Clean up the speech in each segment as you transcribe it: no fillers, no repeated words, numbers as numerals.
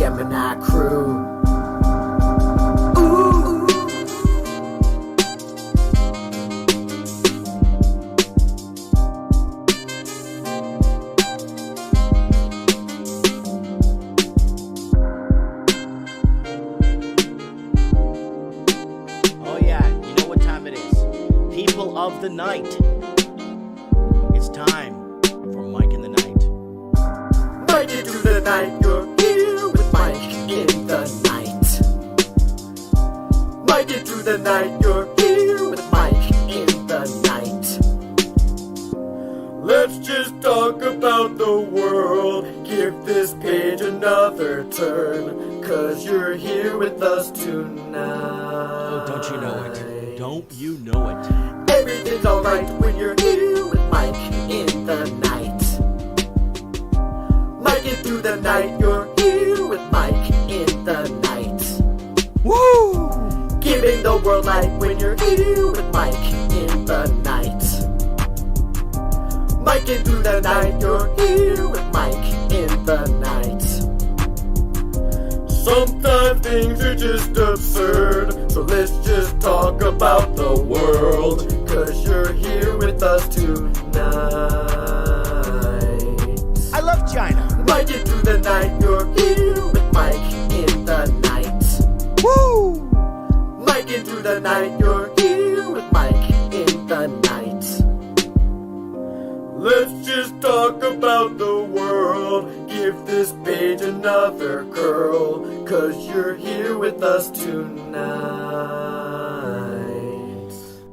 Gemini crew. Ooh. Oh yeah, you know what time it is. People of the night. It's time for Mike in the Night. Mike into the night, you're here with Mike in the night. Mike into the night, you're here with Mike in the night. Let's just talk about the world, give this page another turn, 'cause you're here with us tonight. Oh, don't you know it? Don't you know it? Everything's alright when you're here with Mike in the night. Mike in through the night, you're here with Mike in the night. Woo! Giving the world light when you're here with Mike in the night. Mike in through the night, you're here with Mike in the night. Sometimes things are just absurd, so let's just talk about the world, 'cause you're here with us tonight. I love China. Mike in through the night, you're here with Mike in the night. Woo! Mike in through the night, you're here with Mike in the night. Let's just talk about the world, give this page another curl, 'cause you're here with us tonight.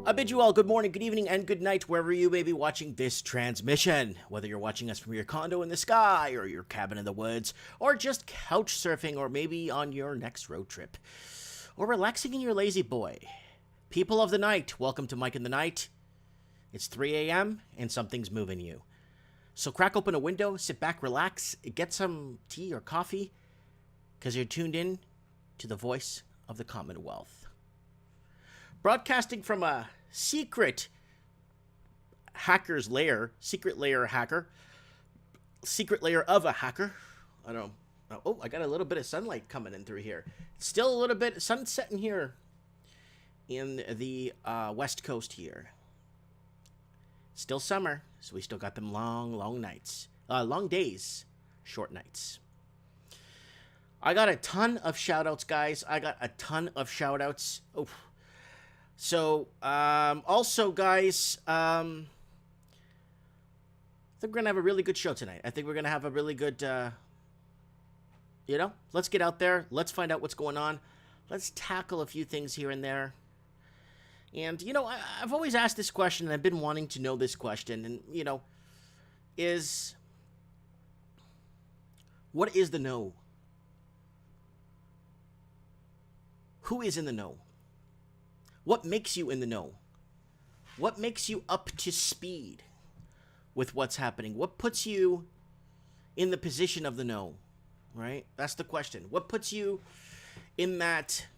I bid you all good morning, good evening, and good night wherever you may be watching this transmission. Whether you're watching us from your condo in the sky, or your cabin in the woods, or just couch surfing, or maybe on your next road trip, or relaxing in your lazy boy. People of the night, welcome to Mike in the Night. It's 3 a.m. and something's moving you. So crack open a window, sit back, relax, get some tea or coffee, because you're tuned in to the voice of the Commonwealth. Broadcasting from a secret hacker's lair, secret layer hacker, secret layer of a hacker. I don't know. Oh, I got a little bit of sunlight coming in through here. Still a little bit sunset in here in the west coast here. Still summer, so we still got them long nights. Long days, short nights. I got a ton of shout-outs, guys. I got a ton of shout-outs. Oh. So, also, guys, I think we're going to have a really good show tonight. I think we're going to have a really good, let's get out there. Let's find out what's going on. Let's tackle a few things here and there. And, I've always asked this question, and I've been wanting to know this question, and, what is the know? Who is in the know? What makes you in the know? What makes you up to speed with what's happening? What puts you in the position of the know, right? That's the question. What puts you in that?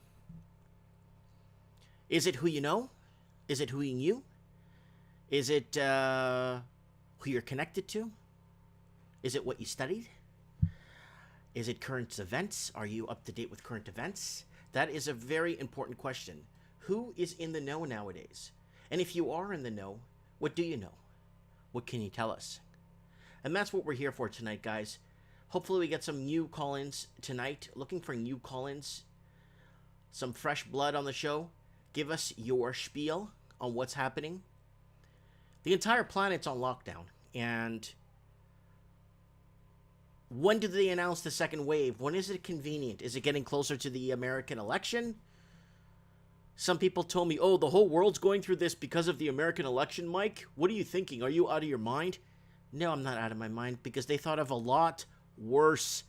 Is it who you know? Is it who you knew? Is it who you're connected to? Is it what you studied? Is it current events? Are you up to date with current events? That is a very important question. Who is in the know nowadays? And if you are in the know, what do you know? What can you tell us? And that's what we're here for tonight, guys. Hopefully we get some new call-ins tonight. Looking for new call-ins. Some fresh blood on the show. Give us your spiel on what's happening. The entire planet's on lockdown. And when do they announce the second wave? When is it convenient? Is it getting closer to the American election? Some people told me, oh, the whole world's going through this because of the American election, Mike. What are you thinking? Are you out of your mind? No, I'm not out of my mind, because they thought of a lot worse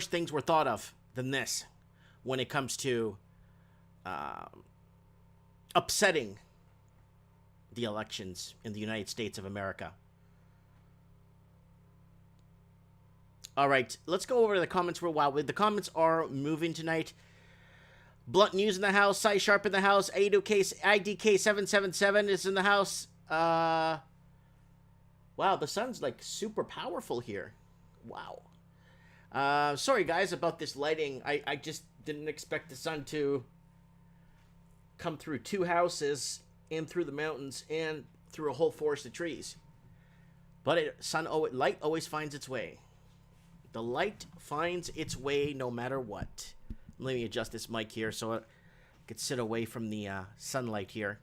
things were thought of than this when it comes to upsetting the elections in the United States of America. All right, let's go over the comments for a while. The comments are moving tonight. Blunt News in the house. Cy Sharp in the house. IDK777 is in the house. Wow, the sun's like super powerful here. Wow. Sorry, guys, about this lighting. I just didn't expect the sun to come through 2 houses and through the mountains and through a whole forest of trees. But light always finds its way. The light finds its way no matter what. Let me adjust this mic here so I could sit away from the sunlight here.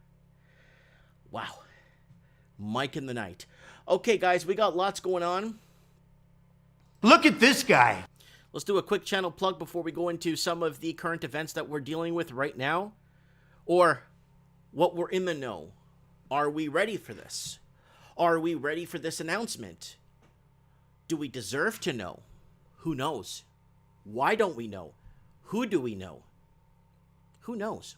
Wow. Mic in the night. Okay, guys, we got lots going on. Look at this guy. Let's do a quick channel plug before we go into some of the current events that we're dealing with right now. Or what we're in the know. Are we ready for this? Are we ready for this announcement? Do we deserve to know? Who knows? Why don't we know? Who do we know? Who knows?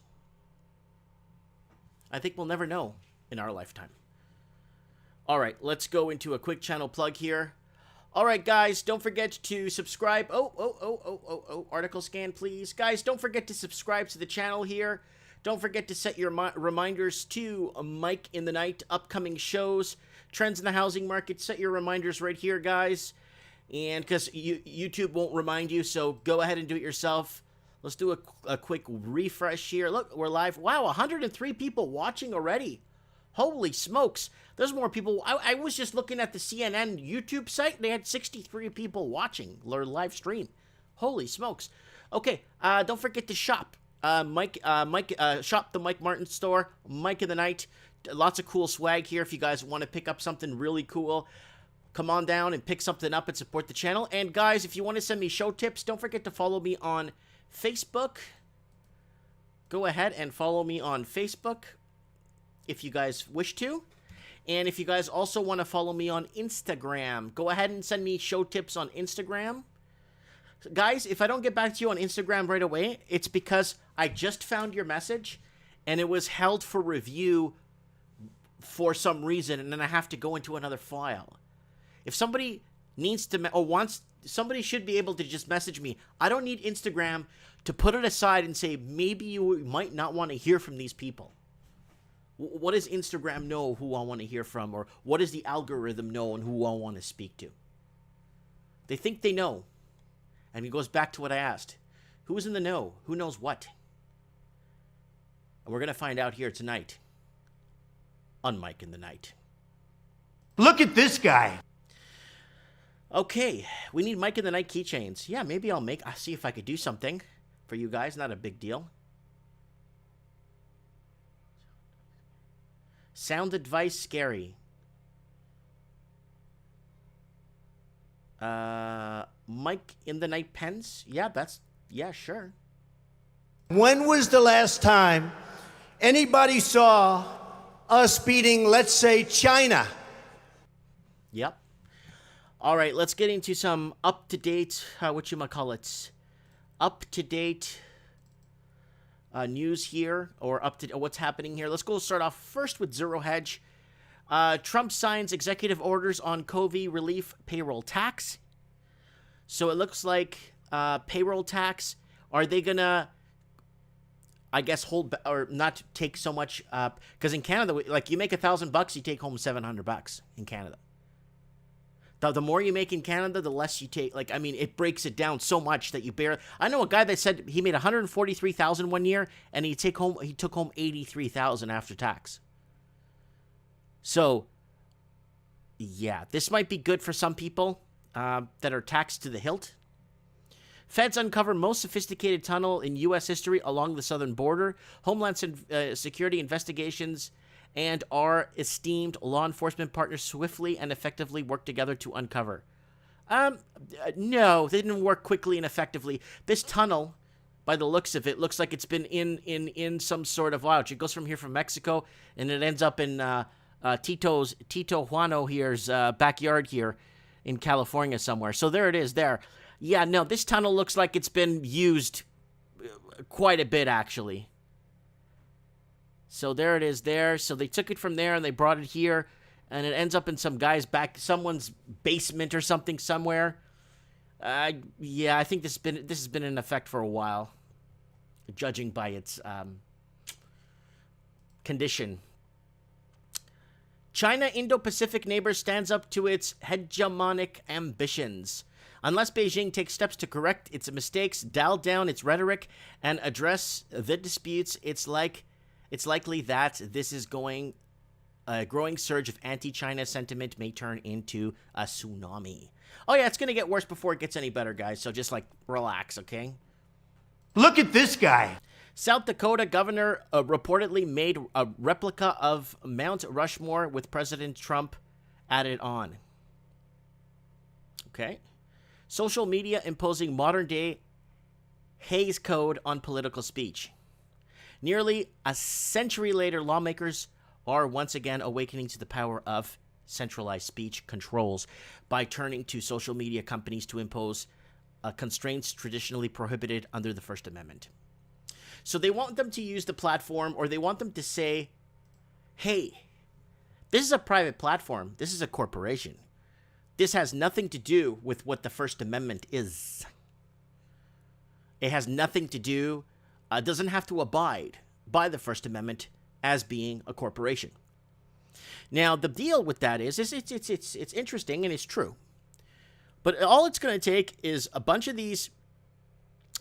I think we'll never know in our lifetime. All right, let's go into a quick channel plug here. All right, guys, don't forget to subscribe. Article scan, please. Guys, don't forget to subscribe to the channel here. Don't forget to set your reminders to Mike in the Night, upcoming shows, trends in the housing market. Set your reminders right here, guys. And because YouTube won't remind you, so go ahead and do it yourself. Let's do a quick refresh here. Look, we're live. Wow, 103 people watching already. Holy smokes. There's more people. I was just looking at the CNN YouTube site. They had 63 people watching their live stream. Holy smokes. Okay, don't forget to shop. Shop the Mike Martin store. Mike in the Night. Lots of cool swag here if you guys want to pick up something really cool. Come on down and pick something up and support the channel. And guys, if you want to send me show tips, don't forget to follow me on Facebook. Go ahead and follow me on Facebook if you guys wish to. And if you guys also want to follow me on Instagram, go ahead and send me show tips on Instagram. Guys, if I don't get back to you on Instagram right away, it's because I just found your message and it was held for review for some reason, and then I have to go into another file. If somebody needs to somebody should be able to just message me. I don't need Instagram to put it aside and say, maybe you might not want to hear from these people. What does Instagram know who I want to hear from? Or what does the algorithm know and who I want to speak to? They think they know. And it goes back to what I asked. Who's in the know? Who knows what? And we're going to find out here tonight on Mike in the Night. Look at this guy. Okay, we need Mike in the Night keychains. Yeah, maybe I'll see if I could do something for you guys. Not a big deal. Sound advice scary. Mike in the Night pens? Yeah, sure. When was the last time anybody saw us beating, let's say, China? Yep. All right, let's get into some up-to-date, up-to-date news here, or what's happening here. Let's go start off first with Zero Hedge. Trump signs executive orders on COVID relief payroll tax. So it looks like payroll tax, are they gonna, I guess, hold or not take so much? Because in Canada, like, you make $1,000, you take home $700 in Canada. The more you make in Canada, the less you take. Like, I mean, it breaks it down so much that you barely. I know a guy that said he made $143,000 one year, and he took home $83,000 after tax. So, yeah, this might be good for some people that are taxed to the hilt. Feds uncover most sophisticated tunnel in U.S. history along the southern border. Homeland Security investigations and our esteemed law enforcement partners swiftly and effectively work together to uncover. No, they didn't work quickly and effectively. This tunnel, by the looks of it, looks like it's been in some sort of lodge. It goes from here from Mexico, and it ends up in Tito Juano here's backyard here in California somewhere. So there it is there. Yeah, no, this tunnel looks like it's been used quite a bit, actually. So there it is there. So they took it from there and they brought it here, and it ends up in someone's basement or something somewhere. Yeah, I think this has been in effect for a while, judging by its condition. China Indo-Pacific neighbor stands up to its hegemonic ambitions. Unless Beijing takes steps to correct its mistakes, dial down its rhetoric, and address the disputes, it's likely that this is going a growing surge of anti-China sentiment may turn into a tsunami. Oh yeah, it's going to get worse before it gets any better, guys. So just relax, okay? Look at this guy. South Dakota governor reportedly made a replica of Mount Rushmore with President Trump added on. Okay. Social media imposing modern-day Hays Code on political speech. Nearly a century later, lawmakers are once again awakening to the power of centralized speech controls by turning to social media companies to impose constraints traditionally prohibited under the First Amendment. So they want them to use the platform, or they want them to say, hey, this is a private platform. This is a corporation. This has nothing to do with what the First Amendment is. It has nothing to do, doesn't have to abide by the First Amendment as being a corporation. Now, the deal with that is it's interesting and it's true. But all it's going to take is a bunch of these.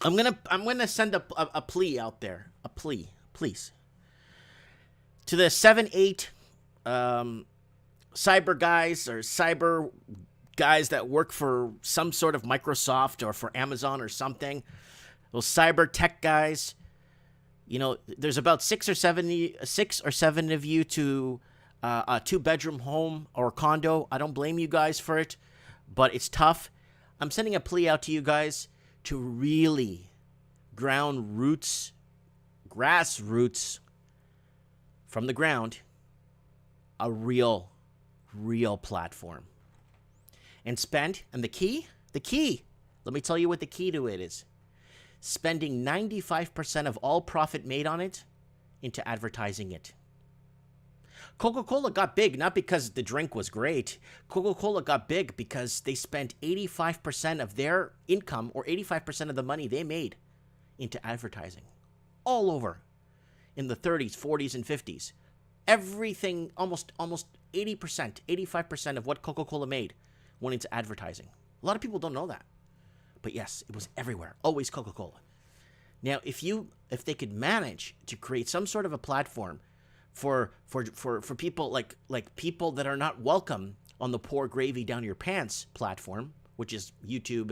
I'm gonna send a plea out there, a plea, please, to the 7-8 cyber guys or cyber guys that work for some sort of Microsoft or for Amazon or something. Those cyber tech guys. You know, there's about 6 or 7 of you to a 2-bedroom home or condo. I don't blame you guys for it, but it's tough. I'm sending a plea out to you guys to really grassroots from the ground, a real platform. And the key, let me tell you what the key to it is. Spending 95% of all profit made on it into advertising it. Coca-Cola got big not because the drink was great. Coca-Cola got big because they spent 85% of their income, or 85% of the money they made, into advertising. All over. In the 30s, 40s, and 50s. Everything, almost 80%, 85% of what Coca-Cola made went into advertising. A lot of people don't know that. But yes, it was everywhere. Always Coca-Cola. Now, if they could manage to create some sort of a platform for people like people that are not welcome on the pour gravy down your pants platform, which is YouTube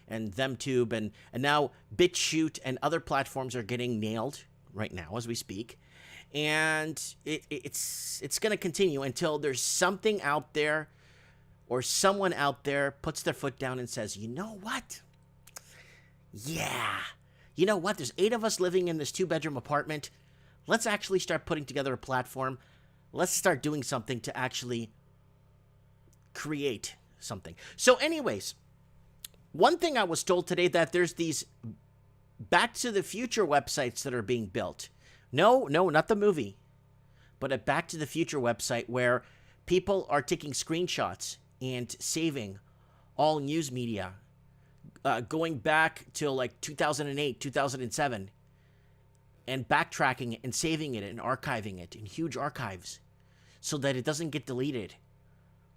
and ThemTube, and now BitChute and other platforms are getting nailed right now as we speak. And it's going to continue until there's something out there or someone out there puts their foot down and says, you know what? Yeah. You know what? There's 8 of us living in this 2-bedroom apartment. Let's actually start putting together a platform. Let's start doing something to actually create something. So anyways, one thing I was told today, that there's these Back to the Future websites that are being built. No, not the movie, but a Back to the Future website where people are taking screenshots and saving all news media going back till like 2008, 2007, and backtracking it and saving it and archiving it in huge archives so that it doesn't get deleted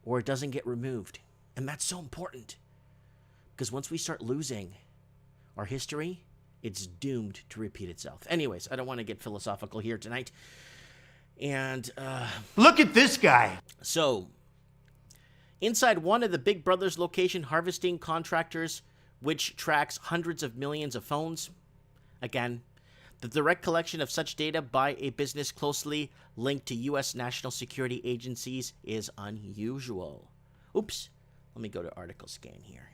or it doesn't get removed. And that's so important, because once we start losing our history, it's doomed to repeat itself. Anyways, I don't want to get philosophical here tonight. And look at this guy. So, inside one of the Big Brother's location harvesting contractors, which tracks hundreds of millions of phones, again, the direct collection of such data by a business closely linked to U.S. national security agencies is unusual. Oops. Let me go to article scan here.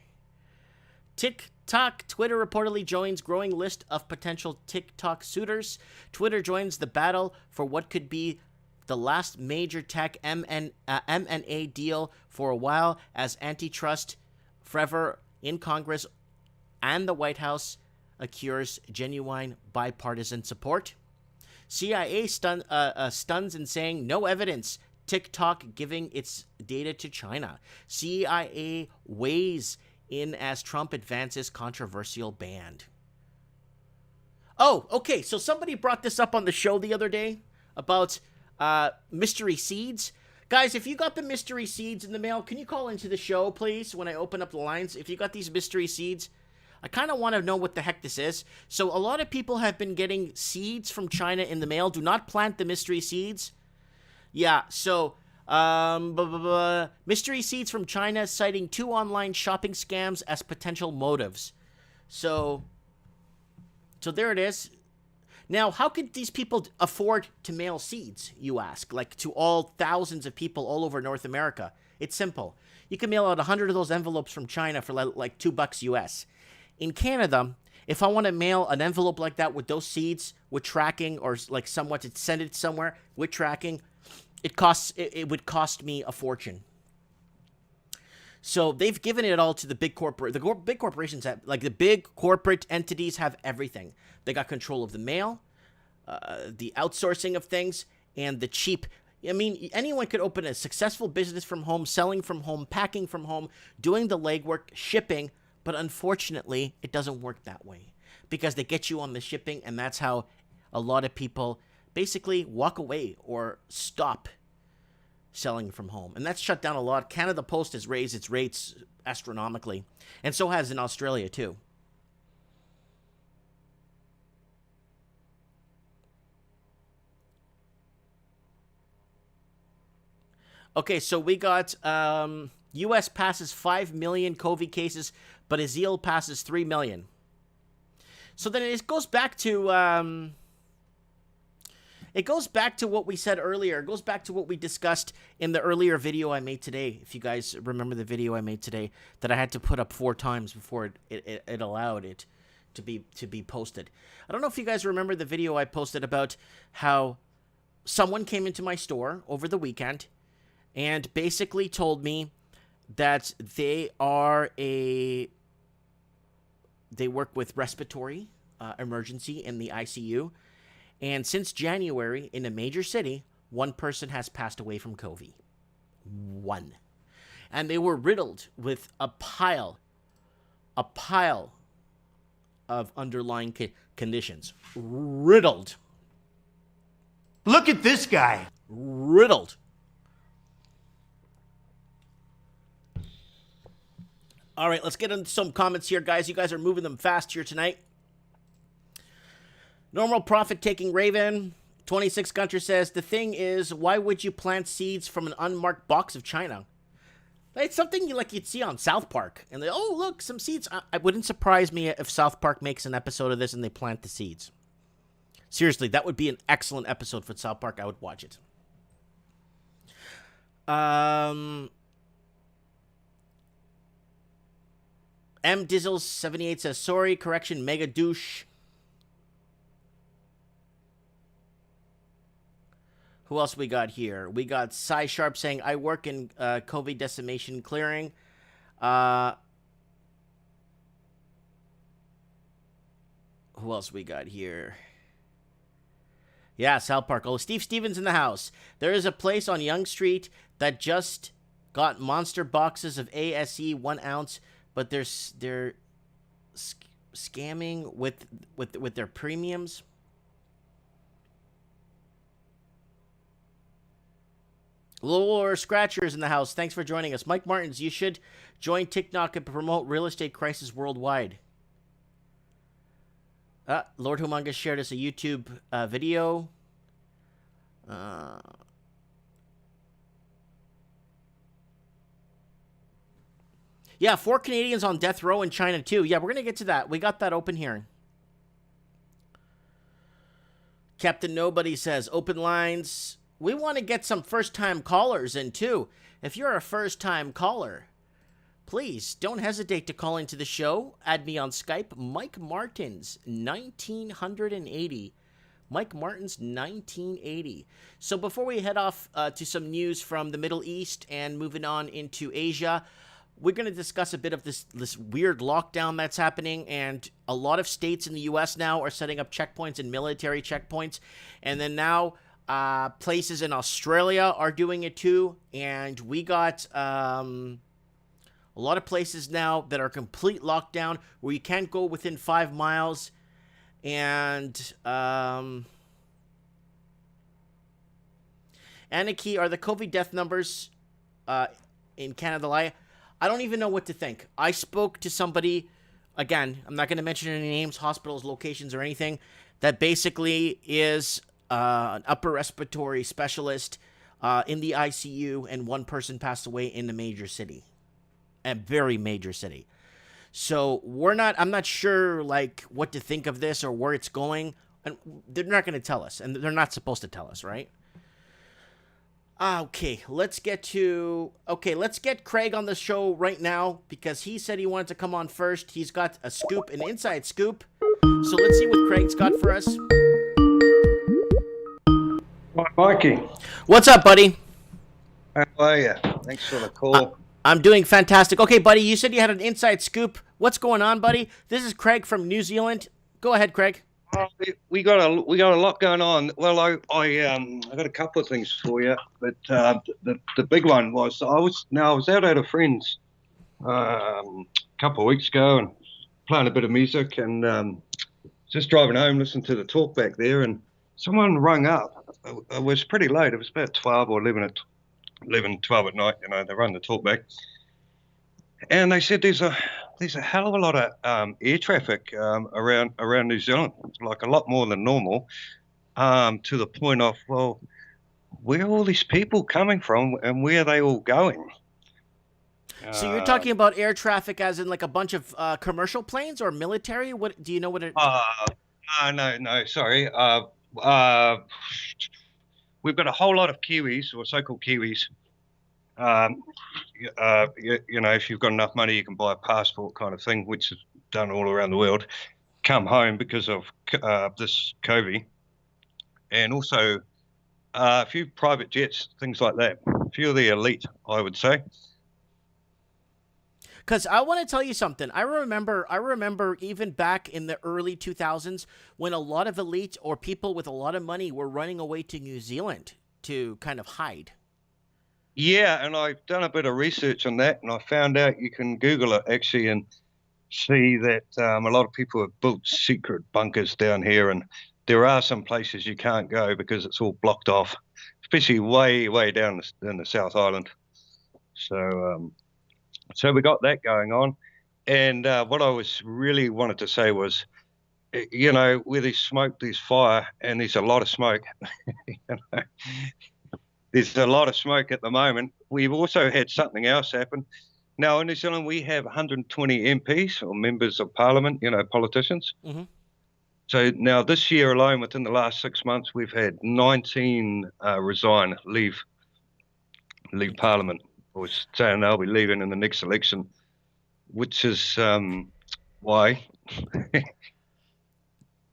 TikTok. Twitter reportedly joins growing list of potential TikTok suitors. Twitter joins the battle for what could be the last major tech M&A deal for a while, as antitrust fervor in Congress and the White House accrues genuine bipartisan support. CIA stuns in saying no evidence. TikTok giving its data to China. CIA weighs in as Trump advances controversial ban. Oh, okay. So somebody brought this up on the show the other day about mystery seeds. Guys, if you got the mystery seeds in the mail, can you call into the show, please, when I open up the lines? If you got these mystery seeds, I kind of want to know what the heck this is. So a lot of people have been getting seeds from China in the mail. Do not plant the mystery seeds. Yeah, so mystery seeds from China citing 2 online shopping scams as potential motives. So there it is. Now, how could these people afford to mail seeds, you ask? Like to all thousands of people all over North America. It's simple. You can mail out 100 of those envelopes from China for like $2 US. In Canada, if I want to mail an envelope like that with those seeds, with tracking, or like somewhat to send it somewhere with tracking, it would cost me a fortune. So they've given it all to the big big corporations have, like the big corporate entities have everything. They got control of the mail, the outsourcing of things, and the cheap. I mean, anyone could open a successful business from home, selling from home, packing from home, doing the legwork, shipping. But unfortunately, it doesn't work that way because they get you on the shipping, and that's how a lot of people basically walk away or stop selling from home. And that's shut down a lot. Canada Post has raised its rates astronomically, and so has in Australia too. Okay, so we got U.S. passes 5 million COVID cases, but Israel passes 3 million. So then it goes back to what we said earlier. It goes back to what we discussed in the earlier video I made today. If you guys remember the video I made today that I had to put up 4 times before it allowed it to be posted. I don't know if you guys remember the video I posted about how someone came into my store over the weekend and basically told me that they work with respiratory emergency in the ICU. And since January, in a major city, 1 person has passed away from COVID. 1. And they were riddled with a pile of underlying conditions. Riddled. Look at this guy. Riddled. All right, let's get into some comments here, guys. You guys are moving them fast here tonight. Normal profit-taking Raven, 26 Gunter says, the thing is, why would you plant seeds from an unmarked box of China? It's something you'd see on South Park. And oh, look, some seeds. It wouldn't surprise me if South Park makes an episode of this and they plant the seeds. Seriously, that would be an excellent episode for South Park. I would watch it. M Dizzles78 says, sorry, correction, mega douche. Who else we got here? We got Cy Sharp saying, I work in COVID decimation clearing. Who else we got here? Yeah, South Park. Oh, Steve Stevens in the house. There is a place on Yonge Street that just got monster boxes of ASE 1 ounce, but they're scamming with their premiums. Lower Scratchers in the house. Thanks for joining us. Mike Martins, you should join TikTok and promote real estate crisis worldwide. Lord Humongous shared us a YouTube video. Yeah, 4 Canadians on death row in China, too. Yeah, we're going to get to that. We got that open hearing. Captain Nobody says, open lines. We want to get some first-time callers in, too. If you're a first-time caller, please don't hesitate to call into the show. Add me on Skype, Mike Martins, 1980. Mike Martins, 1980. So before we head off to some news from the Middle East and moving on into Asia, we're going to discuss a bit of this weird lockdown that's happening, and a lot of states in the U.S. now are setting up checkpoints and military checkpoints, and then now places in Australia are doing it too, and we got a lot of places now that are complete lockdown where you can't go within 5 miles, and Aniki, are the COVID death numbers in Canada lie? I don't even know what to think. I spoke to somebody, again, I'm not going to mention any names, hospitals, locations, or anything, that basically is an upper respiratory specialist in the ICU, and one person passed away in a major city, a very major city. So I'm not sure like what to think of this or where it's going, and they're not going to tell us, and they're not supposed to tell us, right? Okay, let's get Craig on the show right now because he said he wanted to come on first. He's got a scoop, an inside scoop. So let's see what Craig's got for us. Hi, Mikey. What's up, buddy? How are you? Thanks for the call. I'm doing fantastic. Okay, buddy, you said you had an inside scoop. What's going on, buddy? This is Craig from New Zealand. Go ahead, Craig. We got a lot going on. Well, I got a couple of things for you, but the big one was I was out at a friend's a couple of weeks ago and playing a bit of music and just driving home, listening to the talk back there, and someone rung up. It was pretty late. It was about 12 or 12 at night. You know, they run the talk back, and they said there's a hell of a lot of air traffic around New Zealand, like a lot more than normal, to the point of, well, where are all these people coming from and where are they all going? So you're talking about air traffic as in like a bunch of commercial planes or military? What do you know what it? No, sorry. We've got a whole lot of Kiwis, or so-called Kiwis. You know, if you've got enough money, you can buy a passport kind of thing, which is done all around the world. Come home because of this COVID, and also a few private jets, things like that. A few of the elite, I would say. Because I want to tell you something. I remember even back in the early 2000s when a lot of elite or people with a lot of money were running away to New Zealand to kind of hide. Yeah, and I've done a bit of research on that, and I found out you can Google it actually and see that a lot of people have built secret bunkers down here, and there are some places you can't go because it's all blocked off, especially way down in the South Island. So we got that going on, and what I was really wanted to say was, you know, where there's smoke, there's fire, and there's a lot of smoke. You know? There's a lot of smoke at the moment. We've also had something else happen. Now, in New Zealand, we have 120 MPs, or members of parliament, you know, politicians. Mm-hmm. So now this year alone, within the last 6 months, we've had 19 resign, leave parliament, or saying they'll be leaving in the next election, which is why.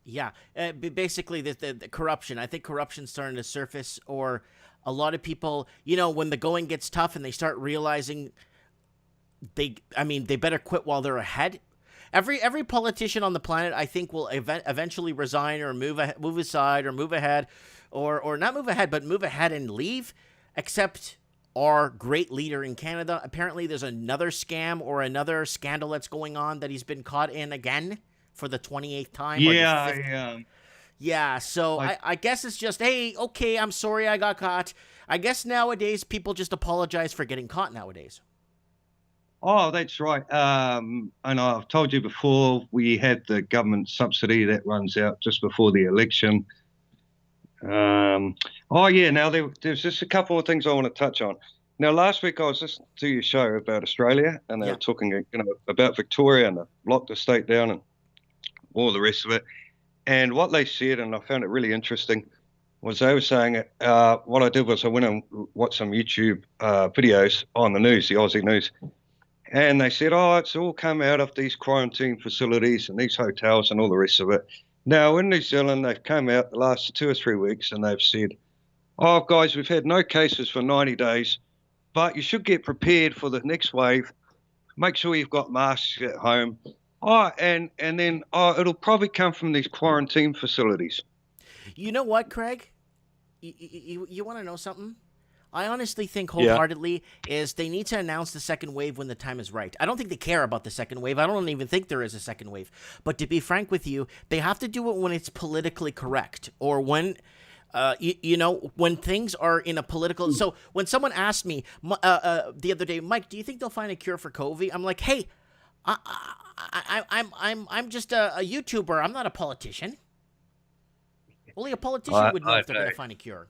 Yeah, basically the corruption. I think corruption's starting to surface, or a lot of people, you know, when the going gets tough and they start realizing they better quit while they're ahead. Every politician on the planet, I think, will eventually resign or move aside or move ahead, or not move ahead, but move ahead and leave, except our great leader in Canada. Apparently, there's another scam or another scandal that's going on that he's been caught in again for the 28th time. Yeah, Yeah, so I guess it's just, hey, okay, I'm sorry I got caught. I guess nowadays people just apologize for getting caught nowadays. Oh, that's right. And I've told you before, we had the government subsidy that runs out just before the election. Now there's just a couple of things I want to touch on. Now, last week I was listening to your show about Australia, and they were talking, you know, about Victoria, and they locked the state down and all the rest of it. And what they said, and I found it really interesting, was they were saying, what I did was I went and watched some YouTube videos on the news, the Aussie news, and they said, it's all come out of these quarantine facilities and these hotels and all the rest of it. Now, in New Zealand, they've come out the last 2 or 3 weeks and they've said, guys, we've had no cases for 90 days, but you should get prepared for the next wave. Make sure you've got masks at home. And then it'll probably come from these quarantine facilities. You know what, Craig? You want to know something? I honestly think wholeheartedly is they need to announce the second wave when the time is right. I don't think they care about the second wave. I don't even think there is a second wave. But to be frank with you, they have to do it when it's politically correct, or when You know, when things are in a political, so when someone asked me the other day, Mike, do you think they'll find a cure for COVID? I'm like, hey, I'm just a YouTuber. I'm not a politician. Only a politician would know if they're going to find a cure.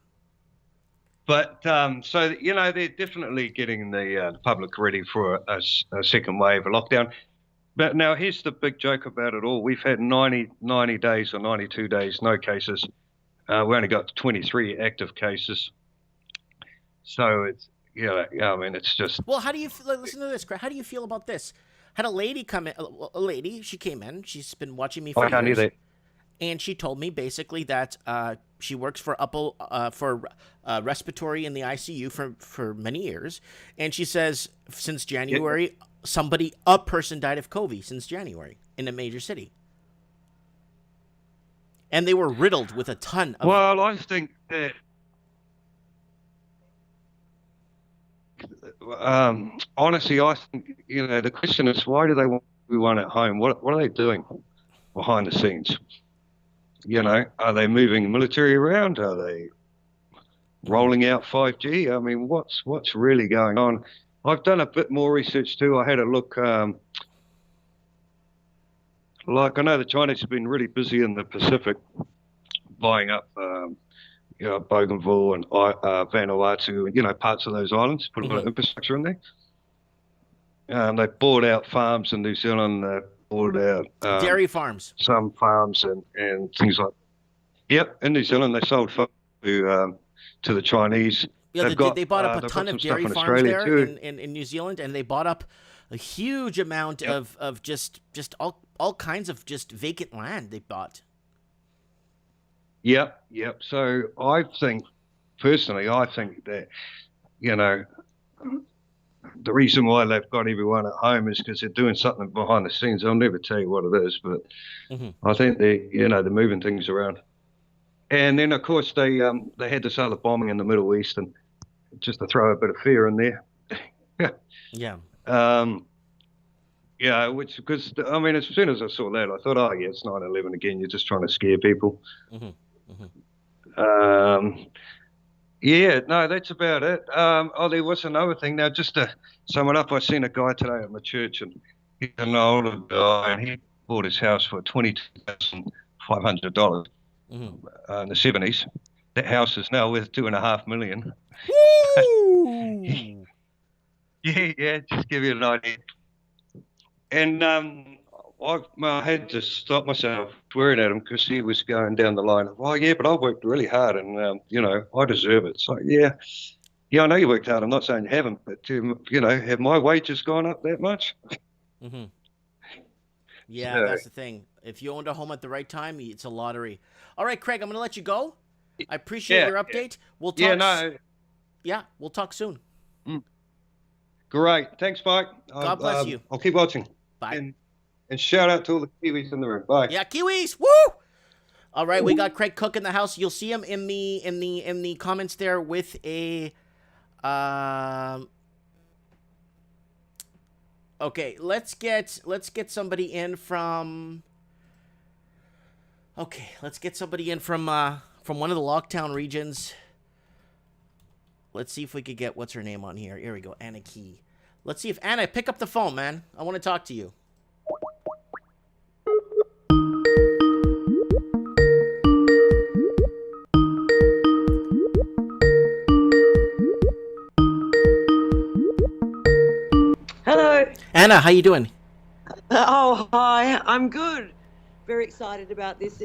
But so you know, they're definitely getting the public ready for a second wave of lockdown. But now here's the big joke about it all. We've had 90 days or 92 days, no cases. We only got 23 active cases. So it's, I mean, it's just... Well, how do you listen to this, Craig? How do you feel about this? Had a lady come in, a lady, she came in. She's been watching me for years. And she told me basically that she works for respiratory in the ICU for many years. And she says since January, a person died of COVID since January in a major city. And they were riddled with a ton of... Well, I think that... honestly, I think, the question is, why do they want everyone at home? What are they doing behind the scenes? Are they moving military around? Are they rolling out 5G? I mean, what's really going on? I've done a bit more research too. I had a look. Like, I know the Chinese have been really busy in the Pacific, buying up, Bougainville and Vanuatu, and parts of those islands, put a lot of infrastructure in there. They bought out farms in New Zealand. They bought out dairy farms, some farms and things like. Yep, in New Zealand they sold to the Chinese. Yeah, they bought up a ton of dairy farms there in New Zealand, and they bought up a huge amount of just all kinds of just vacant land they bought. Yep. So I think, personally, that, the reason why they've got everyone at home is because they're doing something behind the scenes. I'll never tell you what it is, but I think they're moving things around. And then, of course, they had this other bombing in the Middle East, and just to throw a bit of fear in there. Yeah. Which, because, I mean, as soon as I saw that, I thought, oh, yeah, it's 9/11 again. You're just trying to scare people. No, that's about it. There was another thing. Now, just to sum it up, I seen a guy today at my church, and he's an older guy, and he bought his house for $22,500 in the 70s. That house is now worth $2.5 million. Woo! Yeah, just give you an idea. And I had to stop myself swearing at him because he was going down the line of, oh, yeah, but I worked really hard and, I deserve it. It's like, yeah, I know you worked hard. I'm not saying you haven't, but, have my wages gone up that much? Yeah, so, that's the thing. If you owned a home at the right time, it's a lottery. All right, Craig, I'm going to let you go. I appreciate your update. We'll talk. We'll talk soon. Great. Thanks, Mike. God bless you. I'll keep watching. Bye. And shout out to all the Kiwis in the room. Bye. Yeah, Kiwis. Woo! All right, we got Craig Cook in the house. You'll see him in the comments there with a Okay, let's get somebody in from one of the lockdown regions. Let's see if we could get, what's her name on here? Here we go, Anna Key. Let's see if Anna, pick up the phone, man. I want to talk to you. Hello. Anna, how you doing? Oh, hi. I'm good. Very excited about this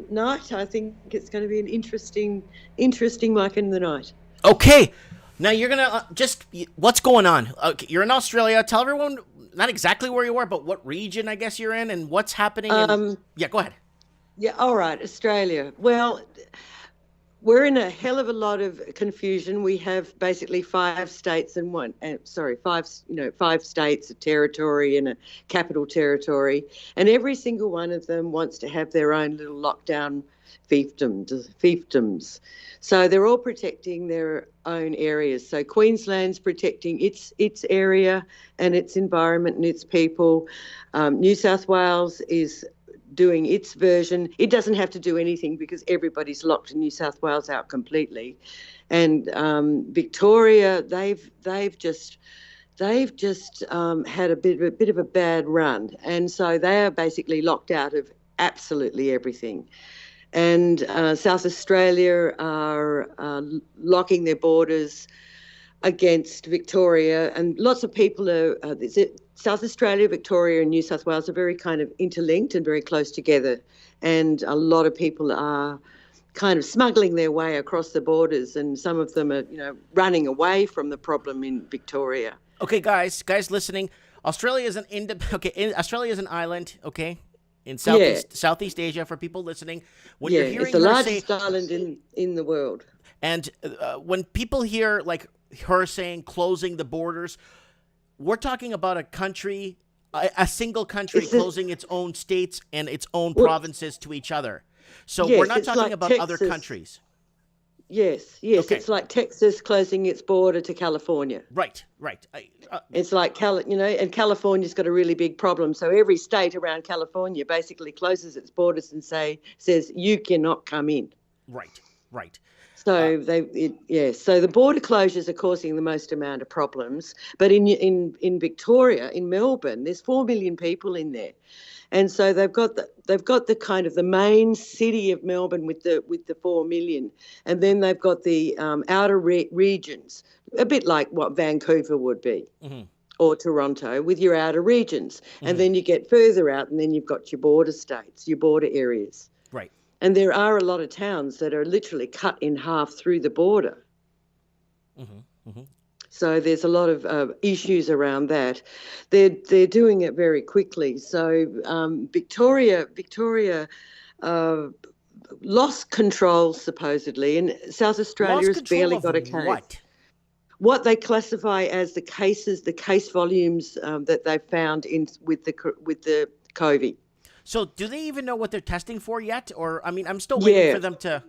night. I think it's going to be an interesting Mike in the night. Okay. Now you're going to what's going on? Okay, you're in Australia. Tell everyone not exactly where you are, but what region I guess you're in and what's happening. Yeah, go ahead. Yeah, all right. Australia. Well, we're in a hell of a lot of confusion. We have basically five states, a territory and a capital territory, and every single one of them wants to have their own little lockdown fiefdoms. So they're all protecting their own areas. So Queensland's protecting its area and its environment and its people. New South Wales is doing its version. It doesn't have to do anything because everybody's locked New South Wales out completely, and Victoria, they've just had a bit of a bad run, and so they are basically locked out of absolutely everything. And South Australia are locking their borders against Victoria, and lots of people are. South Australia, Victoria, and New South Wales are very kind of interlinked and very close together, and a lot of people are kind of smuggling their way across the borders, and some of them are, running away from the problem in Victoria. Okay, guys listening, Australia is Australia is an island, okay, in Southeast Asia. For people listening, when you're hearing it's the her largest say, island in the world. And when people hear like her saying closing the borders, we're talking about a country, a single country closing its own states and its own provinces to each other. So we're not talking about Texas. other countries. Yes, Okay. It's like Texas closing its border to California. Right. It's like, and California's got a really big problem. So every state around California basically closes its borders and says you cannot come in. Right. So so the border closures are causing the most amount of problems. But in Victoria, in Melbourne, there's 4 million people in there, and so they've got the kind of the main city of Melbourne with the 4 million, and then they've got the outer regions, a bit like what Vancouver would be. Mm-hmm. Or Toronto, with your outer regions. Mm-hmm. And then you get further out, and then you've got your border states, your border areas. Right. And there are a lot of towns that are literally cut in half through the border. Mm-hmm. Mm-hmm. So there's a lot of issues around that. They're doing it very quickly. So Victoria lost control supposedly, and South Australia has barely got a case. What they classify as the case volumes that they've found with the COVID. So do they even know what they're testing for yet? Or, I mean, I'm still waiting for them to,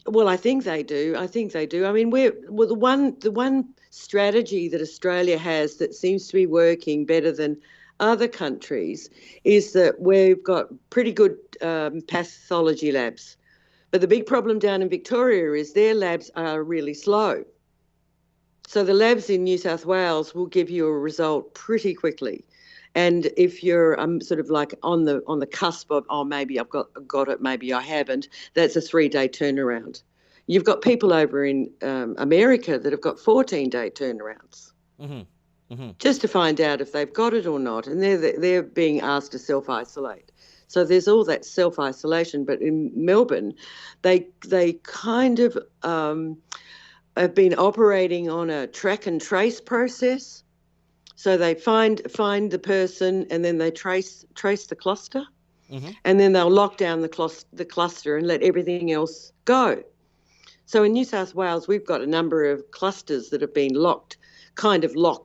Well, I think they do. I mean, the one strategy that Australia has that seems to be working better than other countries is that we've got pretty good pathology labs. But the big problem down in Victoria is their labs are really slow. So the labs in New South Wales will give you a result pretty quickly. And if you're sort of like on the cusp of, maybe I've got it, maybe I haven't, that's a 3-day turnaround. You've got people over in America that have got 14-day turnarounds, just to find out if they've got it or not, and they're being asked to self-isolate. So there's all that self-isolation. But in Melbourne, they kind of have been operating on a track and trace process. So they find the person, and then they trace the cluster, and then they'll lock down the cluster and let everything else go. So in New South Wales, we've got a number of clusters that have been locked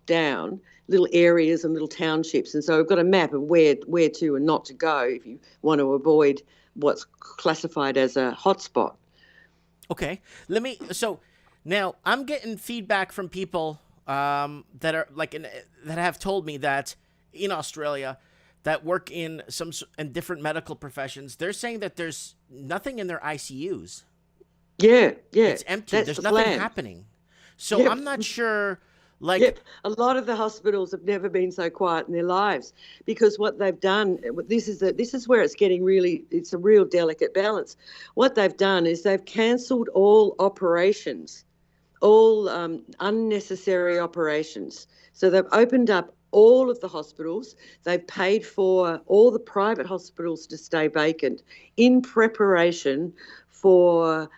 down, little areas and little townships, and so we've got a map of where to and not to go if you want to avoid what's classified as a hotspot. Okay, so now I'm getting feedback from people that are that have told me that in Australia that work in different medical professions, they're saying that there's nothing in their ICUs. Yeah. It's empty. There's nothing happening. So I'm not sure. A lot of the hospitals have never been so quiet in their lives, because what they've done, this is where it's a real delicate balance. What they've done is they've cancelled all operations, all unnecessary operations. So they've opened up all of the hospitals. They've paid for all the private hospitals to stay vacant in preparation for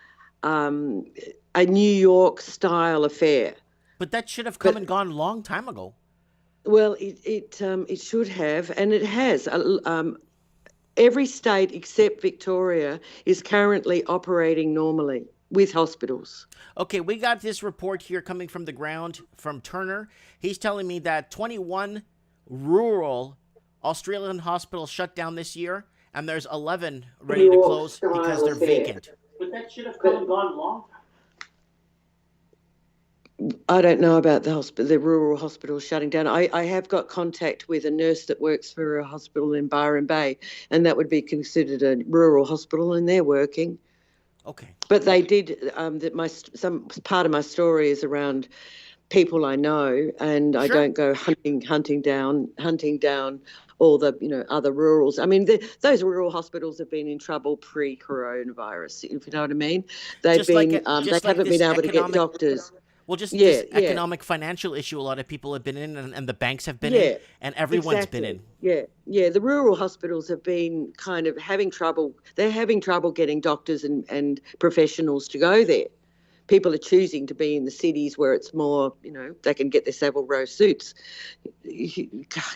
a New York style affair. But that should have come and gone a long time ago. Well, it should have, and it has. Every state except Victoria is currently operating normally with hospitals. Okay, we got this report here coming from the ground from Turner. He's telling me that 21 rural Australian hospitals shut down this year, and there's 11 ready to close because they're vacant. But that should have come and gone long. I don't know about the rural hospitals shutting down. I have got contact with a nurse that works for a hospital in Byron Bay, and that would be considered a rural hospital, and they're working. Okay. But they did. Some part of my story is around people I know, and I Sure. don't go hunting down all the other rurals. I mean, those rural hospitals have been in trouble pre-coronavirus, if you know what I mean. They've Just like been they just like haven't this been able to get economic doctors. Well, just Yeah, this yeah. economic financial issue a lot of people have been in, and the banks have been in, Yeah, and everyone's been exactly. in. Yeah, yeah. The rural hospitals have been kind of having trouble. They're having trouble getting doctors and professionals to go there. People are choosing to be in the cities where it's more, they can get their Savile Row suits.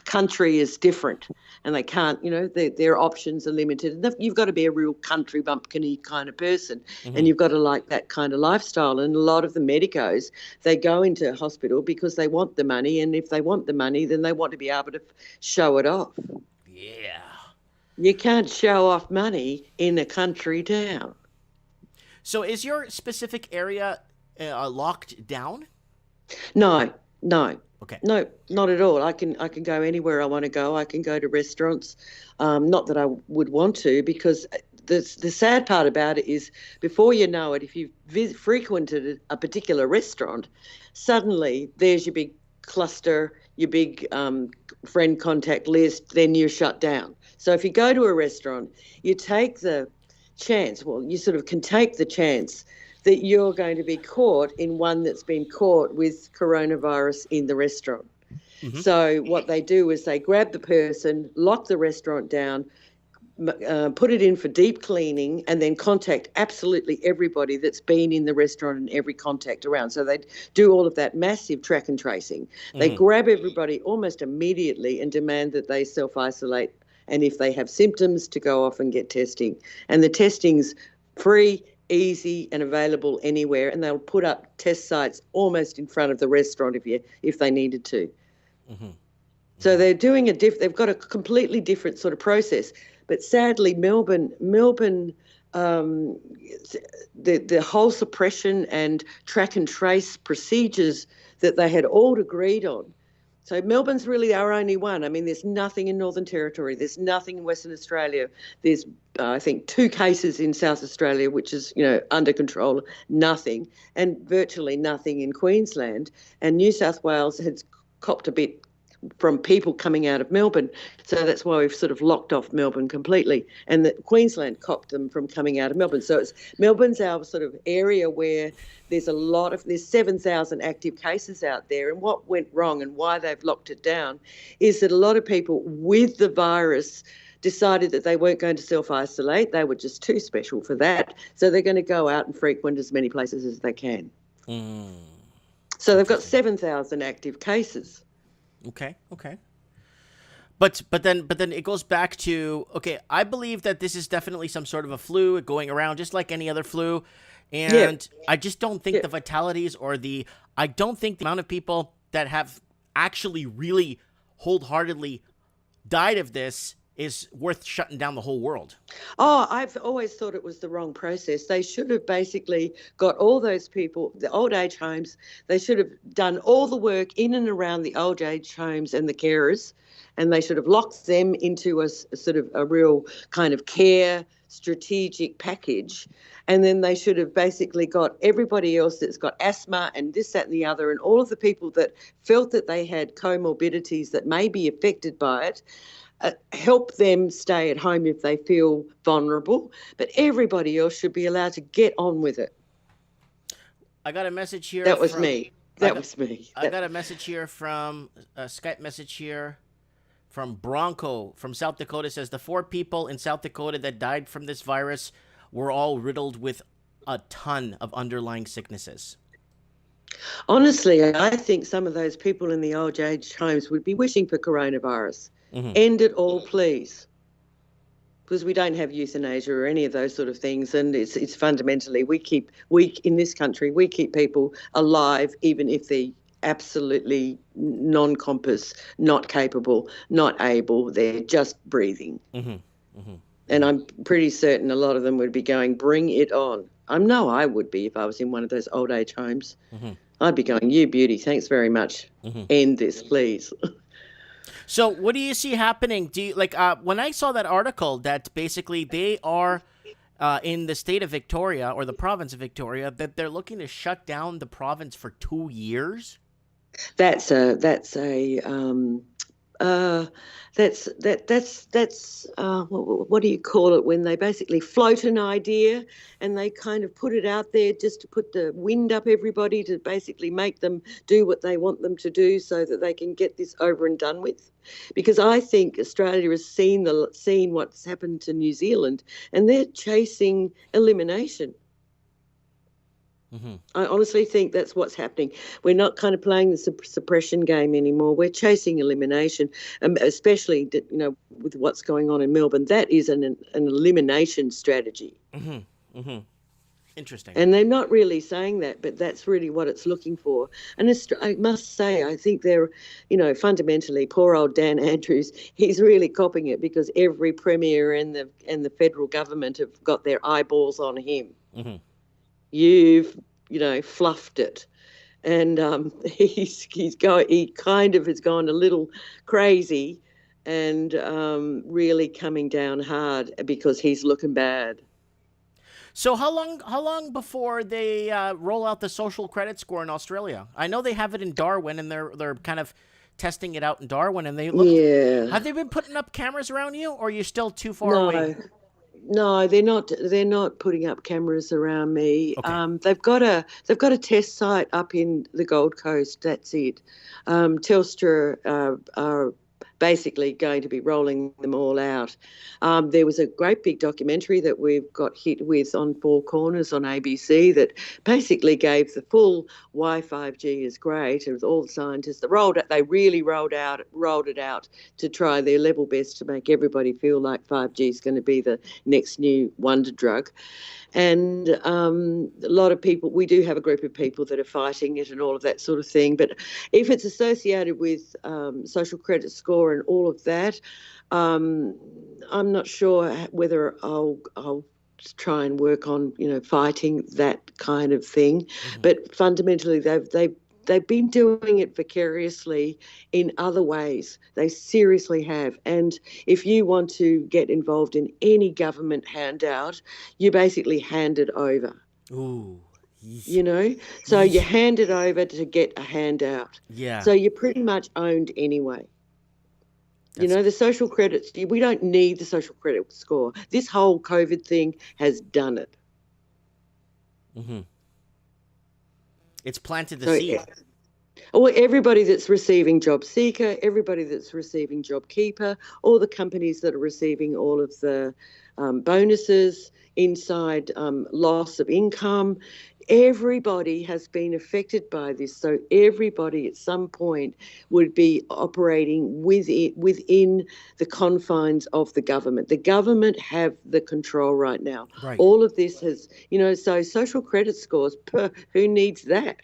Country is different, and they can't, their options are limited. And you've got to be a real country bumpkin-y kind of person, and you've got to like that kind of lifestyle. And a lot of the medicos, they go into hospital because they want the money, and if they want the money, then they want to be able to show it off. Yeah. You can't show off money in a country town. So is your specific area locked down? No, no. Okay. No, not at all. I can go anywhere I want to go. I can go to restaurants. Not that I would want to, because the sad part about it is, before you know it, if you've frequented a particular restaurant, suddenly there's your big cluster, your big friend contact list, then you're shut down. So if you go to a restaurant, you take the chance, you sort of can take the chance that you're going to be caught in one that's been caught with coronavirus in the restaurant. Mm-hmm. So what they do is they grab the person, lock the restaurant down, put it in for deep cleaning, and then contact absolutely everybody that's been in the restaurant and every contact around. So they do all of that massive track and tracing. Mm-hmm. They grab everybody almost immediately and demand that they self-isolate, and if they have symptoms, to go off and get testing. And the testing's free, easy, and available anywhere, and they'll put up test sites almost in front of the restaurant if they needed to. Mm-hmm. So they're doing they've got a completely different sort of process. But sadly, Melbourne, the whole suppression and track and trace procedures that they had all agreed on. So Melbourne's really our only one. I mean, there's nothing in Northern Territory. There's nothing in Western Australia. There's, I think, 2 cases in South Australia, which is, under control, nothing, and virtually nothing in Queensland. And New South Wales has copped a bit from people coming out of Melbourne. So that's why we've sort of locked off Melbourne completely. And that Queensland copped them from coming out of Melbourne. So Melbourne's our sort of area where there's 7,000 active cases out there. And what went wrong and why they've locked it down is that a lot of people with the virus decided that they weren't going to self-isolate. They were just too special for that. So they're going to go out and frequent as many places as they can. So they've got 7,000 active cases. Okay. But then it goes back to, okay, I believe that this is definitely some sort of a flu going around just like any other flu. And I just don't think the fatalities I don't think the amount of people that have actually really wholeheartedly died of this is worth shutting down the whole world. Oh, I've always thought it was the wrong process. They should have basically got all those people, the old age homes, they should have done all the work in and around the old age homes and the carers, and they should have locked them into a sort of a real kind of care strategic package. And then they should have basically got everybody else that's got asthma and this, that, and the other, and all of the people that felt that they had comorbidities that may be affected by it, help them stay at home if they feel vulnerable, but everybody else should be allowed to get on with it. I got a message here. That was me. I got a message here from a Skype message here from Bronco from South Dakota. Says the 4 people in South Dakota that died from this virus were all riddled with a ton of underlying sicknesses. Honestly, I think some of those people in the old age homes would be wishing for coronavirus. Mm-hmm. End it all, please. Because we don't have euthanasia or any of those sort of things, and it's fundamentally in this country we keep people alive even if they're absolutely non-compass, not capable, not able. They're just breathing. Mm-hmm. Mm-hmm. And I'm pretty certain a lot of them would be going, bring it on. I know I would be if I was in one of those old age homes. Mm-hmm. I'd be going, you beauty, thanks very much. End this, please. So what do you see happening? Do you when I saw that article that basically they are in the state of Victoria or the province of Victoria that they're looking to shut down the province for 2 years? That's what do you call it, when they basically float an idea and they kind of put it out there just to put the wind up everybody, to basically make them do what they want them to do so that they can get this over and done with. Because I think Australia has seen what's happened to New Zealand, and they're chasing elimination. I honestly think that's what's happening. We're not kind of playing the suppression game anymore. We're chasing elimination, especially with what's going on in Melbourne. That is an elimination strategy. Interesting. And they're not really saying that, but that's really what it's looking for. And I must say, I think they're, fundamentally, poor old Dan Andrews, he's really copping it because every premier and the federal government have got their eyeballs on him. You've, fluffed it. And he kind of has gone a little crazy and really coming down hard because he's looking bad. So how long before they roll out the social credit score in Australia? I know they have it in Darwin, and they're kind of testing it out in Darwin, and they look. Yeah. Have they been putting up cameras around you, or are you still too far away? No, they're not. They're not putting up cameras around me. Okay. They've got a test site up in the Gold Coast. That's it. Telstra are basically going to be rolling them all out. There was a great big documentary that we've got hit with on Four Corners on ABC that basically gave the full why 5G is great. It was all the scientists that they really rolled it out to try their level best to make everybody feel like 5G is going to be the next new wonder drug. And a lot of people, we do have a group of people that are fighting it and all of that sort of thing. But if it's associated with social credit score and all of that, I'm not sure whether I'll try and work on, fighting that kind of thing. But fundamentally, they've been doing it vicariously in other ways. They seriously have. And if you want to get involved in any government handout, you basically hand it over. Ooh. So you hand it over to get a handout. Yeah. So you're pretty much owned anyway. The social credits, we don't need the social credit score. This whole COVID thing has done it. It's planted the seed. Or everybody that's receiving Job Seeker, everybody that's receiving Job Keeper, all the companies that are receiving all of the bonuses inside loss of income, everybody has been affected by this. So everybody at some point would be operating within the confines of the government. The government have the control right now. Right. All of this has, so social credit scores, who needs that?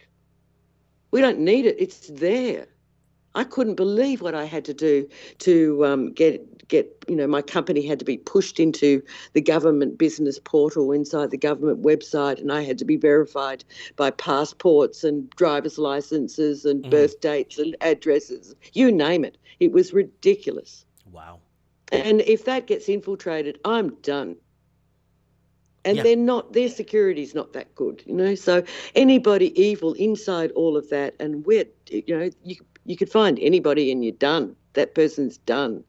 We don't need it. It's there. I couldn't believe what I had to do to get my company had to be pushed into the government business portal inside the government website, and I had to be verified by passports and driver's licenses and birth dates and addresses, you name it. It was ridiculous. Wow. And if that gets infiltrated, I'm done. And their security's not that good, So anybody evil inside all of that, and you could find anybody and you're done. That person's done.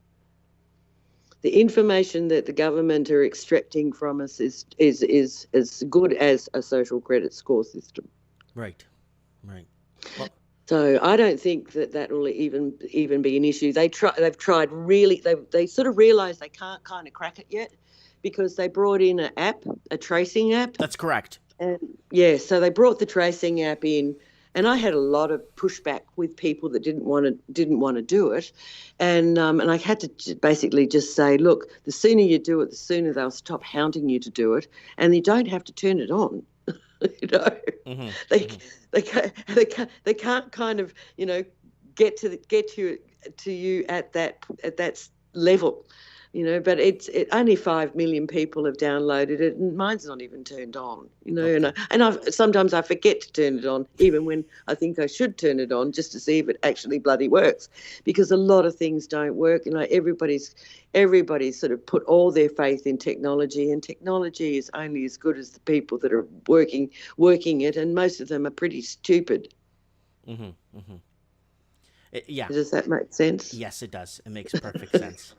The information that the government are extracting from us is as good as a social credit score system. Right. Well, so I don't think that will even be an issue. They've tried really. They sort of realise they can't kind of crack it yet, because they brought in a tracing app. That's correct. And so they brought the tracing app in, and I had a lot of pushback with people that didn't want to do it, and I had to basically just say, look, the sooner you do it, the sooner they'll stop hounding you to do it, and you don't have to turn it on. They can't kind of get to you at that level. But only 5 million people have downloaded it, and mine's not even turned on. Okay. Sometimes I forget to turn it on, even when I think I should turn it on, just to see if it actually bloody works, because a lot of things don't work. Everybody's sort of put all their faith in technology, and technology is only as good as the people that are working it, and most of them are pretty stupid. Mm-hmm. Mm-hmm. Yeah. Does that make sense? Yes, it does. It makes perfect sense.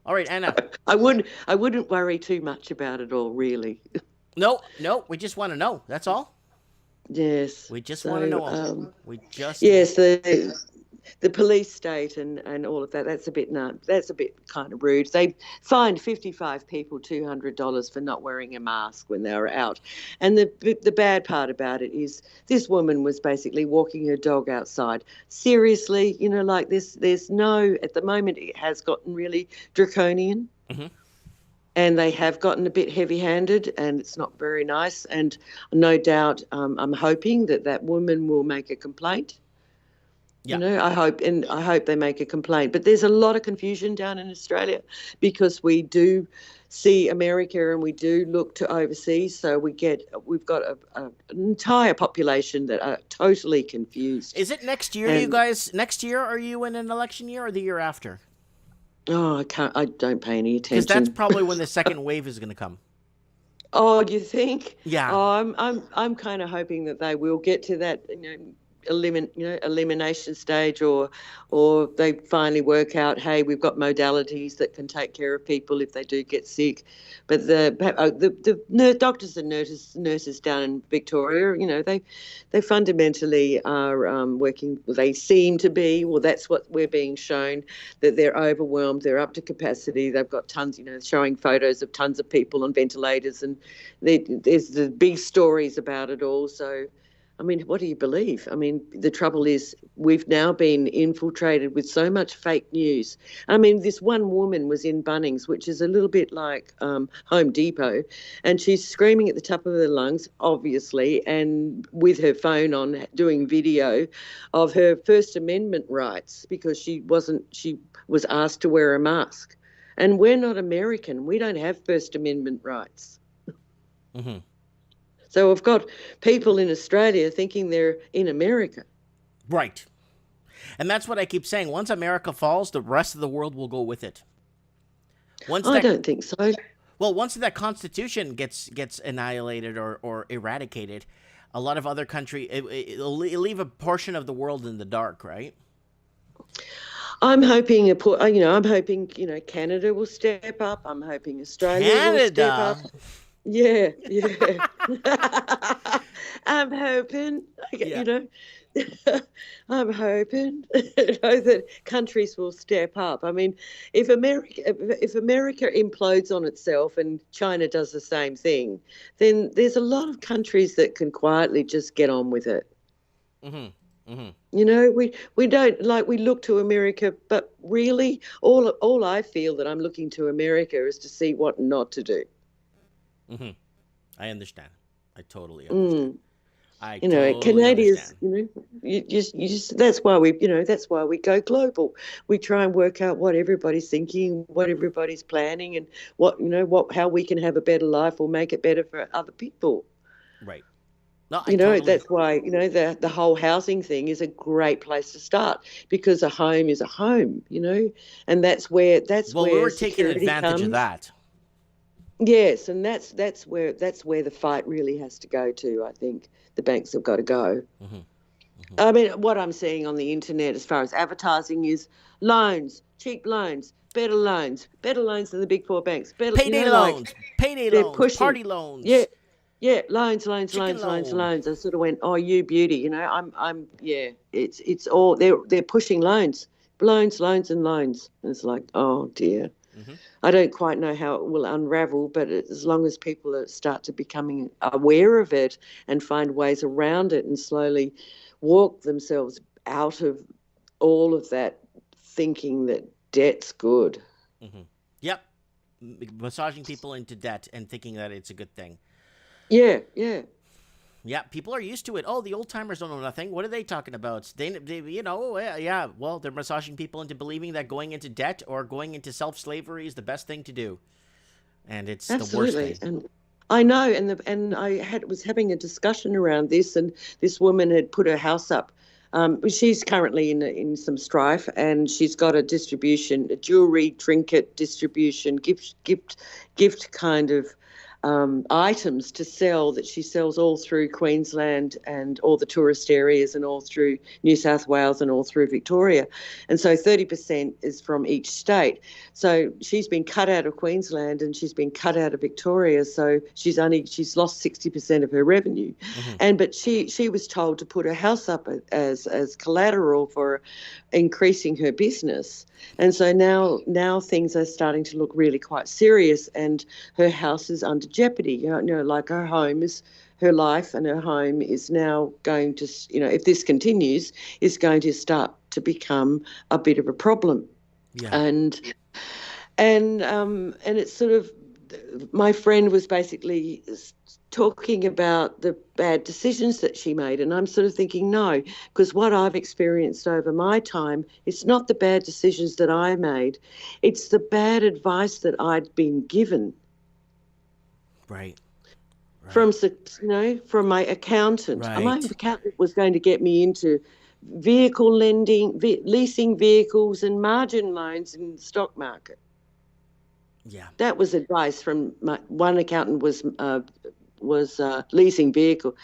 All right, Anna. I wouldn't worry too much about it all, really. No, we just want to know. That's all. Yes. We just want to know. Yes, the police state and all of that. That's a bit kind of rude. They fined 55 people $200 for not wearing a mask when they were out. And the bad part about it is this woman was basically walking her dog outside. Seriously, like this. At the moment it has gotten really draconian. Mm-hmm. And they have gotten a bit heavy-handed, and it's not very nice. And no doubt, I'm hoping that woman will make a complaint. Yeah. I hope they make a complaint. But there's a lot of confusion down in Australia, because we do see America and we do look to overseas. So we've got an entire population that are totally confused. Is it next year, you guys? Next year, are you in an election year, or the year after? Oh, I don't pay any attention. Because that's probably when the second wave is going to come. Oh, you think? Yeah. Oh, I'm kind of hoping that they will get to that, elimination stage, or they finally work out, hey, we've got modalities that can take care of people if they do get sick. But the doctors and nurses down in Victoria, they fundamentally are working. They seem to be. Well, that's what we're being shown, that they're overwhelmed. They're up to capacity. They've got tons, showing photos of tons of people on ventilators, and there's the big stories about it all. So, I mean, what do you believe? I mean, the trouble is we've now been infiltrated with so much fake news. I mean, this one woman was in Bunnings, which is a little bit like Home Depot, and she's screaming at the top of her lungs, obviously, and with her phone on, doing video of her First Amendment rights, because she was asked to wear a mask. And we're not American. We don't have First Amendment rights. Mm-hmm. So we've got people in Australia thinking they're in America. Right. And that's what I keep saying. Once America falls, the rest of the world will go with it. I don't think so. Well, once that Constitution gets annihilated or eradicated, a lot of other countries, it'll leave a portion of the world in the dark, right? I'm hoping, Canada will step up. I'm hoping Australia will step up. Yeah. I'm hoping, I'm hoping that countries will step up. I mean, if America implodes on itself and China does the same thing, then there's a lot of countries that can quietly just get on with it. Mm-hmm. Mm-hmm. We don't, we look to America, but really all I feel that I'm looking to America is to see what not to do. Mm-hmm. I understand. I totally understand. Canadians, you just that's why we go global. We try and work out what everybody's thinking, what everybody's planning, and how we can have a better life or make it better for other people. Right. No, that's why, the whole housing thing is a great place to start, because a home is a home, and that's where we're taking advantage of that. Yes, and that's where the fight really has to go to. I think the banks have got to go. Mm-hmm. Mm-hmm. I mean, what I'm seeing on the internet as far as advertising is loans, cheap loans, better loans than the big four banks. Payday loans, party loans. Yeah, loans. I sort of went, oh, you beauty, it's all they're pushing loans, and loans. And it's like, oh dear. Mm-hmm. I don't quite know how it will unravel, but as long as people start to becoming aware of it and find ways around it and slowly walk themselves out of all of that thinking that debt's good. Mm-hmm. Yep. Massaging people into debt and thinking that it's a good thing. Yeah. Yeah, people are used to it. Oh, the old timers don't know nothing. What are they talking about? They yeah. Well, they're massaging people into believing that going into debt or going into self-slavery is the best thing to do, and it's the worst Absolutely. thing. And I know, and I was having a discussion around this, and this woman had put her house up. She's currently in some strife, and she's got a distribution, a jewelry, trinket distribution, gift kind of items to sell that she sells all through Queensland and all the tourist areas and all through New South Wales and all through Victoria. And so 30% is from each state. So she's been cut out of Queensland and she's been cut out of Victoria. So she's lost 60% of her revenue. But she was told to put her house up as collateral for increasing her business. And so now things are starting to look really quite serious, and her house is under jeopardy. Like her life and her home is now going to, if this continues, is going to start to become a bit of a problem. Yeah. And it's sort of, my friend was basically talking about the bad decisions that she made, and I'm sort of thinking, no, because what I've experienced over my time, it's not the bad decisions that I made, it's the bad advice that I'd been given. Right. From my accountant. Right. My accountant was going to get me into vehicle lending, leasing vehicles and margin loans in the stock market. Yeah. That was advice from one accountant was leasing vehicle,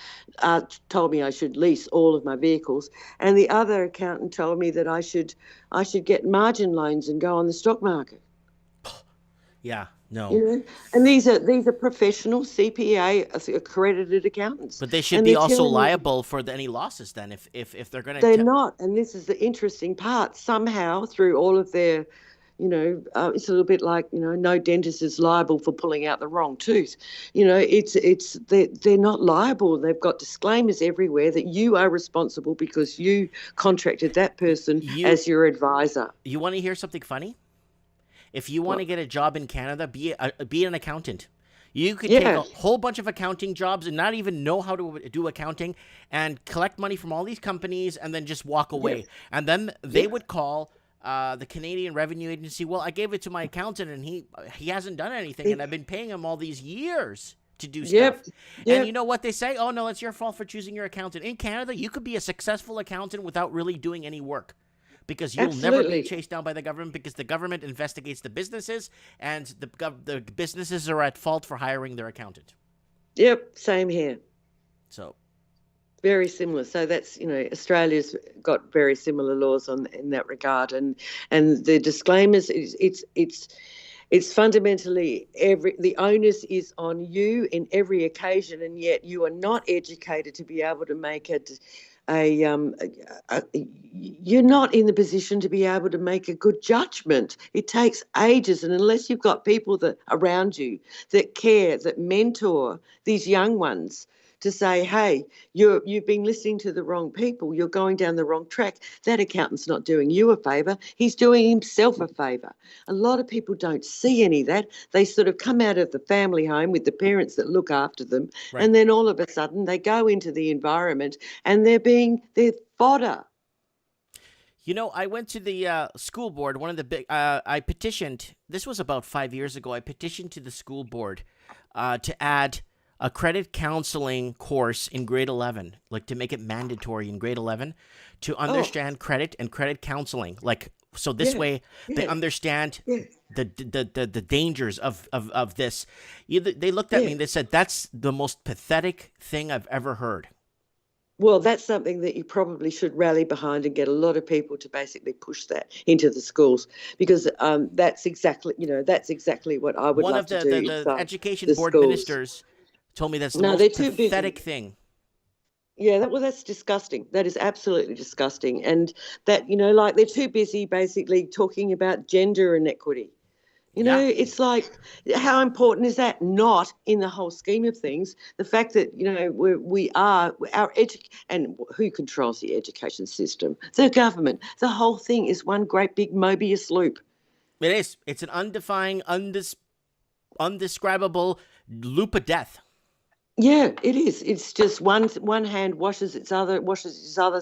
told me I should lease all of my vehicles, and the other accountant told me that I should get margin loans and go on the stock market. Yeah, no. And these are professional CPA accredited accountants. But they should be also liable for any losses then, if they're going to. They're not, and this is the interesting part. Somehow, through all of their, it's a little bit like, no dentist is liable for pulling out the wrong tooth. They're not liable. They've got disclaimers everywhere that you are responsible because you contracted that person as your advisor. You want to hear something funny? If you want to get a job in Canada, be an accountant. You could take a whole bunch of accounting jobs and not even know how to do accounting and collect money from all these companies and then just walk away. Yes. And then they would call the Canadian Revenue Agency. Well, I gave it to my accountant and he hasn't done anything, and I've been paying him all these years to do stuff. And you know what they say? Oh, no, it's your fault for choosing your accountant. In Canada, you could be a successful accountant without really doing any work, because you'll never be chased down by the government, because the government investigates the businesses, and the businesses are at fault for hiring their accountant. Yep, same here. So very similar. So that's, Australia's got very similar laws in that regard, and the disclaimers, it's fundamentally the onus is on you in every occasion, and yet you are not educated to be able to make you're not in the position to be able to make a good judgment. It takes ages, and unless you've got people that around you that care, that mentor these young ones to say, hey, you've been listening to the wrong people, you're going down the wrong track, that accountant's not doing you a favour, he's doing himself a favour. A lot of people don't see any of that. They sort of come out of the family home with the parents that look after them, and then all of a sudden they go into the environment and they're fodder. I went to the school board. One of the big, I petitioned, this was about 5 years ago, I petitioned to the school board to add a credit counseling course in grade 11, like to make it mandatory in grade 11 to understand credit and credit counseling. Like, so this way they understand the dangers of this. They looked at me and they said, that's the most pathetic thing I've ever heard. Well, that's something that you probably should rally behind and get a lot of people to basically push that into the schools, because that's exactly what I would love to do. One of the education board ministers told me that's the most pathetic thing. Yeah, that's disgusting. That is absolutely disgusting. And that, like they're too busy basically talking about gender inequity. It's like, how important is that? Not in the whole scheme of things. The fact that, and who controls the education system? The government. The whole thing is one great big Mobius loop. It is. It's an undefined, undescribable loop of death. Yeah, it is. It's just one hand washes its other.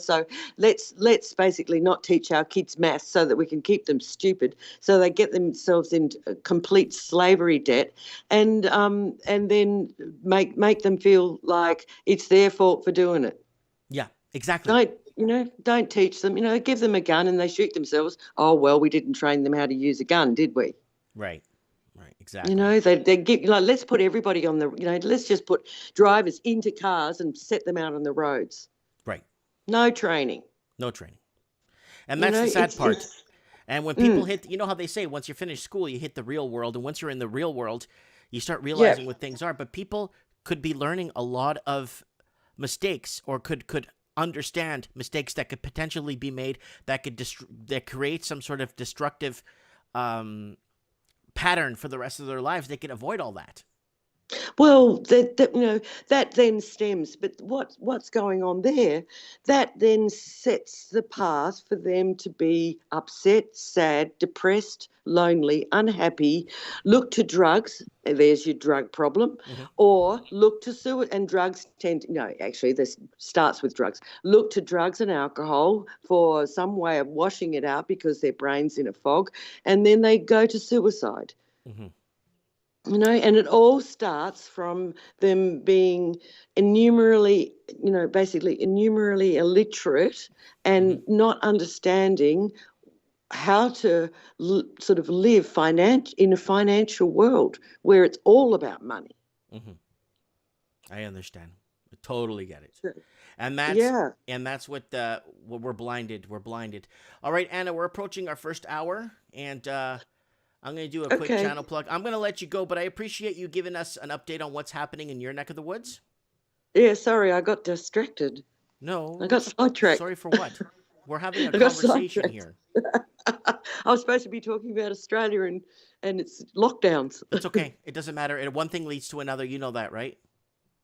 So let's basically not teach our kids maths so that we can keep them stupid, so they get themselves in complete slavery debt, and then make them feel like it's their fault for doing it. Yeah, exactly. Don't teach them. Give them a gun and they shoot themselves. Oh well, we didn't train them how to use a gun, did we? Right. Right. Exactly. They give let's put everybody on the let's just put drivers into cars and set them out on the roads. Right. No training. No training. And that's the sad part. And when people hit, how they say, once you finish school, you hit the real world. And once you're in the real world, you start realizing what things are. But people could be learning a lot of mistakes, or could understand mistakes that could potentially be made that create some sort of destructive pattern for the rest of their lives. They could avoid all that. Well, that then stems, but what's going on there? That then sets the path for them to be upset, sad, depressed, lonely, unhappy, look to drugs. There's your drug problem, or look to suicide. And drugs actually, this starts with drugs. Look to drugs and alcohol for some way of washing it out because their brain's in a fog, and then they go to suicide. Mm-hmm. And it all starts from them being basically innumerably illiterate and not understanding how to sort of live in a financial world where it's all about money. Mm-hmm. I understand. I totally get it. Sure. And that's what we're blinded. We're blinded. All right, Anna, we're approaching our first hour, and I'm going to do a quick channel plug. I'm going to let you go, but I appreciate you giving us an update on what's happening in your neck of the woods. Yeah, sorry, I got distracted. No. I got sidetracked. Sorry for what? We're having a conversation here. I was supposed to be talking about Australia and its lockdowns. It's okay. It doesn't matter. One thing leads to another. You know that, right?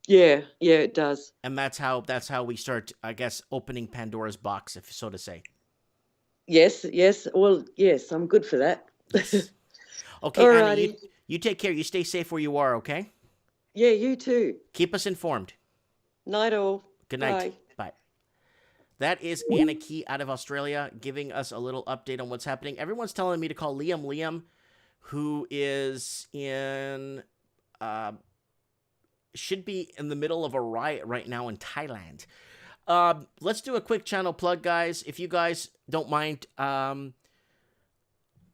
Yeah, it does. And that's how we start, I guess, opening Pandora's box, if so to say. Yes. Well, yes, I'm good for that. Yes. Okay, Alrighty. Anna, you take care. You stay safe where you are, okay? Yeah, you too. Keep us informed. Night all. Good night. Bye. That is Anna Key out of Australia giving us a little update on what's happening. Everyone's telling me to call Liam. Liam, who is should be in the middle of a riot right now in Thailand. Let's do a quick channel plug, guys. If you guys don't mind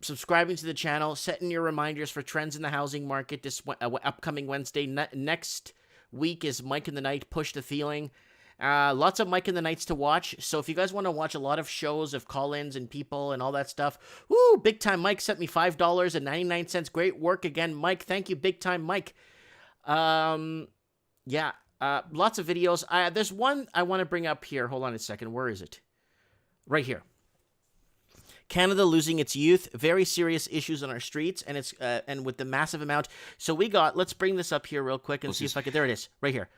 subscribing to the channel, setting your reminders for trends in the housing market this upcoming Wednesday. Next week is Mike in the Night, Push the Feeling. Lots of Mike in the Nights to watch. So if you guys want to watch a lot of shows of call-ins and people and all that stuff, woo, Big Time Mike sent me $5.99. Great work again, Mike. Thank you, Big Time Mike. Lots of videos. There's one I want to bring up here. Hold on a second. Where is it? Right here. Canada losing its youth. Very serious issues on our streets, and it's and with the massive amount. So let's bring this up here real quick and see if I can. There it is, right here.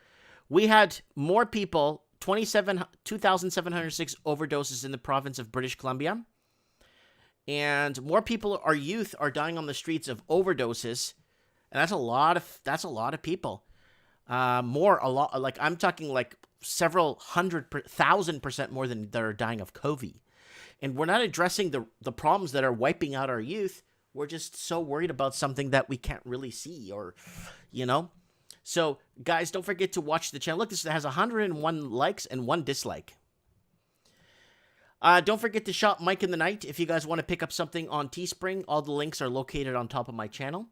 We had more people, 2,706 overdoses in the province of British Columbia, and more people, our youth, are dying on the streets of overdoses, and that's a lot of people. I'm talking like several 1,000% more than that are dying of COVID. And we're not addressing the problems that are wiping out our youth. We're just so worried about something that we can't really see So, guys, don't forget to watch the channel. Look, this has 101 likes and 1 dislike. Don't forget to shop Mike in the Night if you guys want to pick up something on Teespring. All the links are located on top of my channel.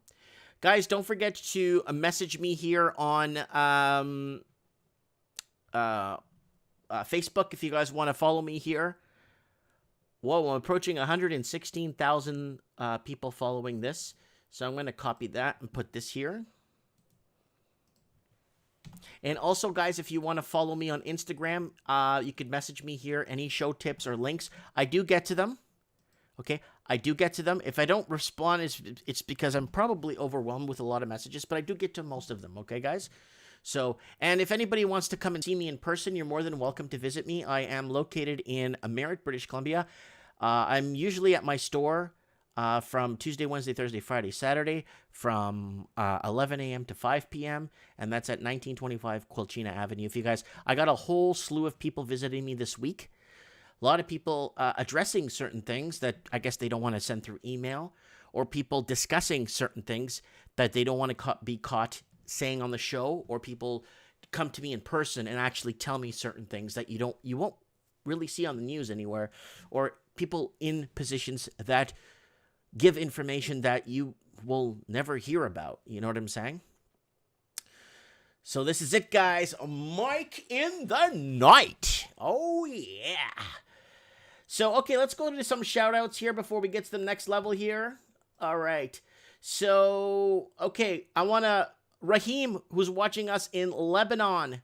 Guys, don't forget to message me here on Facebook if you guys want to follow me here. Whoa, I'm approaching 116,000 people following this. So I'm going to copy that and put this here. And also, guys, if you want to follow me on Instagram, you could message me here. Any show tips or links, I do get to them. Okay, I do get to them. If I don't respond, it's because I'm probably overwhelmed with a lot of messages, but I do get to most of them. Okay, guys? So, and if anybody wants to come and see me in person, you're more than welcome to visit me. I am located in Merritt, British Columbia. I'm usually at my store from Tuesday, Wednesday, Thursday, Friday, Saturday from 11 a.m. to 5 p.m. And that's at 1925 Quilchina Avenue. If you guys, I got a whole slew of people visiting me this week. A lot of people addressing certain things that I guess they don't want to send through email, or people discussing certain things that they don't want to be caught saying on the show, or people come to me in person and actually tell me certain things that you won't really see on the news anywhere, or people in positions that give information that you will never hear about. You know what I'm saying? So this is it, guys. Mike in the night. Oh, yeah. So, okay, let's go to some shout-outs here before we get to the next level here. All right. So, okay, I want to... Rahim, who's watching us in Lebanon.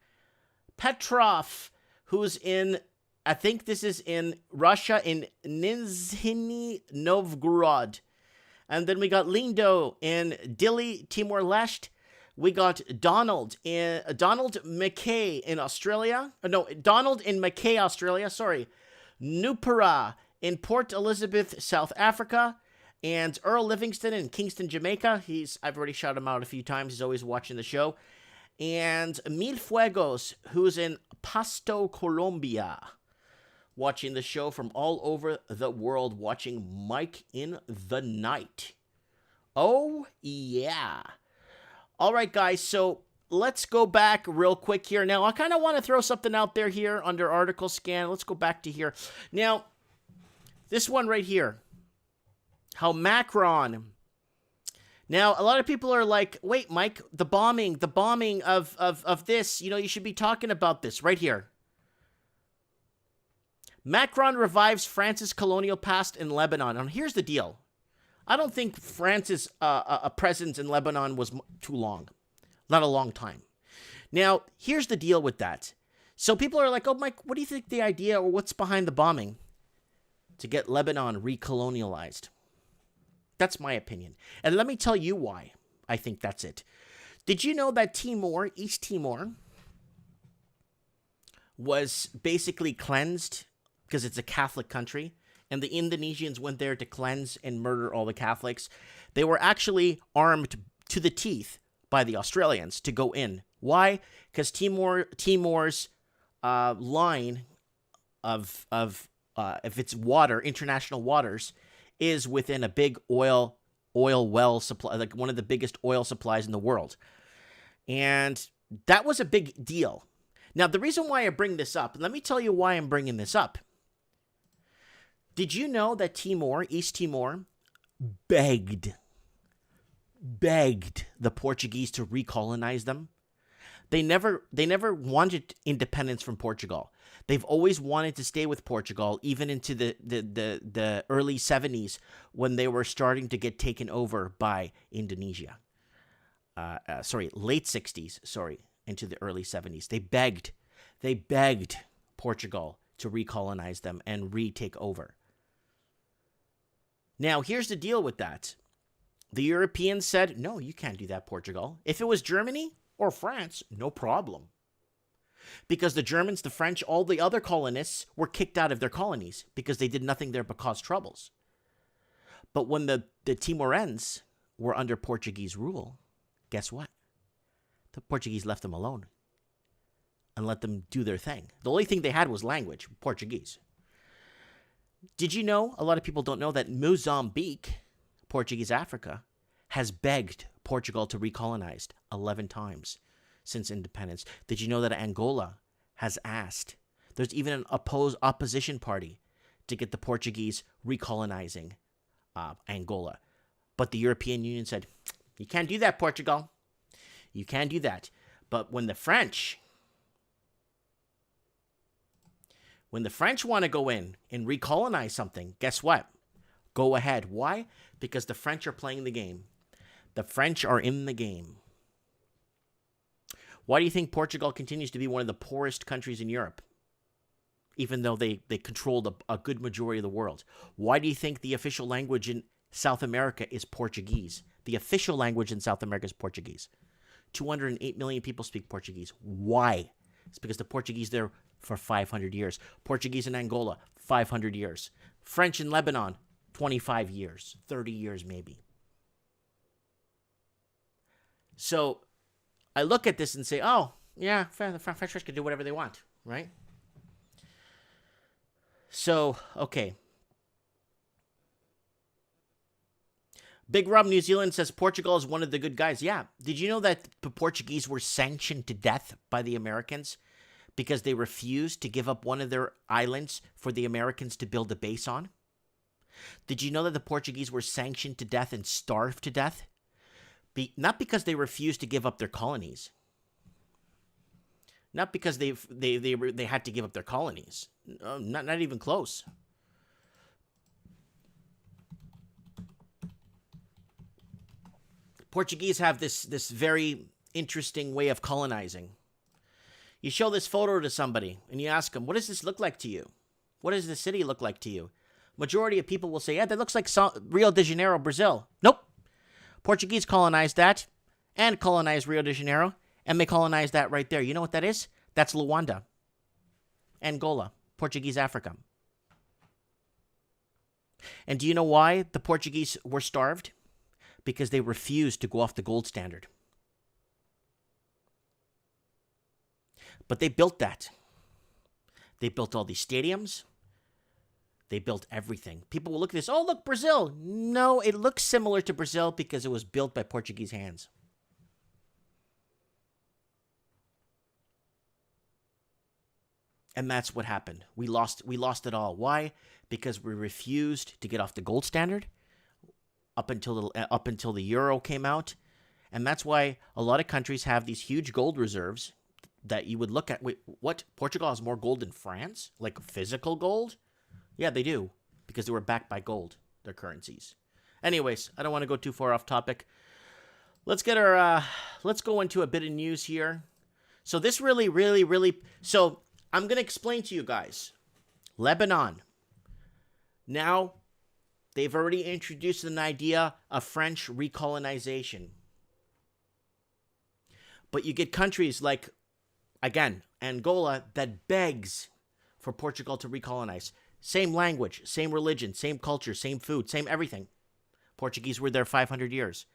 Petrov, who's in... I think this is in Russia, in Nizhny Novgorod. And then we got Lindo in Dili, Timor-Leste. We got Donald McKay in Australia. No, Donald in McKay, Australia. Sorry. Nupara in Port Elizabeth, South Africa. And Earl Livingston in Kingston, Jamaica. I've already shouted him out a few times. He's always watching the show. And Mil Fuegos, who's in Pasto, Colombia, watching the show from all over the world, watching Mike in the Night. Oh, yeah. All right, guys, so let's go back real quick here. Now, I kind of want to throw something out there here under article scan. Let's go back to here. Now, this one right here. How Macron... Now, a lot of people are like, wait, Mike, the bombing of this, you should be talking about this right here. Macron revives France's colonial past in Lebanon. And here's the deal. I don't think France's presence in Lebanon was too long. Not a long time. Now, here's the deal with that. So people are like, oh, Mike, what do you think the idea or what's behind the bombing? To get Lebanon recolonialized. That's my opinion. And let me tell you why I think that's it. Did you know that Timor, East Timor, was basically cleansed because it's a Catholic country, and the Indonesians went there to cleanse and murder all the Catholics? They were actually armed to the teeth by the Australians to go in. Why? Because Timor's line of if it's water, international waters, is within a big oil well supply, like one of the biggest oil supplies in the world. And that was a big deal. Now, the reason why I bring this up, let me tell you why I'm bringing this up. Did you know that Timor, East Timor, begged the Portuguese to recolonize them? They never wanted independence from Portugal. They've always wanted to stay with Portugal, even into the early 70s when they were starting to get taken over by Indonesia. Late 60s, into the early 70s. They begged Portugal to recolonize them and retake over. Now, here's the deal with that. The Europeans said, no, you can't do that, Portugal. If it was Germany or France, no problem. Because the Germans, the French, all the other colonists were kicked out of their colonies because they did nothing there but cause troubles. But when the Timorans were under Portuguese rule, guess what? The Portuguese left them alone and let them do their thing. The only thing they had was language, Portuguese. Did you know, a lot of people don't know, that Mozambique, Portuguese Africa, has begged Portugal to recolonize 11 times since independence? Did you know that Angola has asked? There's even an opposition party to get the Portuguese recolonizing Angola. But the European Union said, you can't do that, Portugal. You can't do that. But when the French want to go in and recolonize something, guess what? Go ahead. Why? Because the French are playing the game. The French are in the game. Why do you think Portugal continues to be one of the poorest countries in Europe? Even though they controlled a good majority of the world. Why do you think the official language in South America is Portuguese? The official language in South America is Portuguese. 208 million people speak Portuguese. Why? It's because the Portuguese there for 500 years. Portuguese in Angola, 500 years. French in Lebanon, 25 years, 30 years maybe. So I look at this and say, oh, yeah, the French can do whatever they want, right? So, okay. Big Rob New Zealand says Portugal is one of the good guys. Yeah. Did you know that the Portuguese were sanctioned to death by the Americans because they refused to give up one of their islands for the Americans to build a base on? Did you know that the Portuguese were sanctioned to death and starved to death? Not because they refused to give up their colonies. Not because they had to give up their colonies. Not even close. Portuguese have this very interesting way of colonizing. You show this photo to somebody and you ask them, what does this look like to you? What does the city look like to you? Majority of people will say, yeah, that looks like Rio de Janeiro, Brazil. Nope. Portuguese colonized that and colonized Rio de Janeiro, and they colonized that right there. You know what that is? That's Luanda, Angola, Portuguese Africa. And do you know why the Portuguese were starved? Because they refused to go off the gold standard. But they built that. They built all these stadiums. They built everything. People will look at this, oh, look, Brazil. No, it looks similar to Brazil because it was built by Portuguese hands. And that's what happened. We lost it all. Why? Because we refused to get off the gold standard up until the euro came out. And that's why a lot of countries have these huge gold reserves that you would look at. Wait, what? Portugal has more gold than France? Like physical gold? Yeah, they do. Because they were backed by gold, their currencies. Anyways, I don't want to go too far off topic. Let's go into a bit of news here. So this really, so I'm going to explain to you guys. Lebanon. Now, they've already introduced an idea of French recolonization. But you get countries like, again, Angola, that begs for Portugal to recolonize. Same language, same religion, same culture, same food, same everything. Portuguese were there 500 years.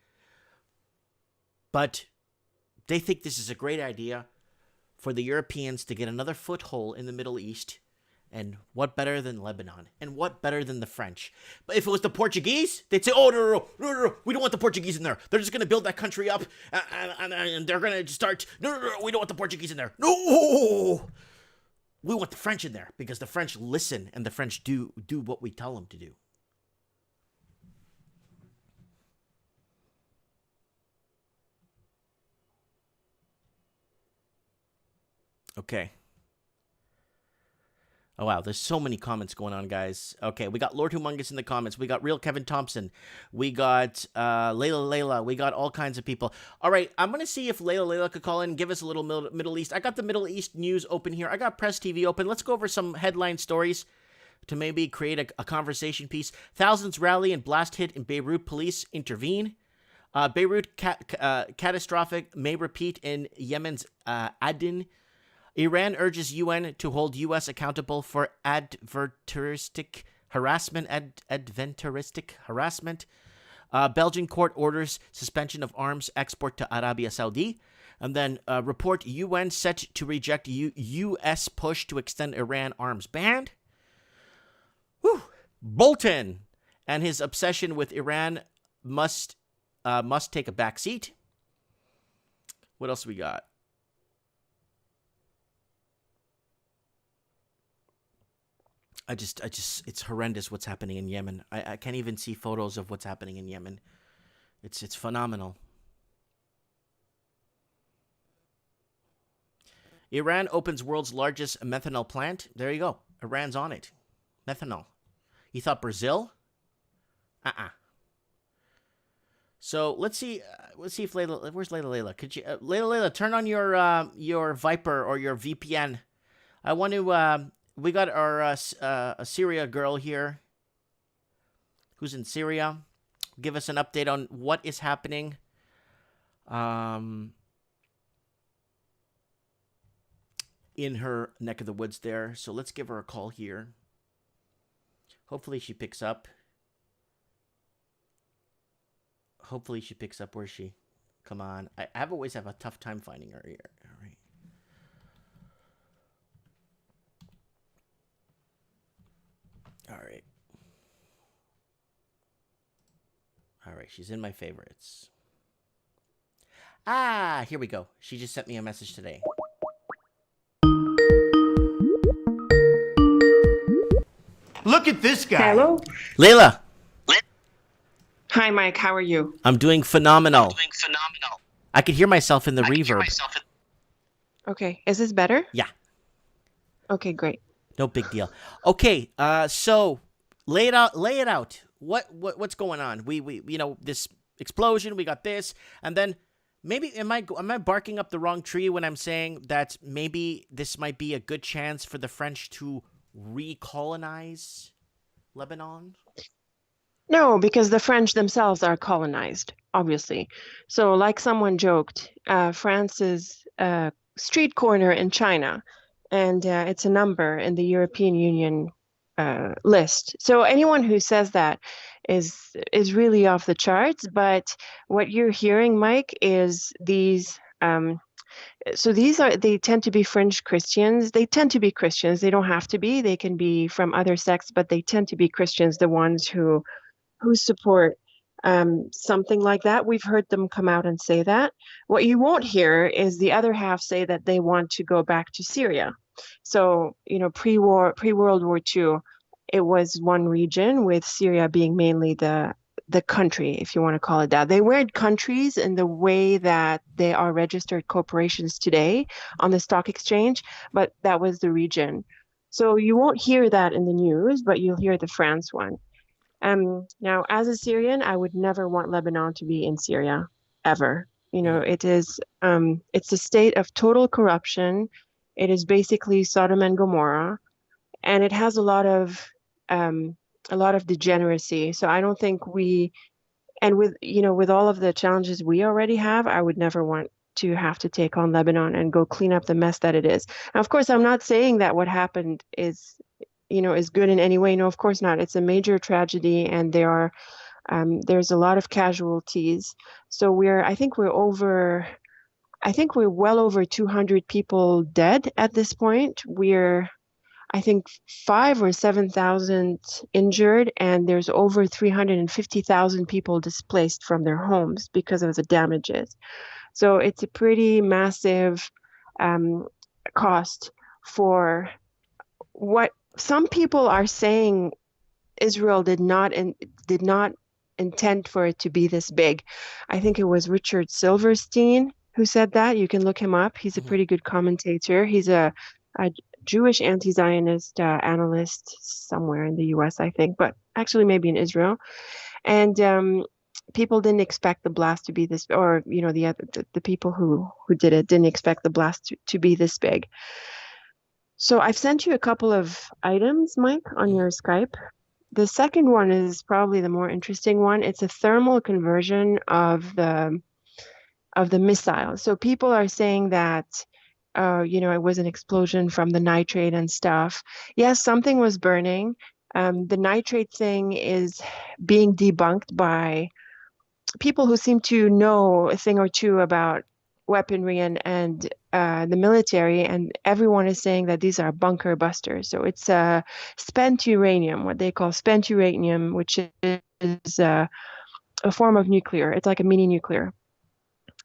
But they think this is a great idea for the Europeans to get another foothold in the Middle East. And what better than Lebanon? And what better than the French? But if it was the Portuguese, they'd say, oh, no, we don't want the Portuguese in there. They're just going to build that country up and they're going to start, no, we don't want the Portuguese in there. No! We want the French in there because the French listen and the French do what we tell them to do. Okay. Oh, wow. There's so many comments going on, guys. Okay, we got Lord Humongous in the comments. We got Real Kevin Thompson. We got Layla. We got all kinds of people. All right, I'm going to see if Layla could call in and give us a little Middle East. I got the Middle East news open here. I got Press TV open. Let's go over some headline stories to maybe create a conversation piece. Thousands rally and blast hit in Beirut. Police intervene. Beirut catastrophic may repeat in Yemen's Aden. Iran urges UN to hold U.S. accountable for adventuristic harassment. Belgian court orders suspension of arms export to Arabia Saudi. And then report UN set to reject U.S. push to extend Iran arms ban. Whew. Bolton and his obsession with Iran must take a back seat. What else we got? I just, it's horrendous what's happening in Yemen. I can't even see photos of what's happening in Yemen. It's phenomenal. Iran opens world's largest methanol plant. There you go. Iran's on it. Methanol. You thought Brazil? So let's see if Layla, where's Layla? Could you, Layla, turn on your Viper or your VPN. I want to, we got our Syria girl here who's in Syria. Give us an update on what is happening. In her neck of the woods there. So let's give her a call here. Hopefully she picks up. Hopefully she picks up. Where's she? Come on. I've always have a tough time finding her here. All right. All right. All right. She's in my favorites. Ah, here we go. She just sent me a message today. Look at this guy. Hello. Layla, Hi, Mike. How are you? I'm doing phenomenal. I could hear myself in the reverb. Okay. Is this better? Yeah, Okay, great. no big deal. Okay, so lay it out. What's going on? We this explosion. We got this, and then maybe am I barking up the wrong tree when I'm saying that maybe this might be a good chance for the French to recolonize Lebanon? No, because the French themselves are colonized, obviously. So, like someone joked, France is a street corner in China, and it's a number in the European Union list. So, anyone who says that is really off the charts. But what you're hearing, Mike, is these. So they tend to be fringe Christians. They tend to be Christians. They don't have to be. They can be from other sects, but they tend to be Christians, the ones who support something like that. We've heard them come out and say that. What you won't hear is the other half say that they want to go back to Syria. So, pre-World War II, it was one region, with Syria being mainly the country, if you want to call it that. They weren't countries in the way that they are registered corporations today on the stock exchange, but that was the region. So you won't hear that in the news, but you'll hear the France one. Now, as a Syrian, I would never want Lebanon to be in Syria, ever. It is, it's a state of total corruption. It is basically Sodom and Gomorrah, and it has a lot of degeneracy. So I don't think with all of the challenges we already have, I would never want to have to take on Lebanon and go clean up the mess that it is. Now, of course, I'm not saying that what happened is good in any way. No, of course not. It's a major tragedy, and there's a lot of casualties. So I think we're well over 200 people dead at this point. I think 5,000 or 7,000 injured, and there's over 350,000 people displaced from their homes because of the damages. So it's a pretty massive cost for what some people are saying. Israel did not intend for it to be this big. I think it was Richard Silverstein who said that. You can look him up. He's a pretty good commentator. He's a Jewish anti-Zionist analyst somewhere in the U.S., I think, but actually maybe in Israel. And people didn't expect the blast to be this, or the people who did it didn't expect the blast to be this big. So I've sent you a couple of items, Mike, on your Skype. The second one is probably the more interesting one. It's a thermal conversion of the missile. So people are saying that it was an explosion from the nitrate and stuff. Yes, something was burning. The nitrate thing is being debunked by people who seem to know a thing or two about weaponry and the military, and everyone is saying that these are bunker busters. So it's spent uranium, what they call spent uranium, which is a form of nuclear. It's like a mini nuclear.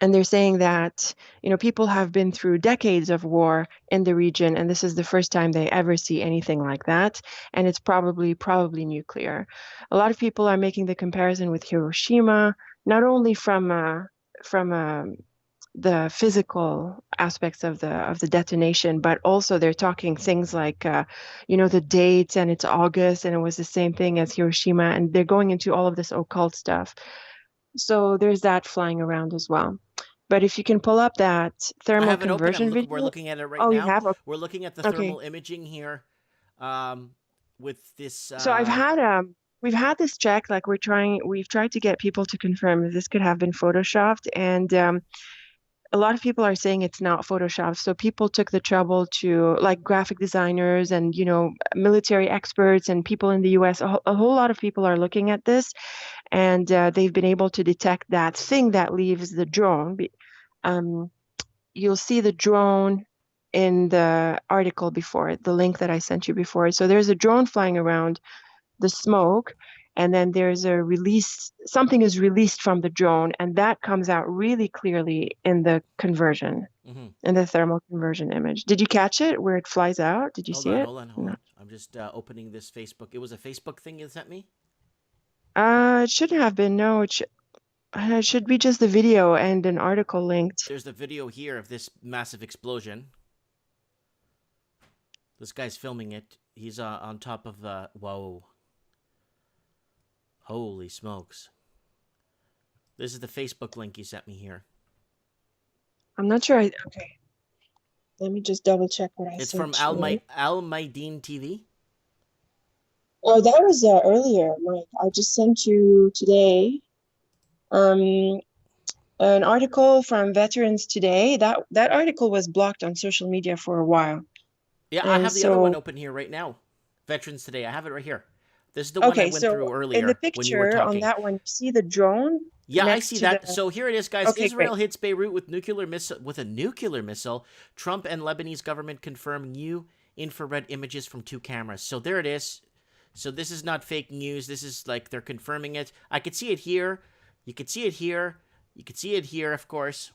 And they're saying that, people have been through decades of war in the region, and this is the first time they ever see anything like that. And it's probably nuclear. A lot of people are making the comparison with Hiroshima, not only from the physical aspects of the detonation, but also they're talking things like, the dates, and it's August, and it was the same thing as Hiroshima, and they're going into all of this occult stuff. So there's that flying around as well. But if you can pull up that thermal conversion video. We're looking at it right now. now. You have? Okay. We're looking at the thermal imaging here with this. So we've had this check. Like we've tried to get people to confirm if this could have been photoshopped. And a lot of people are saying it's not Photoshop. So people took the trouble to, like, graphic designers and, military experts and people in the US. A whole lot of people are looking at this, and they've been able to detect that thing that leaves the drone. You'll see the drone in the article before, the link that I sent you before. So there's a drone flying around the smoke, and then there's a release, something is released from the drone, and that comes out really clearly in the conversion, in the thermal conversion image. Did you catch it where it flies out? Did you see it? Hold on. I'm just opening this Facebook. It was a Facebook thing you sent me? It shouldn't have been. No, it should be just the video and an article linked. There's the video here of this massive explosion. This guy's filming it. He's on top of the... Whoa. Holy smokes. This is the Facebook link you sent me here. I'm not sure. Okay. Let me just double check what I It's sent from you. Al Maideen TV. Oh, that was earlier, Mike. I just sent you today an article from Veterans Today. That article was blocked on social media for a while. Yeah, I have the other one open here right now. Veterans Today. I have it right here. This is the one I went through earlier. In the when you were picture talking. on that one, you see the drone? Yeah, I see that. So here it is, guys. Okay, Israel great. hits Beirut with a nuclear missile. Trump and Lebanese government confirm new infrared images from 2 cameras. So there it is. So this is not fake news. This is like they're confirming it. I could see it here. You could see it here. You could see it here, of course.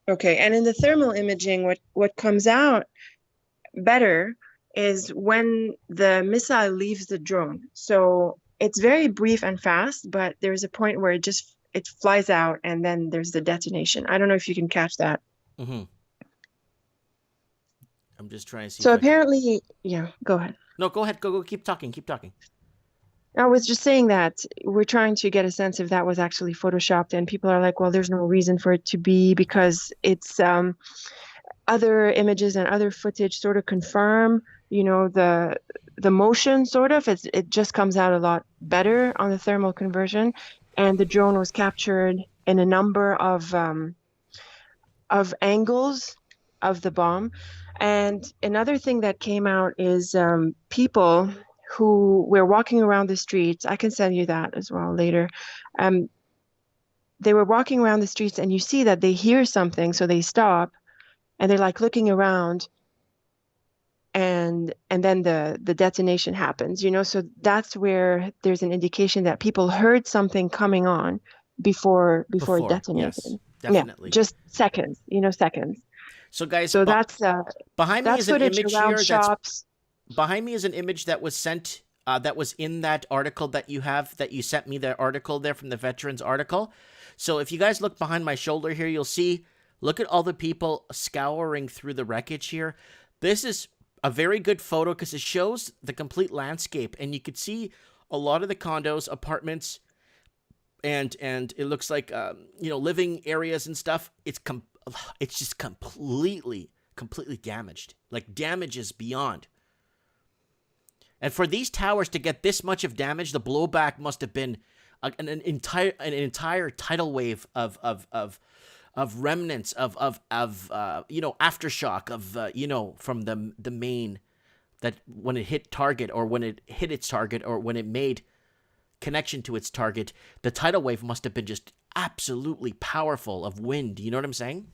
Okay, and in the thermal imaging, what comes out better is when the missile leaves the drone. So it's very brief and fast, but there's a point where it flies out and then there's the detonation. I don't know if you can catch that. I'm just trying to see. So apparently, yeah, go ahead. No, go ahead. Go. Keep talking. I was just saying that we're trying to get a sense if that was actually photoshopped, and people are like, well, there's no reason for it to be, because it's other images and other footage sort of confirm, the motion sort of. It just comes out a lot better on the thermal conversion, and the drone was captured in a number of angles of the bomb. And another thing that came out is people who were walking around the streets. I can send you that as well later. They were walking around the streets, and you see that they hear something, so they stop, and they're like looking around, and then the detonation happens. So that's where there's an indication that people heard something coming on before it detonated. Yes, definitely. Yeah, just seconds. Seconds. So guys, that's behind me is an image here. Shops. Behind me is an image that was sent, that was in that article that you sent me, the article there from the Veterans article. So if you guys look behind my shoulder here, you'll see, look at all the people scouring through the wreckage here. This is a very good photo because it shows the complete landscape, and you could see a lot of the condos, apartments, and it looks like, living areas and stuff. It's just completely damaged, like damages beyond. And for these towers to get this much of damage, the blowback must have been an entire tidal wave of remnants of aftershock of from the main, that when it hit target, or when it hit its target, or when it made connection to its target, the tidal wave must have been just absolutely powerful of wind. You know what I'm saying?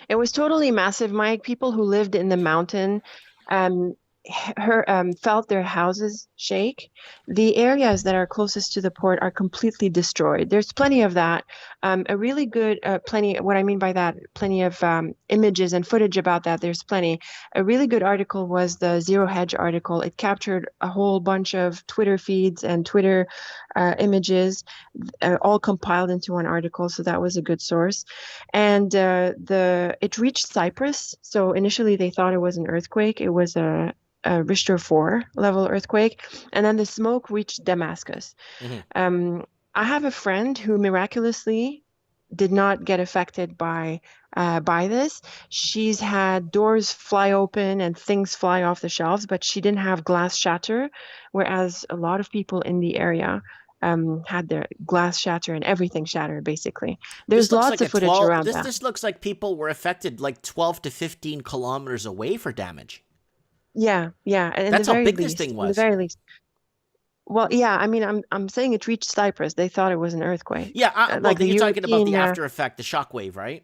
It was totally massive, Mike. People who lived in the mountain felt their houses shake. The areas that are closest to the port are completely destroyed. There's plenty of that. A really good, what I mean by that, plenty of images and footage about that. There's plenty. A really good article was the Zero Hedge article. It captured a whole bunch of Twitter feeds and Twitter images, all compiled into one article. So that was a good source. And it reached Cyprus. So initially they thought it was an earthquake. It was a Richter 4 level earthquake, and then the smoke reached Damascus. I have a friend who miraculously did not get affected by this. She's had doors fly open and things fly off the shelves, but she didn't have glass shatter, whereas a lot of people in the area had their glass shatter and everything shatter, basically. This There's looks lots like of a footage 12. around This that. this looks like people were affected like 12 to 15 kilometers away for damage. Yeah, yeah, in the That's how very big this least, thing in the was. very least. Well, yeah, I mean, I'm saying it reached Cyprus. They thought it was an earthquake. Yeah, well, Like the you're talking about the European, after effect, the shockwave, right?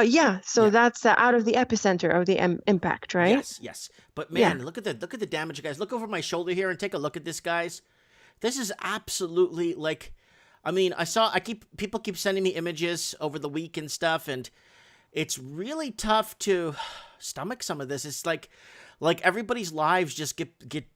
yeah, so Yeah. that's out of the epicenter of the impact, right? Yes, yes. But Yeah. man, look at the damage, guys. Look over my shoulder here and take a look at this, guys. This is absolutely like, I mean, people keep sending me images over the week and stuff, and it's really tough to stomach some of this. It's like everybody's lives just get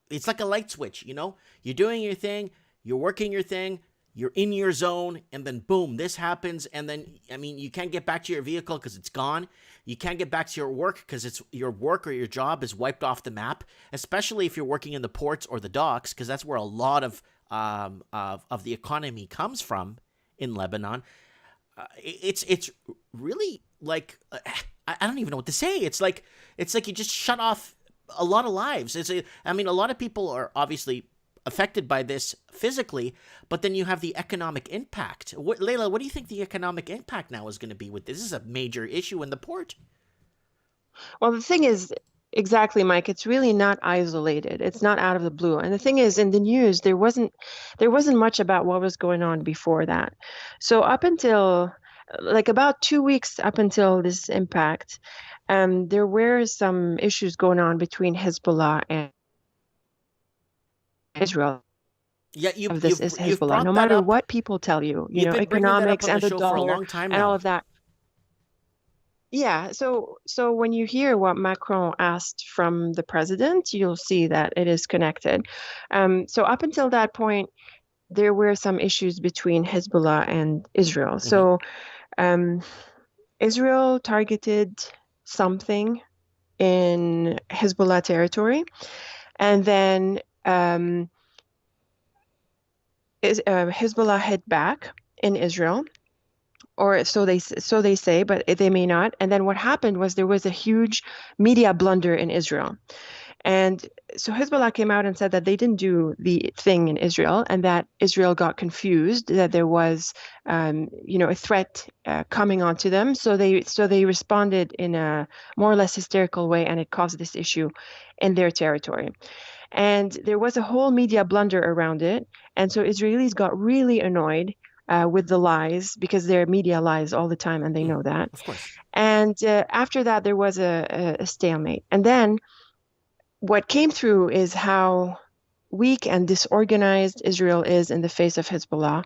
it's like a light switch, you know? You're doing your thing, you're working your thing, you're in your zone, and then boom, this happens, and then, I mean, you can't get back to your vehicle because it's gone. You can't get back to your work because it's your work or your job is wiped off the map, especially if you're working in the ports or the docks, because that's where a lot of the economy comes from in Lebanon. It's really like I don't even know what to say. It's like you just shut off a lot of lives. I mean, a lot of people are obviously affected by this physically, but then you have the economic impact. Layla, what do you think the economic impact now is going to be with this? This is a major issue in the port. Well, the thing is, exactly, Mike, it's really not isolated. It's not out of the blue. And the thing is, in the news, there wasn't much about what was going on before that. So up until like about 2 weeks up until this impact, there were some issues going on between Hezbollah and Israel. Yeah, Of this is you've Hezbollah. brought No that matter up. what people tell you, You've been bringing that up economics on the and the show for a dollar long time and all now. of that. Yeah, so when you hear what Macron asked from the president, you'll see that it is connected. So up until that point, there were some issues between Hezbollah and Israel. So Israel targeted something in Hezbollah territory, and then Hezbollah hit back in Israel, or so they say, but they may not. And then what happened was there was a huge media blunder in Israel. And so Hezbollah came out and said that they didn't do the thing in Israel, and that Israel got confused, that there was, a threat coming onto them. So they responded in a more or less hysterical way, and it caused this issue in their territory. And there was a whole media blunder around it. And so Israelis got really annoyed with the lies, because their media lies all the time, and they know that. Of course. And after that, there was a stalemate. And then what came through is how weak and disorganized Israel is in the face of Hezbollah.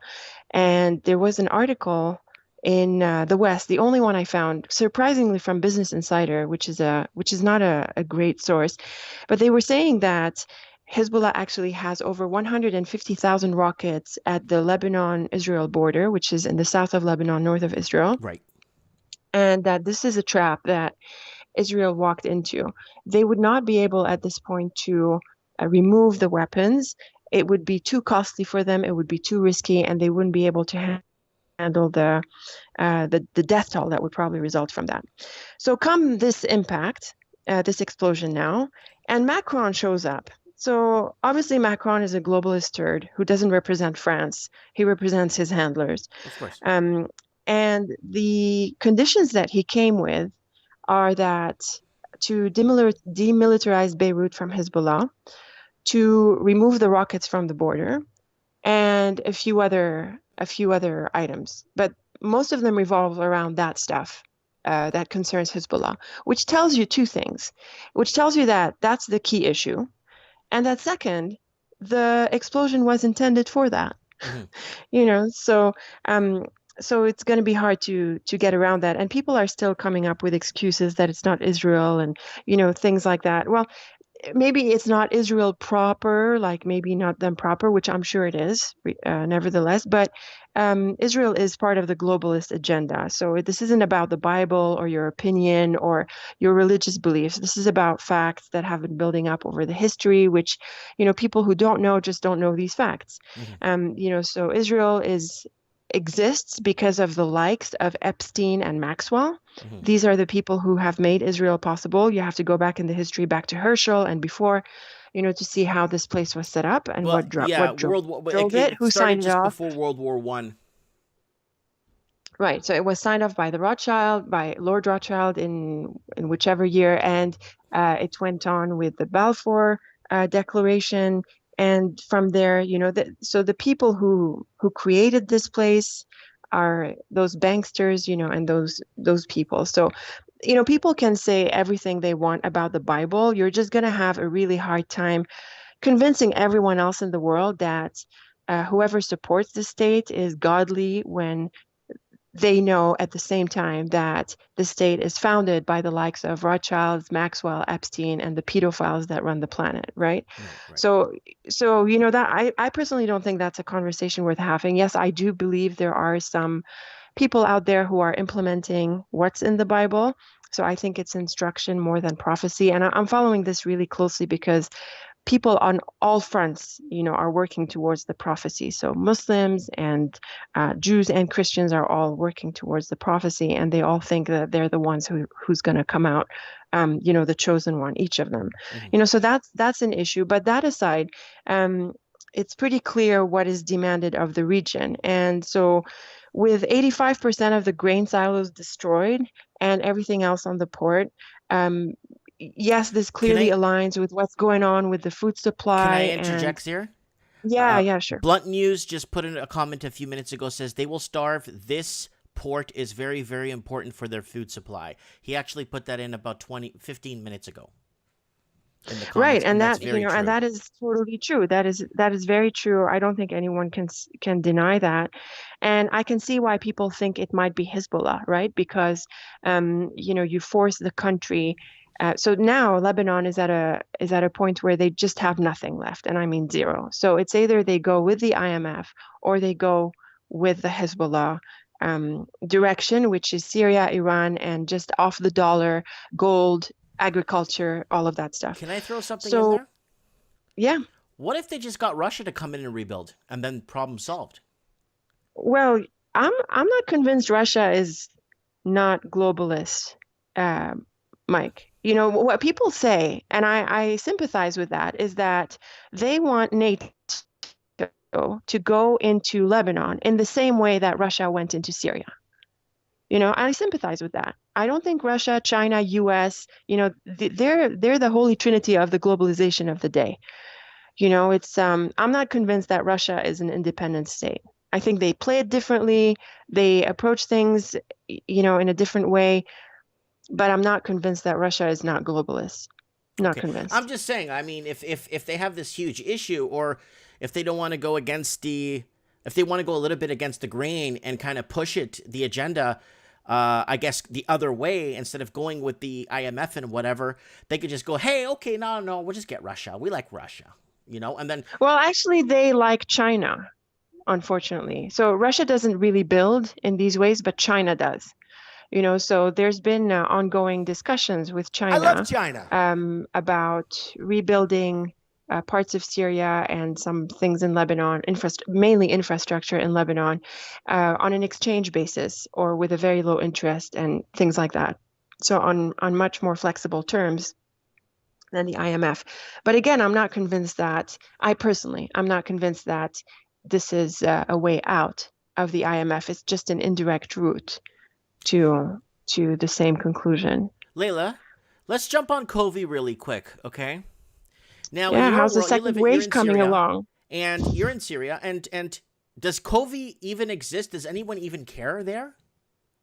And there was an article in the West, the only one I found, surprisingly from Business Insider, which is not a great source, but they were saying that Hezbollah actually has over 150,000 rockets at the Lebanon-Israel border, which is in the south of Lebanon, north of Israel. Right. And that this is a trap that Israel walked into. They would not be able at this point to remove the weapons. It would be too costly for them. It would be too risky, and they wouldn't be able to handle the death toll that would probably result from that. So come this impact, this explosion now, and Macron shows up. So obviously Macron is a globalist turd who doesn't represent France. He represents his handlers. Of course. And the conditions that he came with are that to demilitarize Beirut from Hezbollah, to remove the rockets from the border, and a few other items. But most of them revolve around that stuff that concerns Hezbollah, which tells you two things. Which tells you that that's the key issue, and that second, the explosion was intended for that. So it's going to be hard to get around that. And people are still coming up with excuses that it's not Israel and, things like that. Well, maybe it's not Israel proper, like maybe not them proper, which I'm sure it is, nevertheless. But Israel is part of the globalist agenda. So this isn't about the Bible or your opinion or your religious beliefs. This is about facts that have been building up over the history, which, people who don't know just don't know these facts. So Israel exists because of the likes of Epstein and Maxwell. These are the people who have made Israel possible. You have to go back in the history, back to Herschel and before to see how this place was set up and Well, what yeah, drove it, it who started signed it just off. before World War One. Right. So it was signed off by by Lord Rothschild in whichever year, and it went on with the Balfour Declaration, and from there, so the people who created this place are those banksters, and those people. So, people can say everything they want about the Bible. You're just going to have a really hard time convincing everyone else in the world that whoever supports the state is godly when they know at the same time that the state is founded by the likes of Rothschilds, Maxwell, Epstein, and the pedophiles that run the planet, right? Right. So, that I personally don't think that's a conversation worth having. Yes, I do believe there are some people out there who are implementing what's in the Bible. So I think it's instruction more than prophecy. And I'm following this really closely because people on all fronts, are working towards the prophecy. So Muslims and Jews and Christians are all working towards the prophecy, and they all think that they're the ones who's going to come out, the chosen one, each of them. Mm-hmm. So that's an issue. But that aside, it's pretty clear what is demanded of the region. And so with 85% of the grain silos destroyed and everything else on the port, yes, this clearly aligns with what's going on with the food supply. Can I interject here? Yeah, sure. Blunt News just put in a comment a few minutes ago, says they will starve. This port is very, very important for their food supply. He actually put that in about 15 minutes ago. Right, and that and that is totally true. That is very true. I don't think anyone can deny that, and I can see why people think it might be Hezbollah, right? Because you force the country. So now Lebanon is at a point where they just have nothing left, and I mean zero. So it's either they go with the IMF or they go with the Hezbollah direction, which is Syria, Iran, and just off the dollar, gold, agriculture, all of that stuff. Can I throw something in there? Yeah. What if they just got Russia to come in and rebuild, and then problem solved? Well, I'm not convinced Russia is not globalist, Mike. What people say, and I sympathize with that, is that they want NATO to go into Lebanon in the same way that Russia went into Syria. I sympathize with that. I don't think Russia, China, US, they're the holy trinity of the globalization of the day. It's I'm not convinced that Russia is an independent state. I think they play it differently. They approach things, in a different way. But I'm not convinced that Russia is not globalist. Not convinced. I'm just saying, I mean, if they have this huge issue, or if they don't want to go against if they want to go a little bit against the grain and kind of push the agenda, I guess the other way, instead of going with the IMF and whatever, they could just go, hey, okay, no, we'll just get Russia. We like Russia, and then. Well, actually, they like China, unfortunately. So Russia doesn't really build in these ways, but China does. So there's been ongoing discussions with China. I love China. About rebuilding parts of Syria and some things in Lebanon, mainly infrastructure in Lebanon, on an exchange basis or with a very low interest and things like that. So on much more flexible terms than the IMF. But again, I'm not convinced that, I'm not convinced that this is a way out of the IMF. It's just an indirect route to the same conclusion. Layla, let's jump on COVID really quick, okay? Now, yeah, how's the second wave coming Syria, along? And you're in Syria, and does COVID even exist? Does anyone even care there?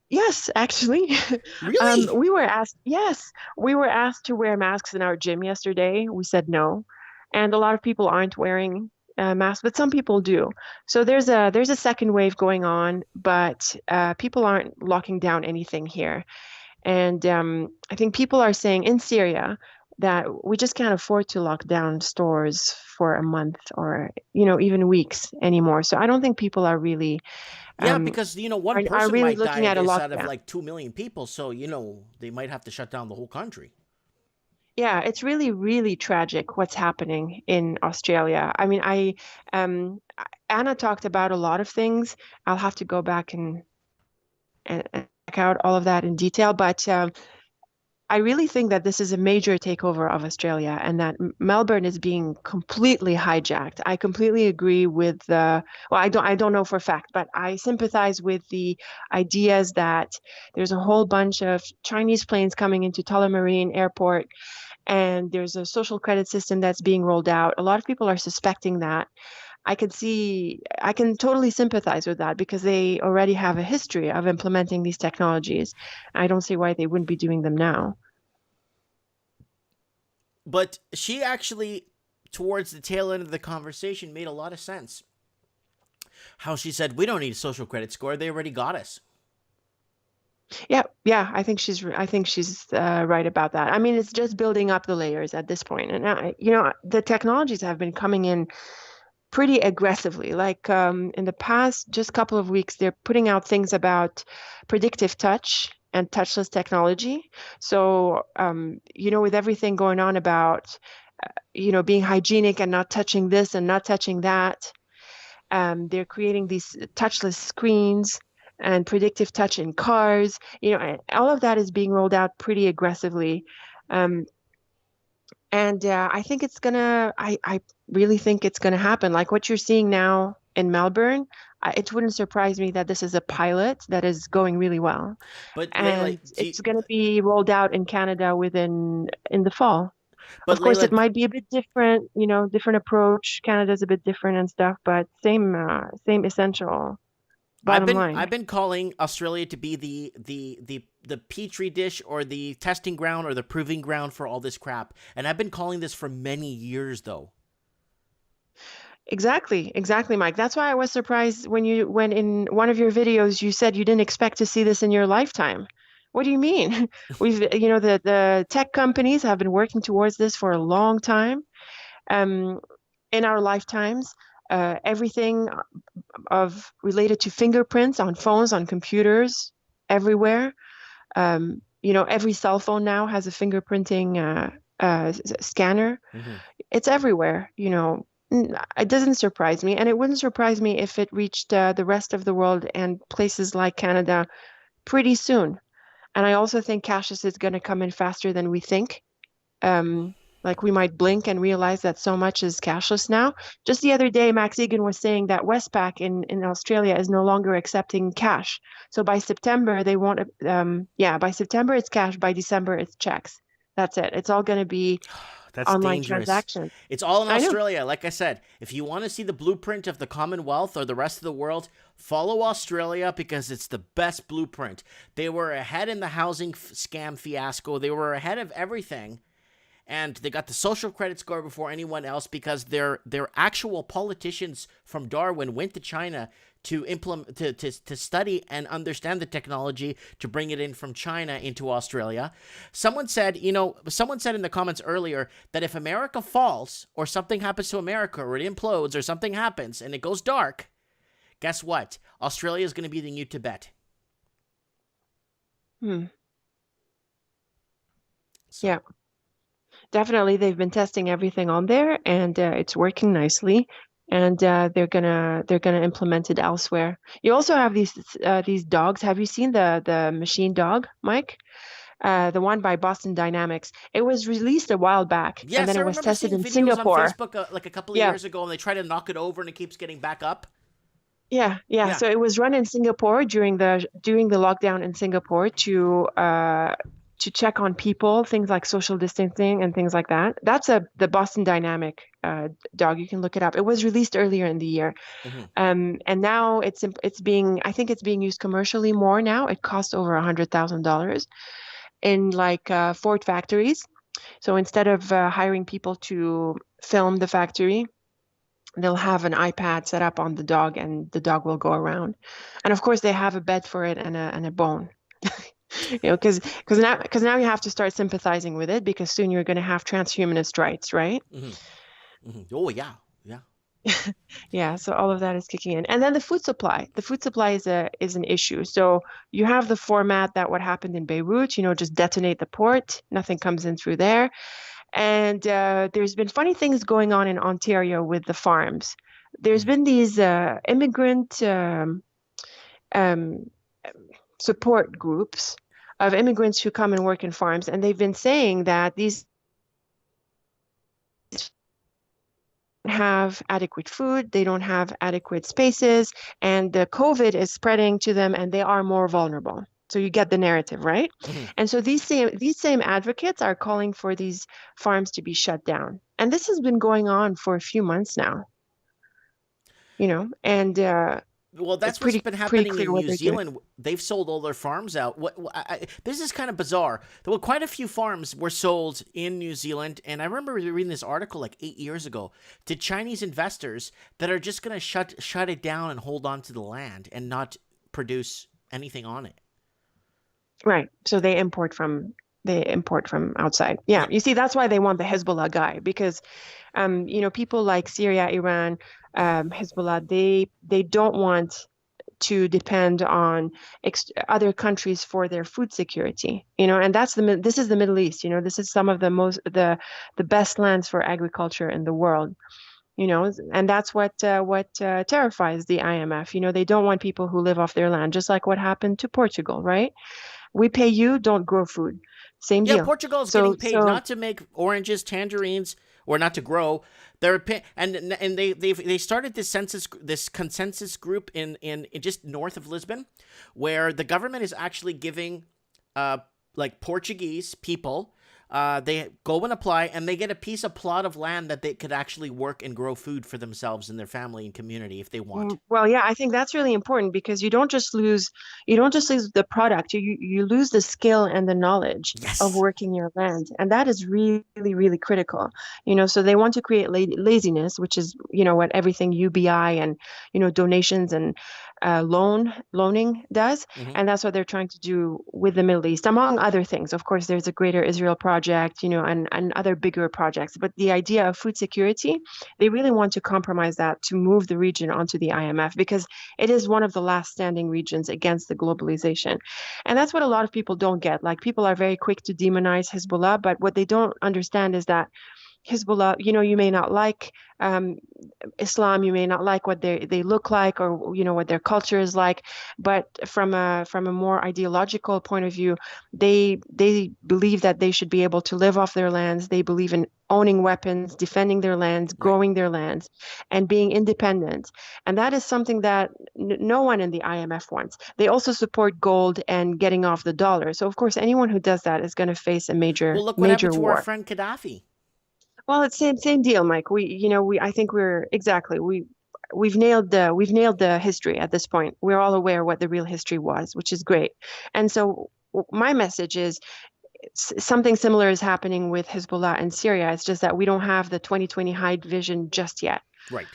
Yes, actually. Really? We were asked to wear masks in our gym yesterday. We said no, and a lot of people aren't wearing masks, but some people do. So there's a second wave going on, but people aren't locking down anything here. And I think people are saying in Syria that we just can't afford to lock down stores for a month or even weeks anymore. So I don't think people are really because one person really might looking die at a out of lockdown. like 2 million people, so they might have to shut down the whole country. Yeah, it's really, really tragic what's happening in Australia. I mean, Anna talked about a lot of things. I'll have to go back and check out all of that in detail. But I really think that this is a major takeover of Australia and that Melbourne is being completely hijacked. I completely agree with well, I don't know for a fact, but I sympathize with the ideas that there's a whole bunch of Chinese planes coming into Tullamarine Airport and there's a social credit system that's being rolled out. A lot of people are suspecting that. I can totally sympathize with that because they already have a history of implementing these technologies. I don't see why they wouldn't be doing them now. But she actually, towards the tail end of the conversation, made a lot of sense. How she said, we don't need a social credit score. They already got us. Yeah, I think she's right about that. I mean, it's just building up the layers at this point, and the technologies have been coming in pretty aggressively. Like in the past, just couple of weeks, they're putting out things about predictive touch and touchless technology. So with everything going on about being hygienic and not touching this and not touching that, they're creating these touchless screens and predictive touch in cars. All of that is being rolled out pretty aggressively. And I think I really think it's gonna happen. Like what you're seeing now in Melbourne, it wouldn't surprise me that this is a pilot that is going really well. But And Layla, it's gonna be rolled out in Canada in the fall. but Of course, it Layla, might be a bit different, different approach. Canada's a bit different and stuff, but same essential bottom line. I've been calling Australia to be the petri dish or the testing ground or the proving ground for all this crap, and I've been calling this for many years, though. Exactly, Mike. That's why I was surprised when in one of your videos you said you didn't expect to see this in your lifetime. What do you mean? The tech companies have been working towards this for a long time. In our lifetimes, everything related to fingerprints on phones, on computers, everywhere. Every cell phone now has a fingerprinting scanner. Mm-hmm. It's everywhere. It doesn't surprise me, and it wouldn't surprise me if it reached the rest of the world and places like Canada pretty soon. And I also think cashless is going to come in faster than we think. Like we might blink and realize that so much is cashless now. Just the other day, Max Egan was saying that Westpac in Australia is no longer accepting cash. So by September, they won't, by September it's cash, by December it's checks. That's it. It's all going to be That's online dangerous. transactions. It's all in I know. Australia. Like I said, if you want to see the blueprint of the Commonwealth or the rest of the world, follow Australia because it's the best blueprint. They were ahead in the housing scam fiasco. They were ahead of everything. And they got the social credit score before anyone else because their actual politicians from Darwin went to China to implement to study and understand the technology to bring it in from China into Australia. Someone said in the comments earlier that if America falls or something happens to America or it implodes or something happens and it goes dark, guess what? Australia is going to be the new Tibet. So. Yeah. Definitely, they've been testing everything on there, and it's working nicely. And they're gonna implement it elsewhere. You also have these dogs. Have you seen the machine dog, Mike? The one by Boston Dynamics. It was released a while back, Yes, and then I it was remember tested seeing in videos Singapore. on Facebook like a couple of years ago, and they try to knock it over, and it keeps getting back up. Yeah. So it was run in Singapore during the lockdown in Singapore to check on people, things like social distancing and things like that. That's the Boston Dynamic dog. You can look it up. It was released earlier in the year, and now I think it's being used commercially more now. It costs over $100,000 in Ford factories. So instead of hiring people to film the factory, they'll have an iPad set up on the dog, and the dog will go around. And of course, they have a bed for it and a bone. Because now you have to start sympathizing with it because soon you're going to have transhumanist rights, right? Mm-hmm. Mm-hmm. Oh yeah. Yeah. So all of that is kicking in, and then the food supply. The food supply is an issue. So you have the format that what happened in Beirut. Just detonate the port. Nothing comes in through there. And there's been funny things going on in Ontario with the farms. There's been these immigrant support groups of immigrants who come and work in farms, and they've been saying that these have adequate food, they don't have adequate spaces, and the COVID is spreading to them, and they are more vulnerable. So you get the narrative, right? And so these same advocates are calling for these farms to be shut down, and this has been going on for a few months now. And well, that's what's been happening in New Zealand. They've sold all their farms out. This is kind of bizarre. There were quite a few farms were sold in New Zealand, and I remember reading this article like 8 years ago to Chinese investors that are just going to shut it down and hold on to the land and not produce anything on it. Right. So they import from outside. Yeah. You see, that's why they want the Hezbollah guy, because people like Syria, Iran, Hezbollah, they don't want to depend on other countries for their food security, and this is the Middle East. This is some of the best lands for agriculture in the world, and that's what terrifies the IMF. They don't want people who live off their land, just like what happened to Portugal, right? We pay you, don't grow food. Same deal. Yeah, Portugal is getting paid not to make oranges, tangerines, or not to grow. They're and they started this consensus group in just north of Lisbon, where the government is actually giving like Portuguese people, they go and apply, and they get a plot of land that they could actually work and grow food for themselves and their family and community if they want. Well, yeah, I think that's really important, because you don't just lose the product, you lose the skill and the knowledge of working your land, and that is really, really critical. So they want to create laziness, which is what everything UBI and donations and loaning does, and that's what they're trying to do with the Middle East, among other things. Of course, there's a Greater Israel project, and other bigger projects. But the idea of food security, they really want to compromise that to move the region onto the IMF, because it is one of the last standing regions against the globalization. And that's what a lot of people don't get. Like, people are very quick to demonize Hezbollah, but what they don't understand is that Hezbollah, you may not like Islam, you may not like what they look like, or what their culture is like, but from a more ideological point of view, they believe that they should be able to live off their lands. They believe in owning weapons, defending their lands, growing their lands, and being independent. And that is something that no one in the IMF wants. They also support gold and getting off the dollar. So of course, anyone who does that is going to face a major war. Well, look what happened to our friend Gaddafi. Well, it's same deal, Mike. I think we've nailed the history at this point. We're all aware what the real history was, which is great. And so my message is something similar is happening with Hezbollah and Syria. It's just that we don't have the 2020 high vision just yet. Right.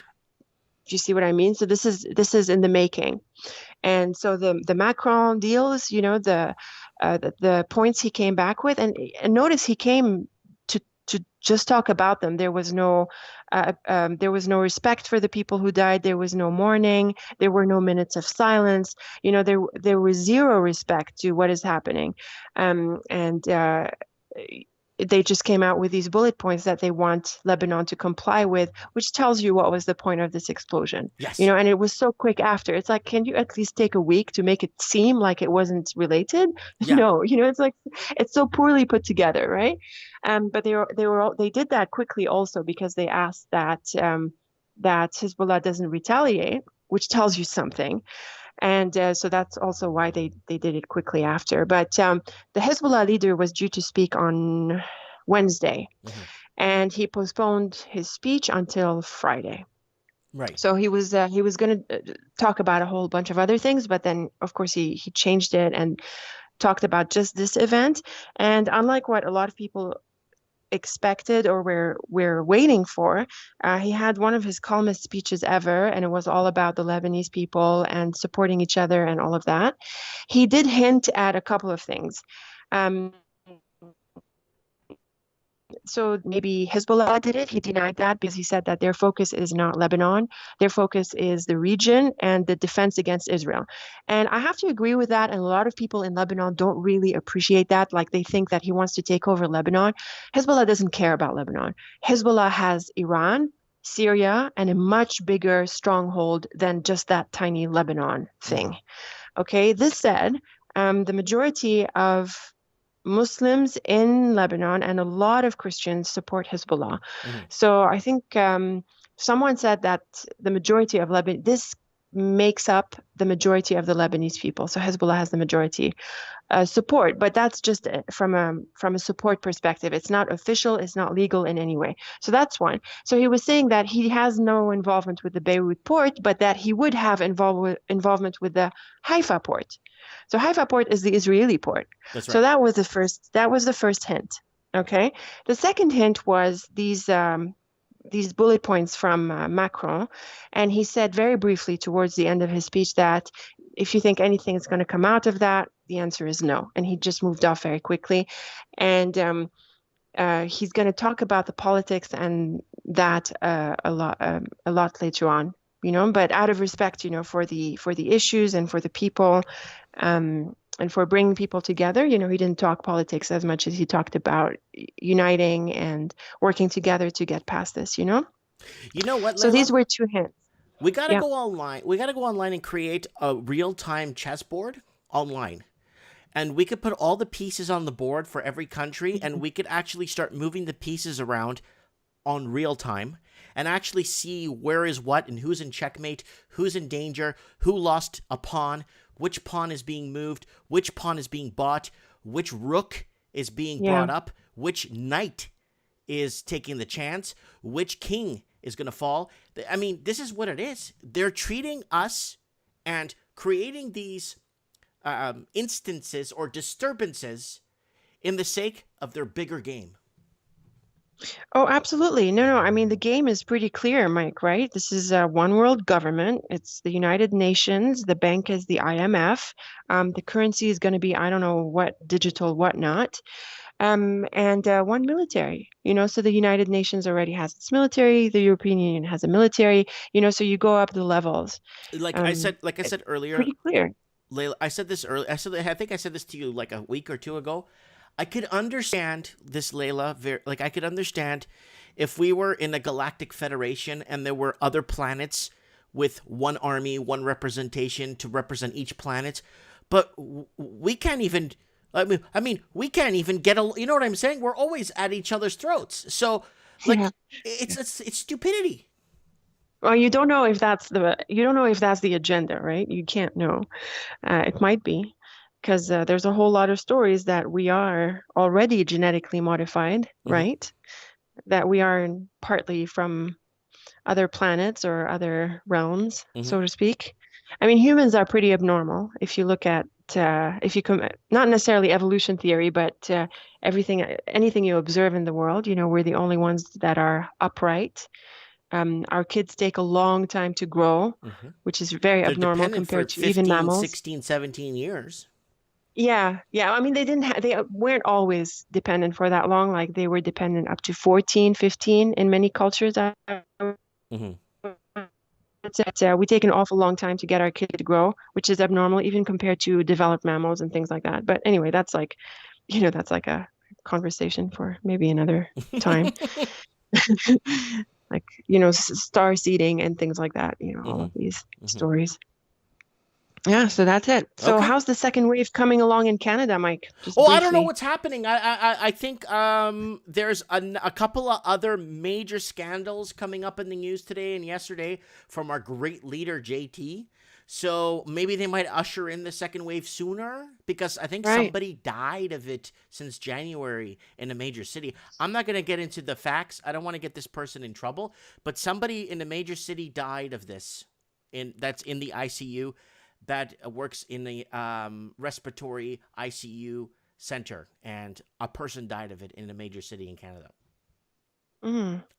Do you see what I mean? So this is in the making. And so the Macron deals, the points he came back with, and notice he came to just talk about them. There was no respect for the people who died. There was no mourning. There were no minutes of silence. There was zero respect to what is happening, and they just came out with these bullet points that they want Lebanon to comply with, which tells you what was the point of this explosion. Yes. And it was so quick after. It's like, can you at least take a week to make it seem like it wasn't related? Yeah. No, it's like, it's so poorly put together, right? But they did that quickly also because they asked that Hezbollah doesn't retaliate, which tells you something. And so that's also why they did it quickly after. But the Hezbollah leader was due to speak on Wednesday, and he postponed his speech until Friday. Right. So he was going to talk about a whole bunch of other things, but then of course he changed it and talked about just this event. And unlike what a lot of people expected or we're waiting for, he had one of his calmest speeches ever, and it was all about the Lebanese people and supporting each other and all of that. He did hint at a couple of things. So maybe Hezbollah did it. He denied that because he said that their focus is not Lebanon. Their focus is the region and the defense against Israel. And I have to agree with that. And a lot of people in Lebanon don't really appreciate that. Like, they think that he wants to take over Lebanon. Hezbollah doesn't care about Lebanon. Hezbollah has Iran, Syria, and a much bigger stronghold than just that tiny Lebanon thing. Okay, this said, the majority of Muslims in Lebanon and a lot of Christians support Hezbollah. So I think someone said that the majority of Lebanon, this makes up the majority of the Lebanese people. So Hezbollah has the majority support, but that's just from a support perspective. It's not official, it's not legal in any way. So that's one. So he was saying that he has no involvement with the Beirut port, but that he would have involvement with the Haifa port. So Haifa port is the Israeli port. That's right. So that was the first hint. Okay. The second hint was these bullet points from Macron, and he said very briefly towards the end of his speech that if you think anything is going to come out of that, the answer is no. And he just moved off very quickly. And he's going to talk about the politics and that a lot later on, but out of respect, for the issues and for the people, and for bringing people together, he didn't talk politics as much as he talked about uniting and working together to get past this, You know what, So Layla? these were two hints. We gotta go online. We gotta go online and create a real-time chessboard online. And we could put all the pieces on the board for every country, and we could actually start moving the pieces around on real time and actually see where is what and who's in checkmate, who's in danger, who lost a pawn, which pawn is being moved, which pawn is being bought, which rook is being brought up, which knight is taking the chance, which king is going to fall. I mean, this is what it is. They're treating us and creating these instances or disturbances in the sake of their bigger game. Oh, absolutely. No. I mean, the game is pretty clear, Mike, right? This is a one world government. It's the United Nations. The bank is the IMF. The currency is going to be, I don't know what, digital, whatnot. And one military, so the United Nations already has its military. The European Union has a military, so you go up the levels. Like I said earlier, pretty clear. Layla, I said this earlier. I think I said this to you like a week or two ago. I could understand this, Layla. I could understand if we were in a galactic federation and there were other planets with one army, one representation to represent each planet. But we can't even. I mean, we can't even get a. You know what I'm saying? We're always at each other's throats. So, it's stupidity. Well, you don't know if that's the agenda, right? You can't know. It might be. Because there's a whole lot of stories that we are already genetically modified, right? That we are partly from other planets or other realms, so to speak. I mean, humans are pretty abnormal if you look at, not necessarily evolution theory, but anything you observe in the world, we're the only ones that are upright. Our kids take a long time to grow, which is very abnormal compared to 15, even mammals. 16, 17 years. Yeah. I mean, they weren't always dependent for that long. Like they were dependent up to 14, 15 in many cultures. We take an awful long time to get our kid to grow, which is abnormal even compared to developed mammals and things like that. But anyway, that's like a conversation for maybe another time. Like, star seeding and things like that, all of these stories. Yeah, so that's it. So how's the second wave coming along in Canada, Mike? I don't know what's happening. I think there's a couple of other major scandals coming up in the news today and yesterday from our great leader, JT. So maybe they might usher in the second wave sooner because I think somebody died of it since January in a major city. I'm not going to get into the facts. I don't want to get this person in trouble, but somebody in a major city died of this. That's in the ICU. That works in the respiratory ICU center, and a person died of it in a major city in Canada.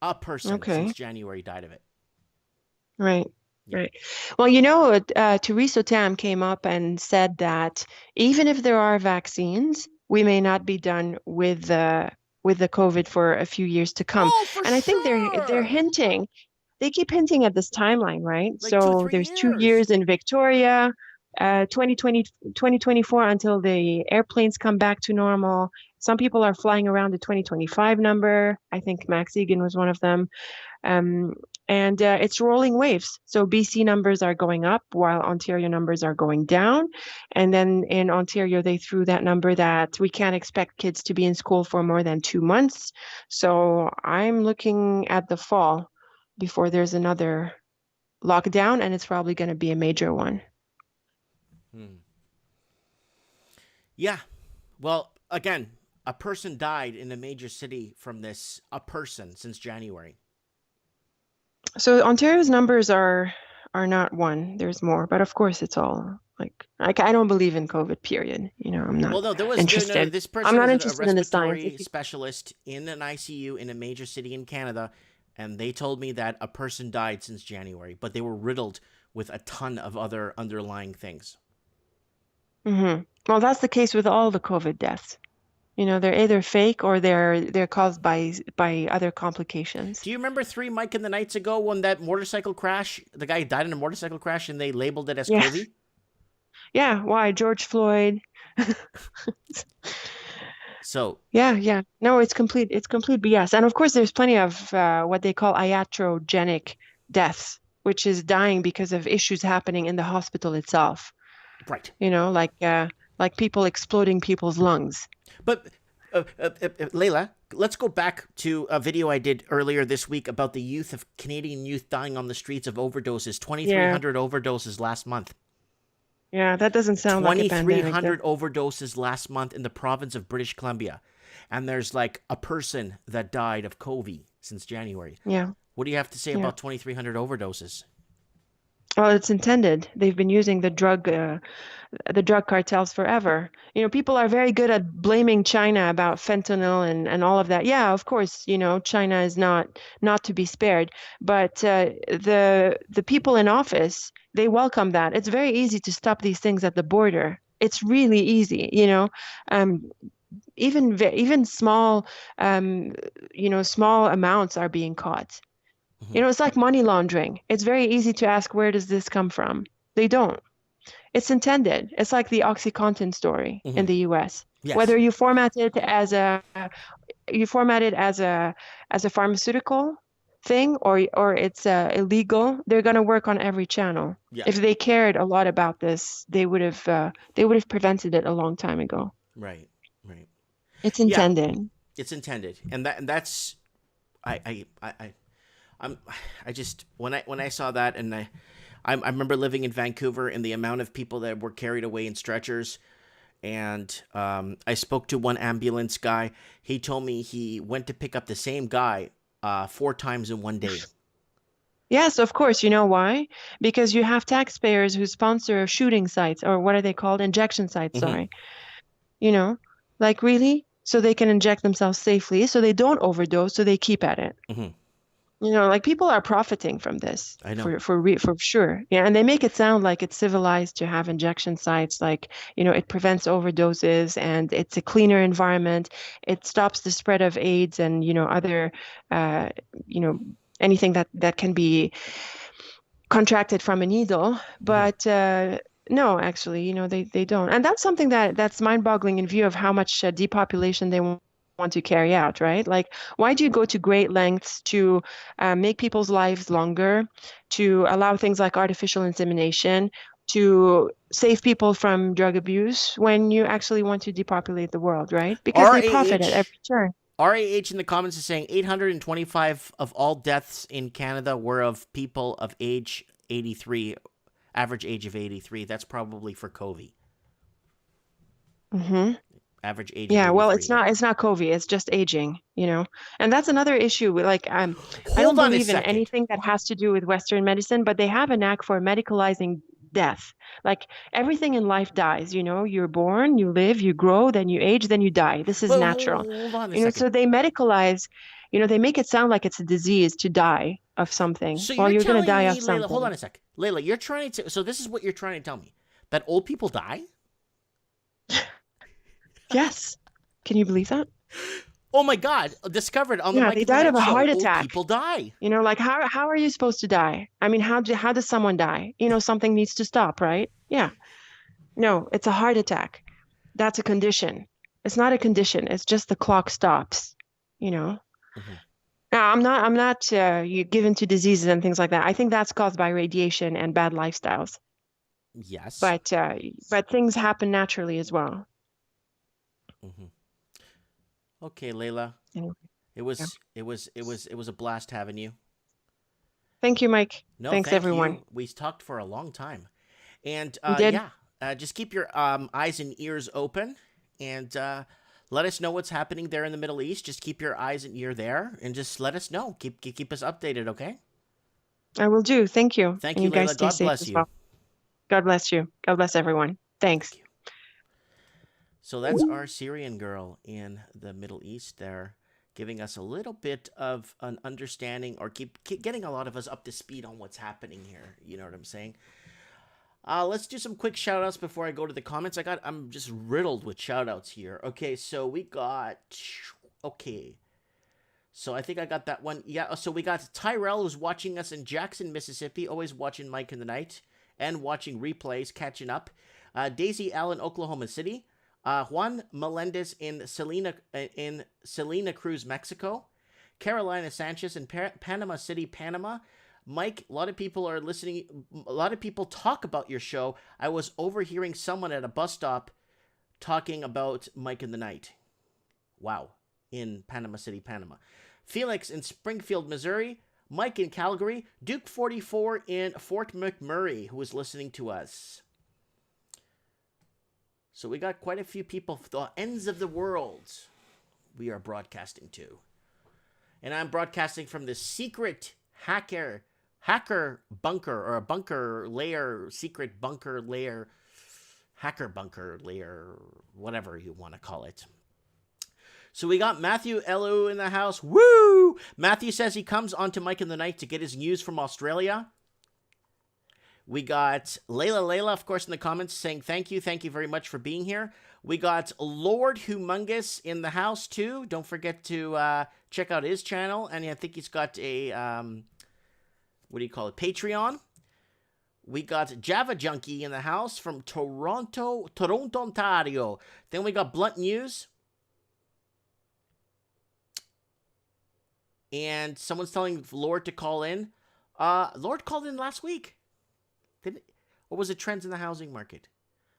A person since January died of it. Right. Well, Theresa Tam came up and said that even if there are vaccines, we may not be done with the COVID for a few years to come. And I think they're hinting. They keep hinting at this timeline, right? Like so there's 2 years in Victoria, 2024 until the airplanes come back to normal. Some people are flying around the 2025 number. I think Max Egan was one of them. And it's rolling waves. So BC numbers are going up while Ontario numbers are going down. And then in Ontario, they threw that number that we can't expect kids to be in school for more than 2 months. So I'm looking at the fall before there's another lockdown, and it's probably going to be a major one. Yeah. Well, again, a person died in a major city from this, a person, since January. So Ontario's numbers are not one. There's more, but of course it's all like I don't believe in COVID. Period. I'm not Well, no, interested. this I'm person not was a interested in the science. respiratory specialist in an ICU in a major city in Canada, and they told me that a person died since January, but they were riddled with a ton of other underlying things. Well, that's the case with all the COVID deaths. They're either fake or they're caused by other complications. Do you remember 3 Mike and the Nights ago when that motorcycle crash, the guy died in a motorcycle crash and they labeled it as COVID? Yeah, why? George Floyd. So Yeah. No, it's complete BS. And of course, there's plenty of what they call iatrogenic deaths, which is dying because of issues happening in the hospital itself. right. Like people exploding people's lungs. But Layla, let's go back to a video I did earlier this week about the Canadian youth dying on the streets of overdoses. 2,300 overdoses last month. Yeah, that doesn't sound like a pandemic. 2,300 overdoses last month in the province of British Columbia. And there's like a person that died of COVID since January. Yeah. What do you have to say about 2,300 overdoses? Well, it's intended. They've been using the drug cartels forever. People are very good at blaming China about fentanyl and all of that. Yeah, of course, China is not to be spared. But the people in office, they welcome that. It's very easy to stop these things at the border. It's really easy, even small, small amounts are being caught. It's like money laundering. It's very easy to ask, where does this come from? They don't. It's intended. It's like the OxyContin story in the U.S. Yes. Whether you format it as a pharmaceutical thing or it's illegal, they're going to work on every channel. Yeah. If they cared a lot about this, they would have prevented it a long time ago. Right. It's intended. Yeah, it's intended, and that's I just when I saw that, and I remember living in Vancouver and the amount of people that were carried away in stretchers. And I spoke to one ambulance guy. He told me he went to pick up the same guy 4 times in one day. Yes, of course. You know why? Because you have taxpayers who sponsor shooting sites, or what are they called? Injection sites, sorry. Like really? So they can inject themselves safely, so they don't overdose, so they keep at it. Like people are profiting from this. I know. For sure. Yeah, and they make it sound like it's civilized to have injection sites, like, it prevents overdoses and it's a cleaner environment. It stops the spread of AIDS and, other, anything that can be contracted from a needle. But no, actually, they don't. And that's something that's mind-boggling in view of how much depopulation they want to carry out, right? Like, why do you go to great lengths to make people's lives longer, to allow things like artificial insemination, to save people from drug abuse when you actually want to depopulate the world, right? Because they profit at every turn. RAH in the comments is saying 825 of all deaths in Canada were of people of age 83, average age of 83. That's probably for COVID. Average age. Yeah, well, it's not COVID. It's just aging, and that's another issue. Like, I don't believe in anything that has to do with Western medicine, but they have a knack for medicalizing death. Like everything in life dies. You're born, you live, you grow, then you age, then you die. This is natural. Hold on a second. So they medicalize. They make it sound like it's a disease to die of something. So while you're going to die me, of something. Layla, hold on a sec. Layla, you're trying to. So this is what you're trying to tell me, that old people die? Yes. Can you believe that? Oh my God! Discovered on the Mike they died of a heart old attack. People die. Like how are you supposed to die? I mean, how does someone die? Something needs to stop, right? Yeah. No, it's a heart attack. That's a condition. It's not a condition. It's just the clock stops. No, I'm not given to diseases and things like that. I think that's caused by radiation and bad lifestyles. Yes. But things happen naturally as well. Hmm. Okay, Layla. Anyway, It yeah. was a blast having you. Thank you, Mike. No, Thanks, thank everyone. you. We talked for a long time. And We did. yeah, just keep your eyes and ears open, and let us know what's happening there in the Middle East. Just keep your eyes and ear there, and just let us know. Keep us updated, okay? I will do. Thank you. Thank And you, you guys Layla. stay God safe bless as you. well. God bless you. God bless everyone. Thanks. Thank you. So that's our Syrian girl in the Middle East there, giving us a little bit of an understanding, or keep getting a lot of us up to speed on what's happening here. You know what I'm saying? Let's do some quick shout outs before I go to the comments. I'm just riddled with shout outs here. Okay, so we got okay. So I think I got that one. Yeah, so we got Tyrell, who's watching us in Jackson, Mississippi, always watching Mike in the Night and watching replays, catching up. Daisy Allen, Oklahoma City. Juan Melendez in Salina Cruz, Mexico. Carolina Sanchez in Panama City, Panama. Mike, a lot of people are listening. A lot of people talk about your show. I was overhearing someone at a bus stop talking about Mike in the Night. Wow. In Panama City, Panama. Felix in Springfield, Missouri. Mike in Calgary. Duke 44 in Fort McMurray, who is listening to us. So we got quite a few people from the ends of the world we are broadcasting to. And I'm broadcasting from the secret hacker bunker, or a bunker layer, secret bunker layer, hacker bunker layer, whatever you want to call it. So we got Matthew Elu in the house. Woo! Matthew says he comes onto Mike in the Night to get his news from Australia. We got Layla, of course, in the comments saying thank you very much for being here. We got Lord Humongous in the house, too. Don't forget to check out his channel. And I think he's got a, Patreon. We got Java Junkie in the house from Toronto, Ontario. Then we got Blunt News. And someone's telling Lord to call in. Lord called in last week. Or was it trends in the housing market?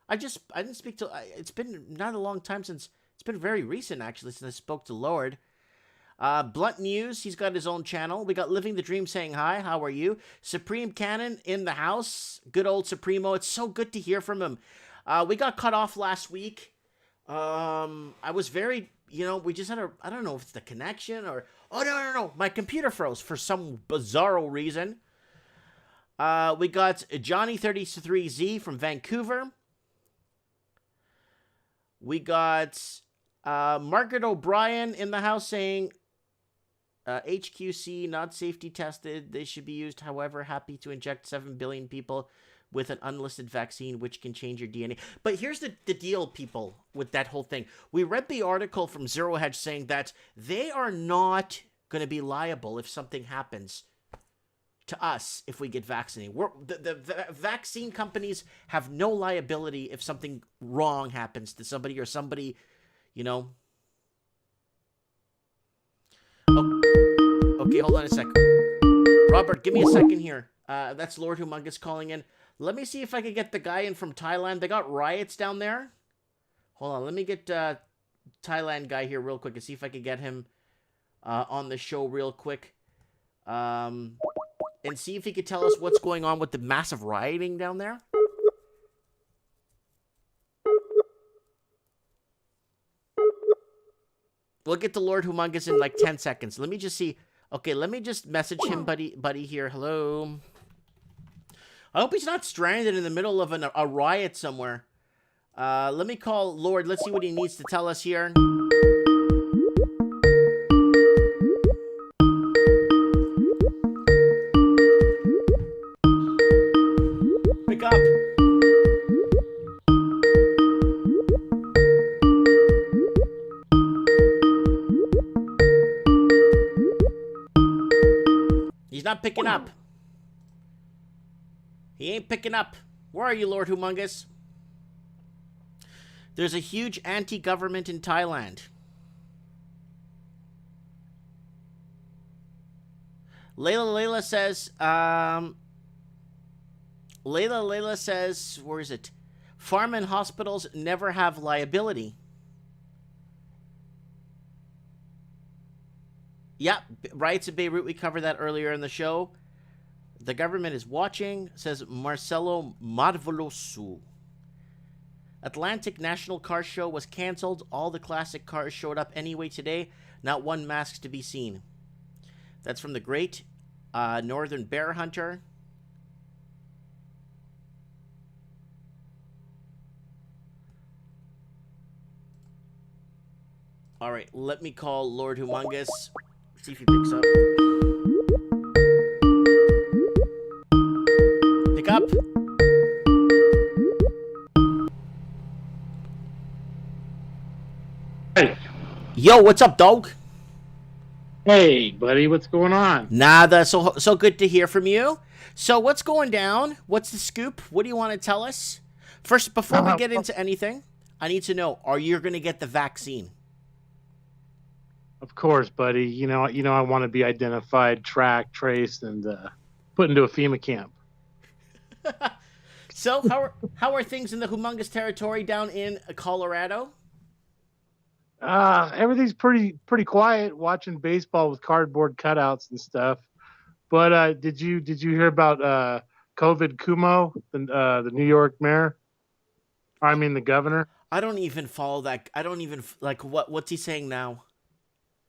I didn't speak to. It's been not a long time since. It's been very recent actually since I spoke to Lord. Blunt News. He's got his own channel. We got Living the Dream saying hi. How are you? Supreme Cannon in the house. Good old Supremo. It's so good to hear from him. We got cut off last week. I was very. We just had I don't know if it's the connection or. Oh no! My computer froze for some bizarro reason. We got Johnny33Z from Vancouver. We got Margaret O'Brien in the house saying HQC not safety tested. They should be used. However, happy to inject 7 billion people with an unlisted vaccine which can change your DNA. But here's the deal, people, with that whole thing. We read the article from Zero Hedge saying that they are not going to be liable if something happens to us if we get vaccinated. The vaccine companies have no liability if something wrong happens to somebody or somebody, Oh, okay, hold on a sec. Robert, give me a second here. That's Lord Humongous calling in. Let me see if I can get the guy in from Thailand. They got riots down there. Hold on, let me get Thailand guy here real quick and see if I can get him on the show real quick. And see if he could tell us what's going on with the massive rioting down there. We'll get to Lord Humongous in like 10 seconds. Let me just see. Okay, let me just message him, buddy here. Hello. I hope he's not stranded in the middle of a riot somewhere. Let me call Lord. Let's see what he needs to tell us here. Pick up. He's not picking up. He ain't picking up. Where are you, Lord Humongous? There's a huge anti-government in Thailand. Layla says, Layla says, where is it? Farm and hospitals never have liability. Yeah, riots in Beirut, we covered that earlier in the show. The government is watching, says Marcelo Marvolosu. Atlantic National Car Show was canceled. All the classic cars showed up anyway today. Not one mask to be seen. That's from the great Northern Bear Hunter. All right, let me call Lord Humongous. See if he picks up. Pick up. Hey. Yo, what's up, dog? Hey, buddy, what's going on? Nada. So good to hear from you. So what's going down? What's the scoop? What do you want to tell us? First, before we get into anything, I need to know, are you going to get the vaccine? Of course, buddy. You know, I want to be identified, tracked, traced, and put into a FEMA camp. So how are things in the humongous territory down in Colorado? Everything's pretty quiet. Watching baseball with cardboard cutouts and stuff. But did you hear about COVID Cuomo, the New York mayor? I mean, the governor. I don't even follow that. I don't even what's he saying now?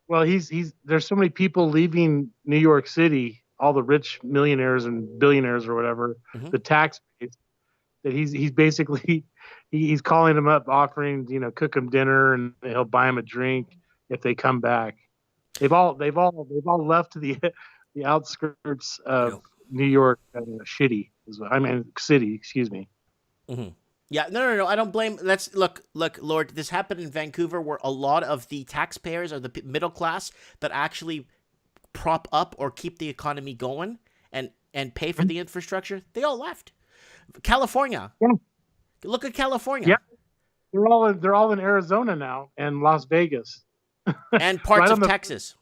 Well, he's there's so many people leaving New York City, all the rich millionaires and billionaires or whatever, the tax base, that he's basically he's calling them up, offering cook them dinner, and he'll buy them a drink if they come back. They've all left to the outskirts of New York, city. Excuse me. Mm-hmm. Yeah, no. I don't blame. Look, Lord. This happened in Vancouver, where a lot of the taxpayers are the middle class that actually prop up or keep the economy going and pay for the infrastructure. They all left. California. Yeah. Look at California. Yeah, they're all in Arizona now and Las Vegas and parts of Texas.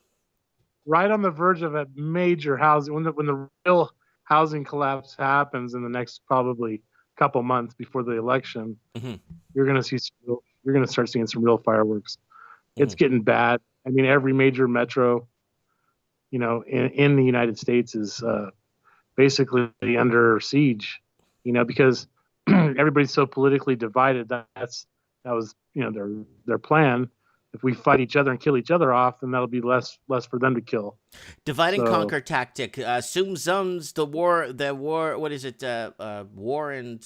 Right on the verge of a major housing when the real housing collapse happens in the next probably couple months before the election. You're going to start seeing some real fireworks. It's getting bad. I mean, every major metro, in the United States is basically under siege. Because everybody's so politically divided. That was their plan. If we fight each other and kill each other off, then that'll be less for them to kill. Divide and conquer tactic. Sum Zum's the war. What is it? War and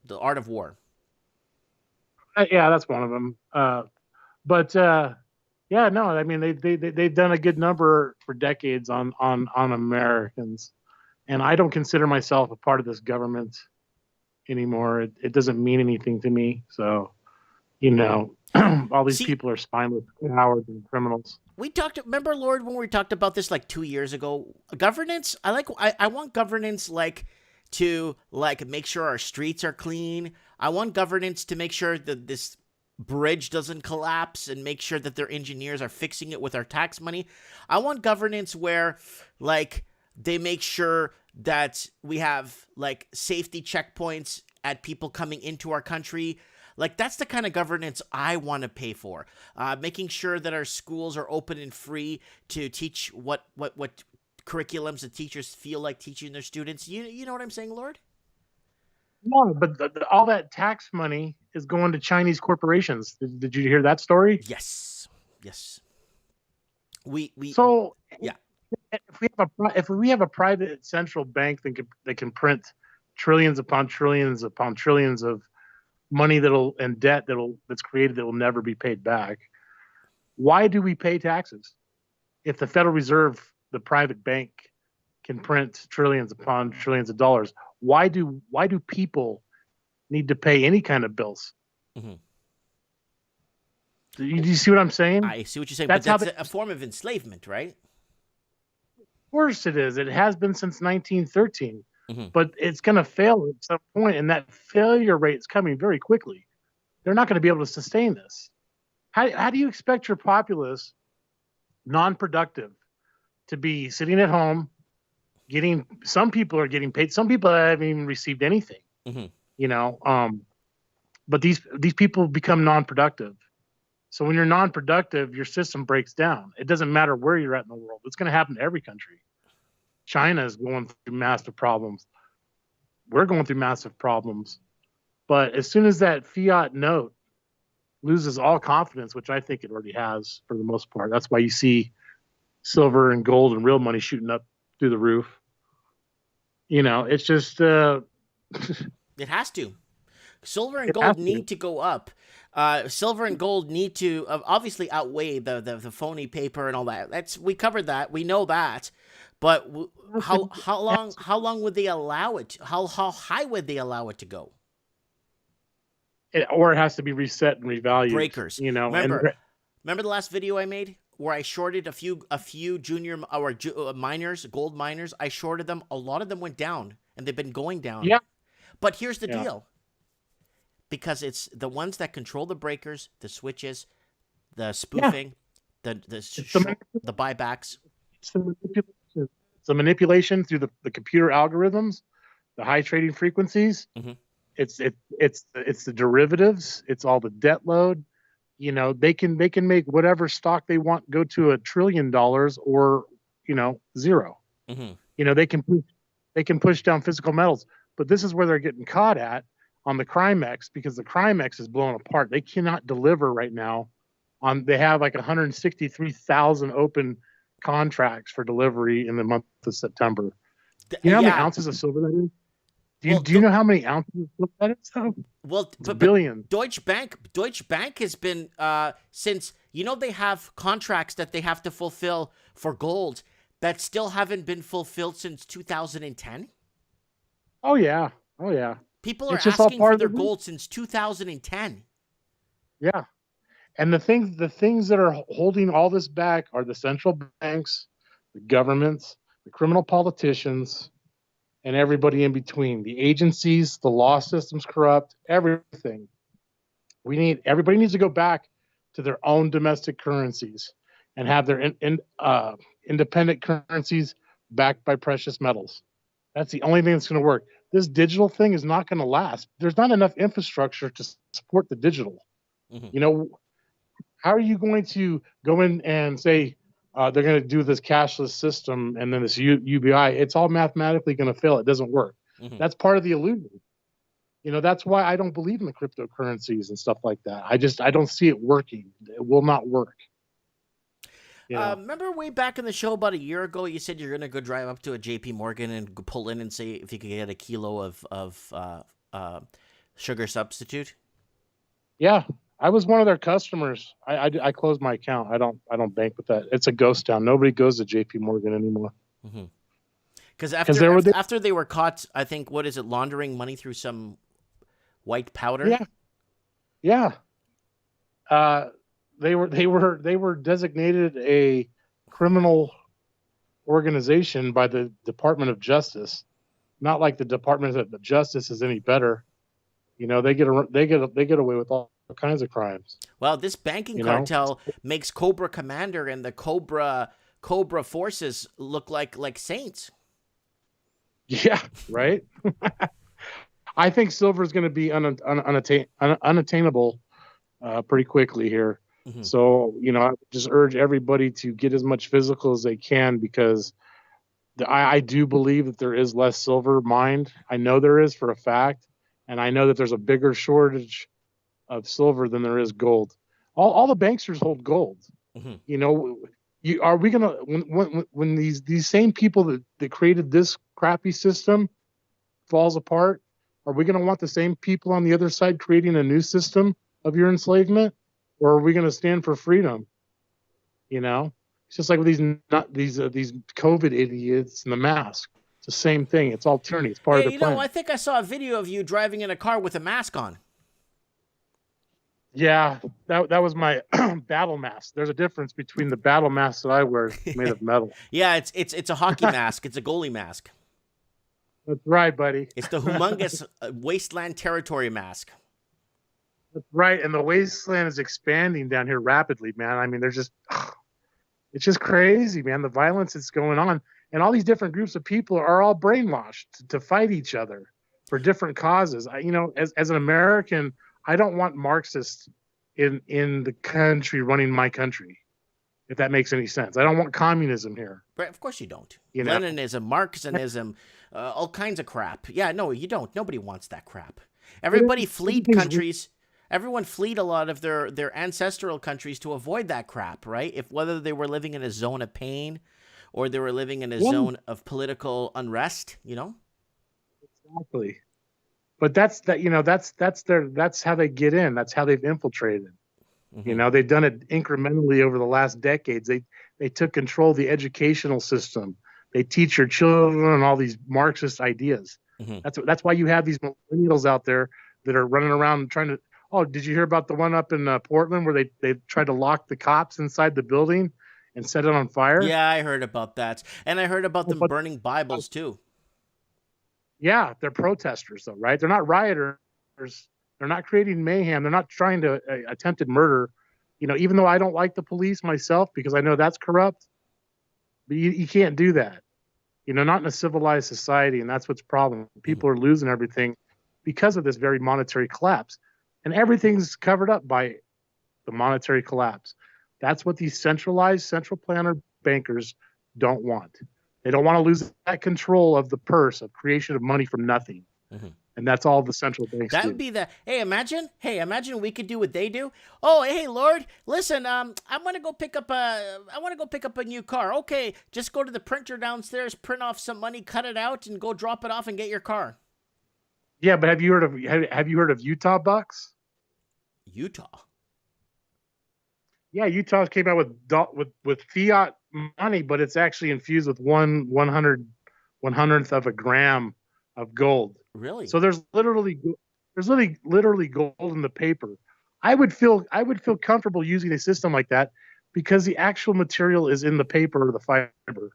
the art of war. Yeah, that's one of them. No. I mean, they've done a good number for decades on Americans, and I don't consider myself a part of this government anymore. It doesn't mean anything to me. So, all these people are spineless cowards and criminals. Remember, Lord, when we talked about this like 2 years ago? Governance. I want governance to make sure our streets are clean. I want governance to make sure that this bridge doesn't collapse and make sure that their engineers are fixing it with our tax money. I want governance where they make sure that we have safety checkpoints at people coming into our country. That's the kind of governance I want to pay for. Making sure that our schools are open and free to teach what curriculums the teachers feel like teaching their students. You know what I'm saying, Lord? No, but all that tax money is going to Chinese corporations. Did you hear that story? Yes. Yeah. If we have a private central bank that can print trillions upon trillions upon trillions of money that's created that will never be paid back, why do we pay taxes? If the Federal Reserve, the private bank, can print trillions upon trillions of dollars, why do people need to pay any kind of bills? Mm-hmm. Do you see what I'm saying? I see what you're saying. That's a form of enslavement, right? Of course it is. It has been since 1913. Mm-hmm. But it's going to fail at some point, and that failure rate is coming very quickly. They're not going to be able to sustain this. How do you expect your populace, non-productive, to be sitting at home some people are getting paid. Some people haven't even received anything. You know, but these people become non-productive. So when you're non-productive, your system breaks down. It doesn't matter where you're at in the world. It's going to happen to every country. China is going through massive problems. We're going through massive problems. But as soon as that fiat note loses all confidence, which I think it already has for the most part, that's why you see silver and gold and real money shooting up through the roof. You know, it's just... it has to. Silver and gold need to go up. Silver and gold need to obviously outweigh the phony paper and all that. We covered that. We know that. But how long would they allow it? How high would they allow it to go? Or it has to be reset and revalued. Breakers. You know, remember the last video I made where I shorted a few junior or miners, gold miners. I shorted them. A lot of them went down, and they've been going down. Yeah. But here's the deal. Because it's the ones that control the breakers, the switches, the spoofing, the buybacks. It's the manipulation through the computer algorithms, the high trading frequencies. It's the derivatives. It's all the debt load. You know, they can make whatever stock they want go to $1 trillion or, you know, zero. You know, they can push down physical metals, but this is where they're getting caught at on the Crimex, because the Crimex is blown apart. They cannot deliver right now. They have like 163,000 open contracts for delivery in the month of September. You know how many ounces of silver that is? Do you know how many ounces of silver that is? Though? Well, it's billions. Deutsche Bank has been since, you know, they have contracts that they have to fulfill for gold that still haven't been fulfilled since 2010. Oh yeah. People are asking for their gold since 2010. Yeah. And the things that are holding all this back are the central banks, the governments, the criminal politicians, and everybody in between. The agencies, the law system's corrupt, everything. Everybody needs to go back to their own domestic currencies and have their independent currencies backed by precious metals. That's the only thing that's going to work. This digital thing is not going to last. There's not enough infrastructure to support the digital. You know, how are you going to go in and say they're going to do this cashless system and then this UBI? It's all mathematically going to fail. It doesn't work. That's part of the illusion. You know, that's why I don't believe in the cryptocurrencies and stuff like that. I don't see it working. It will not work. Remember way back in the show about a year ago, you said you're going to go drive up to a JP Morgan and pull in and say if you could get a kilo of sugar substitute? Yeah, I was one of their customers. I closed my account. I don't bank with that. It's a ghost town. Nobody goes to JP Morgan anymore. Because after they were caught, I think, what is it, laundering money through some white powder? Yeah. They were designated a criminal organization by the Department of Justice. Not like the Department of Justice is any better. You know, they get away with all kinds of crimes. Well, this banking cartel makes Cobra Commander and the Cobra forces look like saints. Yeah, right. I think silver is going to be unattainable pretty quickly here. So, you know, I just urge everybody to get as much physical as they can, because I do believe that there is less silver mined. I know there is for a fact. And I know that there's a bigger shortage of silver than there is gold. All the banksters hold gold. You know, are we going to, when these same people that created this crappy system falls apart, are we going to want the same people on the other side creating a new system of your enslavement? Or are we going to stand for freedom? You know, it's just like with these COVID idiots and the mask. It's the same thing. It's all tyranny. It's part of the plan. I think I saw a video of you driving in a car with a mask on. Yeah, that was my battle mask. There's a difference between the battle mask that I wear made of metal. Yeah, it's a hockey mask. It's a goalie mask. That's right, buddy. It's the humongous wasteland territory mask. That's right, and the wasteland is expanding down here rapidly, man. I mean, there's just It's just crazy, man. The violence that's going on, and all these different groups of people are all brainwashed to fight each other for different causes. As an American, I don't want Marxists in the country running my country, if that makes any sense. I don't want communism here. Right, of course you don't. You know? Leninism, Marxism, all kinds of crap. Yeah, no, you don't. Nobody wants that crap. Everybody fled countries. Everyone fled a lot of their ancestral countries to avoid that crap, right? If whether they were living in a zone of pain or they were living in a zone of political unrest, Exactly. But that's how they get in. That's how they've infiltrated. Mm-hmm. They've done it incrementally over the last decades. They took control of the educational system. They teach your children all these Marxist ideas. Mm-hmm. That's why you have these millennials out there that are running around trying to. Oh, did you hear about the one up in Portland where they tried to lock the cops inside the building and set it on fire? Yeah, I heard about that, and I heard about them burning Bibles too. Yeah, they're protesters, though, right? They're not rioters. They're not creating mayhem. They're not trying to attempted murder. Even though I don't like the police myself because I know that's corrupt, but you can't do that. Not in a civilized society, and that's what's the problem. People are losing everything because of this very monetary collapse. And everything's covered up by the monetary collapse. That's what these centralized central planner bankers don't want. They don't want to lose that control of the purse of creation of money from nothing. Mm-hmm. And that's all the central banks That do. would be imagine we could do what they do. Oh, hey, Lord, listen, I want to go pick up a new car. Okay, just go to the printer downstairs, print off some money, cut it out, and go drop it off and get your car. Yeah, but have you heard of Utah bucks? Utah. Yeah, Utah came out with fiat money, but it's actually infused with 1/100th of a gram of gold. Really? So there's literally gold in the paper. I would feel comfortable using a system like that because the actual material is in the paper or the fiber.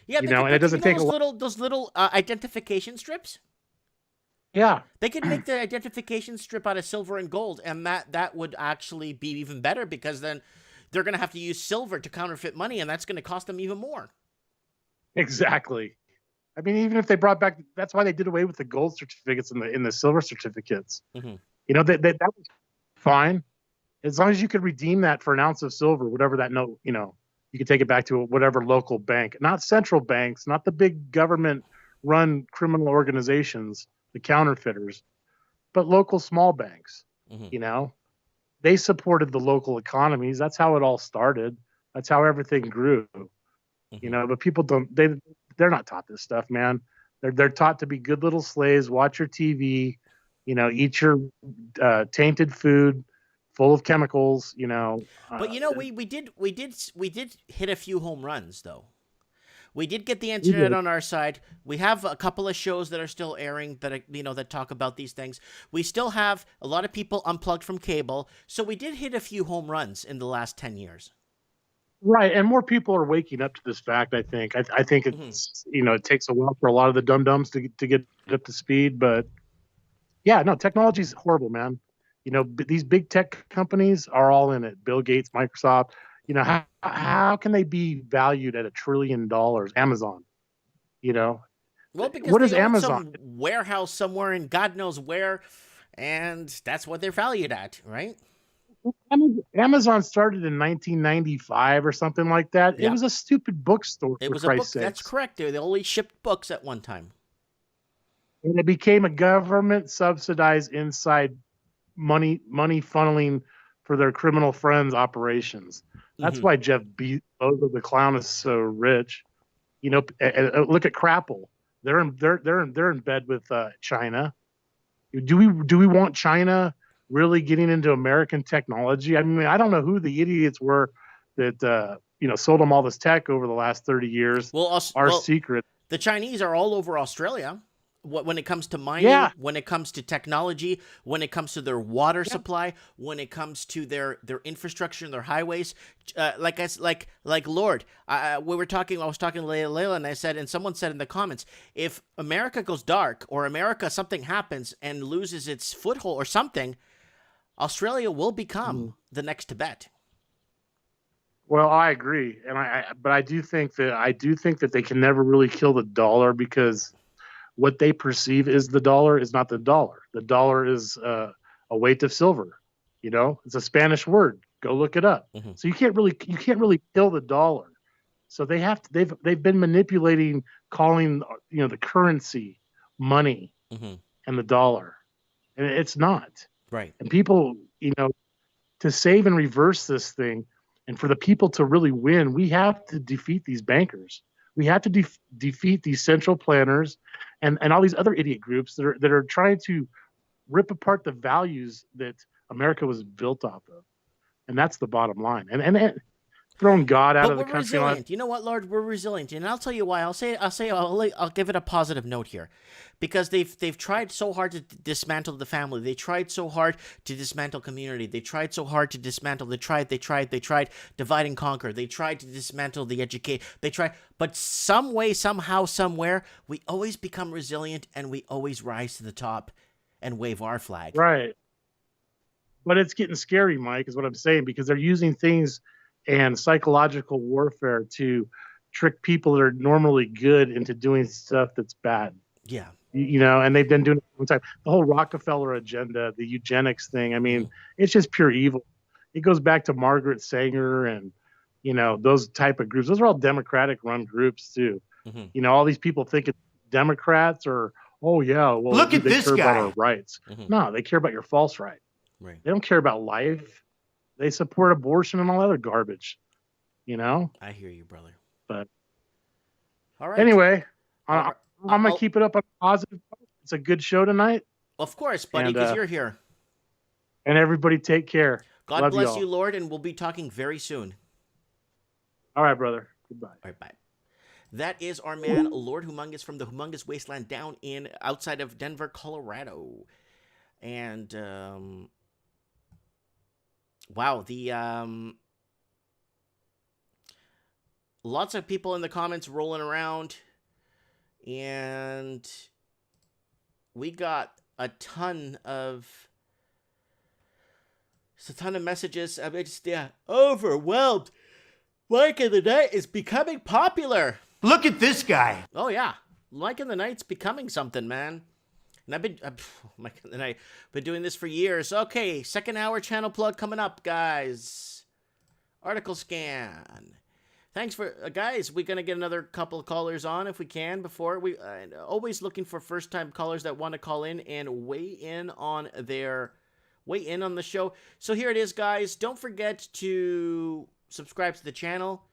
Yeah, and it doesn't take those little identification strips. Yeah, they could make the identification strip out of silver and gold, and that would actually be even better because then they're going to have to use silver to counterfeit money, and that's going to cost them even more. Exactly. I mean, even if they brought back, that's why they did away with the gold certificates in the silver certificates. Mm-hmm. That was fine as long as you could redeem that for an ounce of silver, whatever that note. You could take it back to whatever local bank, not central banks, not the big government-run criminal organizations, the counterfeiters, but local small banks. Mm-hmm. They supported the local economies. That's how it all started. That's how everything grew. Mm-hmm. But people they're not taught this stuff, man. They're taught to be good little slaves, watch your TV, eat your tainted food full of chemicals, But we did hit a few home runs though. We did get the internet on our side. We have a couple of shows that are still airing that talk about these things. We still have a lot of people unplugged from cable. So we did hit a few home runs in the last 10 years. Right. And more people are waking up to this fact, I think. I think it's, it takes a while for a lot of the dum-dums to get up to speed. But yeah, no, technology is horrible, man. These big tech companies are all in it. Bill Gates, Microsoft. How can they be valued at $1 trillion? Amazon, well, because what is they own Amazon? Some warehouse somewhere in God knows where, and that's what they're valued at, right? Amazon started in 1995 or something like that. Yeah. It was a stupid bookstore. It was a book. That's correct. They only shipped books at one time, and it became a government subsidized inside money funneling for their criminal friends operations. That's why Jeff Bezos, the clown, is so rich. Look at Crapple. They're in bed with China. Do we want China really getting into American technology? I mean, I don't know who the idiots were that sold them all this tech over the last 30 years. Secret. The Chinese are all over Australia. When it comes to mining, when it comes to technology, when it comes to their water supply, when it comes to their infrastructure and their highways, Lord, I was talking to Layla, and I said, and someone said in the comments, if America goes dark or something happens and loses its foothold or something, Australia will become the next Tibet. Well, I agree, and but I do think that they can never really kill the dollar, because what they perceive is the dollar is not the dollar. The dollar is a weight of silver. You know, it's a Spanish word. Go look it up. Mm-hmm. So you can't really kill the dollar. So they've been manipulating, calling the currency money Mm-hmm. and the dollar, and it's not. Right. And people, to save and reverse this thing, and for the people to really win, we have to defeat these bankers. We have to defeat these central planners and all these other idiot groups that are trying to rip apart the values that America was built off of. And that's the bottom line. And throwing God out of the country. Resilient. You know what, Lord? We're resilient, and I'll tell you why. I'll give it a positive note here, because they've tried so hard to dismantle the family. They tried so hard to dismantle community. They tried so hard to dismantle. They tried divide and conquer. They tried to dismantle the educate. They tried, but some way, somehow, somewhere, we always become resilient, and we always rise to the top and wave our flag. Right. But it's getting scary, Mike, is what I'm saying, because they're using things and psychological warfare to trick people that are normally good into doing stuff that's bad. Yeah. And they've been doing it for a long time. The whole Rockefeller agenda, the eugenics thing, I mean, it's just pure evil. It goes back to Margaret Sanger and, those type of groups. Those are all Democratic run groups too. Mm-hmm. All these people think it's Democrats or, oh yeah, well, Look at they this care guy. about our rights. Mm-hmm. No, they care about your false right. Right. They don't care about life. They support abortion and all other garbage, I hear you, brother. But all right. Anyway, I'm I'll going to keep it up on positive. It's a good show tonight. Of course, buddy, because you're here. And everybody take care. God Love bless y'all. you, Lord, and we'll be talking very soon. All right, brother. Goodbye. All right, bye. That is our man, Lord Humongous, from the Humongous Wasteland down outside of Denver, Colorado. And, wow, lots of people in the comments rolling around, and we got a ton of messages. I'm just overwhelmed. Mike in the Night is becoming popular. Look at this guy. Oh yeah, Mike in the Night's becoming something, man. And I've been Mike in the Night, been doing this for years. Okay, second hour channel plug coming up, guys. Article scan. Thanks for guys. We're gonna get another couple of callers on if we can before we. Always looking for first time callers that want to call in and weigh in on the show. So here it is, guys. Don't forget to subscribe to the channel.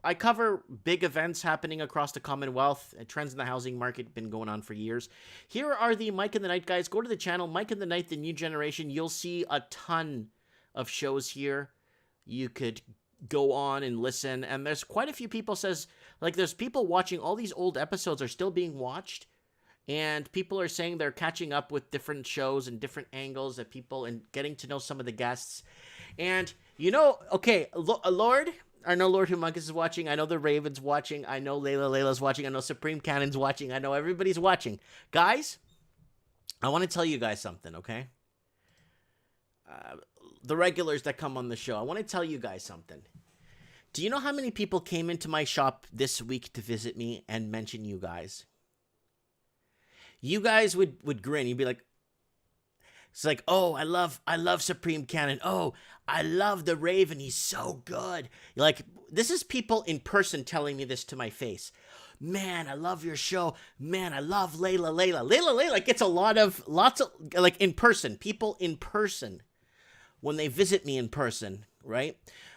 I cover big events happening across the Commonwealth. Trends in the housing market been going on for years. Here are the Mike in the Night guys. Go to the channel, Mike in the Night, the new generation. You'll see a ton of shows here. You could go on and listen. And there's quite a few people there's people watching. All these old episodes are still being watched. And people are saying they're catching up with different shows and different angles of people and getting to know some of the guests. And, okay, Lord, I know Lord Humongous is watching. I know the Raven's watching. I know Layla's watching. I know Supreme Cannon's watching. I know everybody's watching. Guys, I want to tell you guys something, okay? The regulars that come on the show, I want to tell you guys something. Do you know how many people came into my shop this week to visit me and mention you guys? You guys would grin. You'd be like, it's like, oh, I love Supreme Cannon. Oh, I love the Raven. He's so good. You're like, this is people in person telling me this to my face. Man, I love your show. Man, I love Layla. Layla gets lots of like in person, people in person when they visit me in person, right?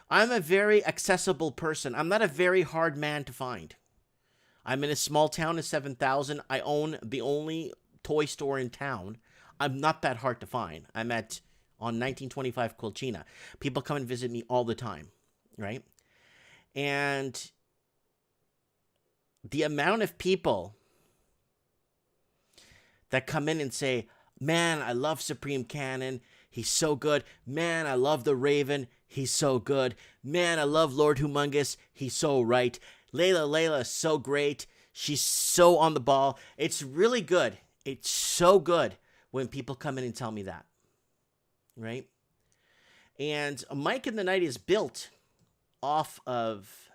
I'm a very accessible person. I'm not a very hard man to find. I'm in a small town of 7,000. I own the only toy store in town. I'm not that hard to find. I'm on 1925 Colchina. People come and visit me all the time, right? And the amount of people that come in and say, man, I love Supreme Cannon. He's so good. Man, I love the Raven. He's so good. Man, I love Lord Humongous. He's so right. Layla is so great. She's so on the ball. It's really good. It's so good when people come in and tell me that, right? And Mike in the Night is built off of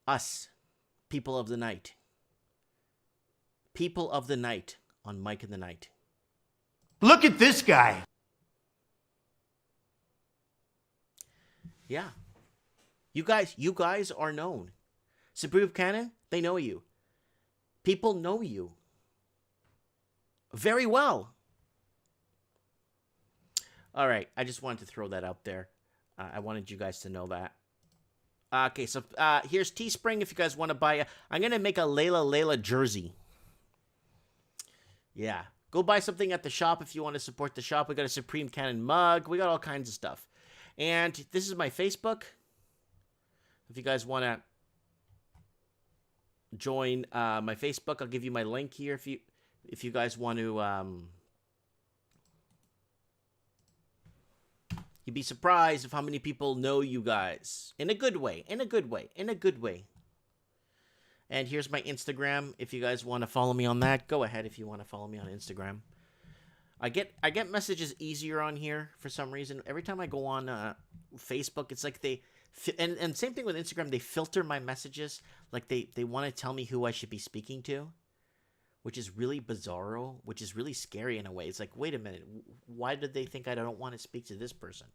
us, people of the night. People of the night on Mike in the Night. Look at this guy. Yeah. You guys are known. Supreme Cannon, they know you. People know you very well. All right, I just wanted to throw that out there. I wanted you guys to know that. Okay, so here's Teespring if you guys want to buy I'm going to make a Layla jersey. Yeah. Go buy something at the shop if you want to support the shop. We got a Supreme Cannon mug. We got all kinds of stuff. And this is my Facebook. If you guys want to join my Facebook, I'll give you my link here if you guys want to you'd be surprised of how many people know you guys. In a good way. And here's my Instagram. If you guys want to follow me on that, go ahead if you want to follow me on Instagram. I get messages easier on here for some reason. Every time I go on Facebook, it's like and same thing with Instagram, they filter my messages. Like they want to tell me who I should be speaking to, which is really bizarro, which is really scary in a way. It's like, wait a minute, why did they think I don't want to speak to this person?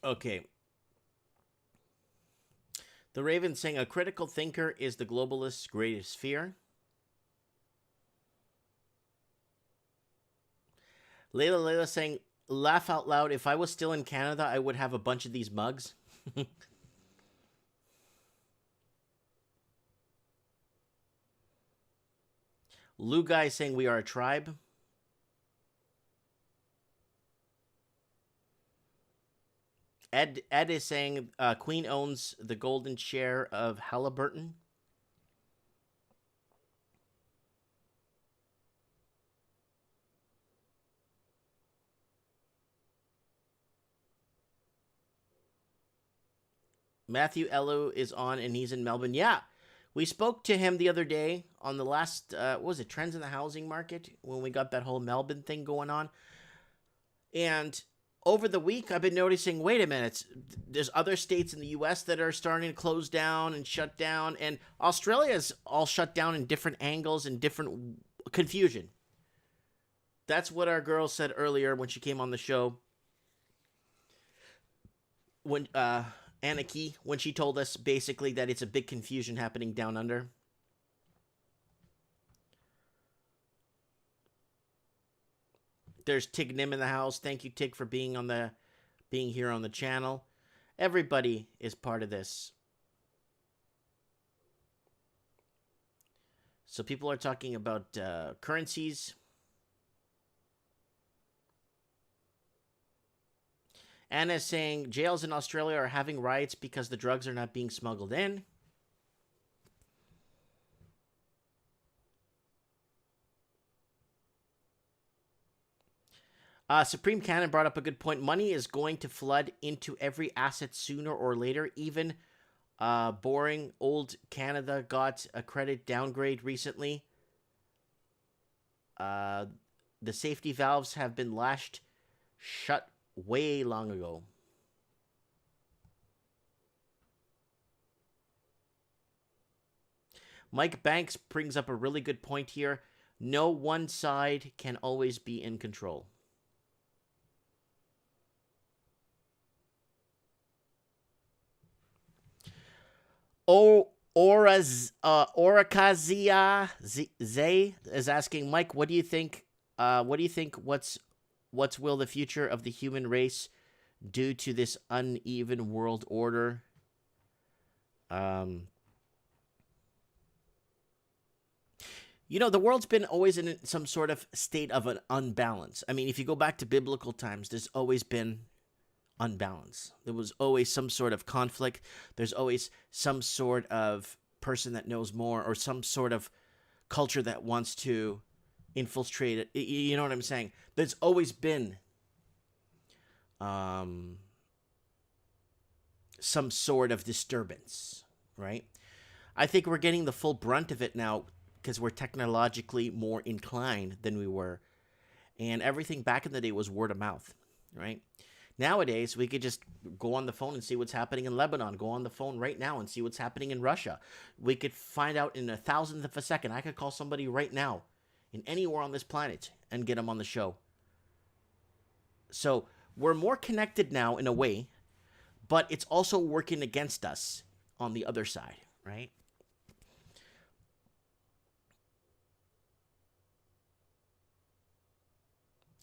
Okay. The Raven saying a critical thinker is the globalist's greatest fear. Layla saying, laugh out loud. If I was still in Canada, I would have a bunch of these mugs. Lou Guy saying we are a tribe. Ed is saying Queen owns the golden share of Halliburton. Matthew Elu is on and he's in Melbourne. Yeah, we spoke to him the other day on the last, what was it, Trends in the Housing Market, when we got that whole Melbourne thing going on. And over the week, I've been noticing, wait a minute, there's other states in the U.S. that are starting to close down and shut down, and Australia's all shut down in different angles and different confusion. That's what our girl said earlier when she came on the show. When Anarchy, when she told us basically that it's a big confusion happening down under. There's Tig Nim in the house. Thank you, Tig, for being here on the channel. Everybody is part of this. So people are talking about currencies. Anna's saying jails in Australia are having riots because the drugs are not being smuggled in. Supreme Cannon brought up a good point. Money is going to flood into every asset sooner or later. Even boring old Canada got a credit downgrade recently. The safety valves have been shut way long ago. Mike Banks brings up a really good point here. No one side can always be in control. Orakazia Zay is asking, Mike, what do you think? What's will the future of the human race due to this uneven world order? The world's been always in some sort of state of an unbalance. I mean, if you go back to biblical times, there's always been unbalance. There was always some sort of conflict. There's always some sort of person that knows more, or some sort of culture that wants to infiltrate it. You know what I'm saying? There's always been some sort of disturbance, right? I think we're getting the full brunt of it now because we're technologically more inclined than we were. And everything back in the day was word of mouth, right? Nowadays, we could just go on the phone and see what's happening in Lebanon. Go on the phone right now and see what's happening in Russia. We could find out in a thousandth of a second. I could call somebody right now in anywhere on this planet and get them on the show. So we're more connected now in a way, but it's also working against us on the other side, right?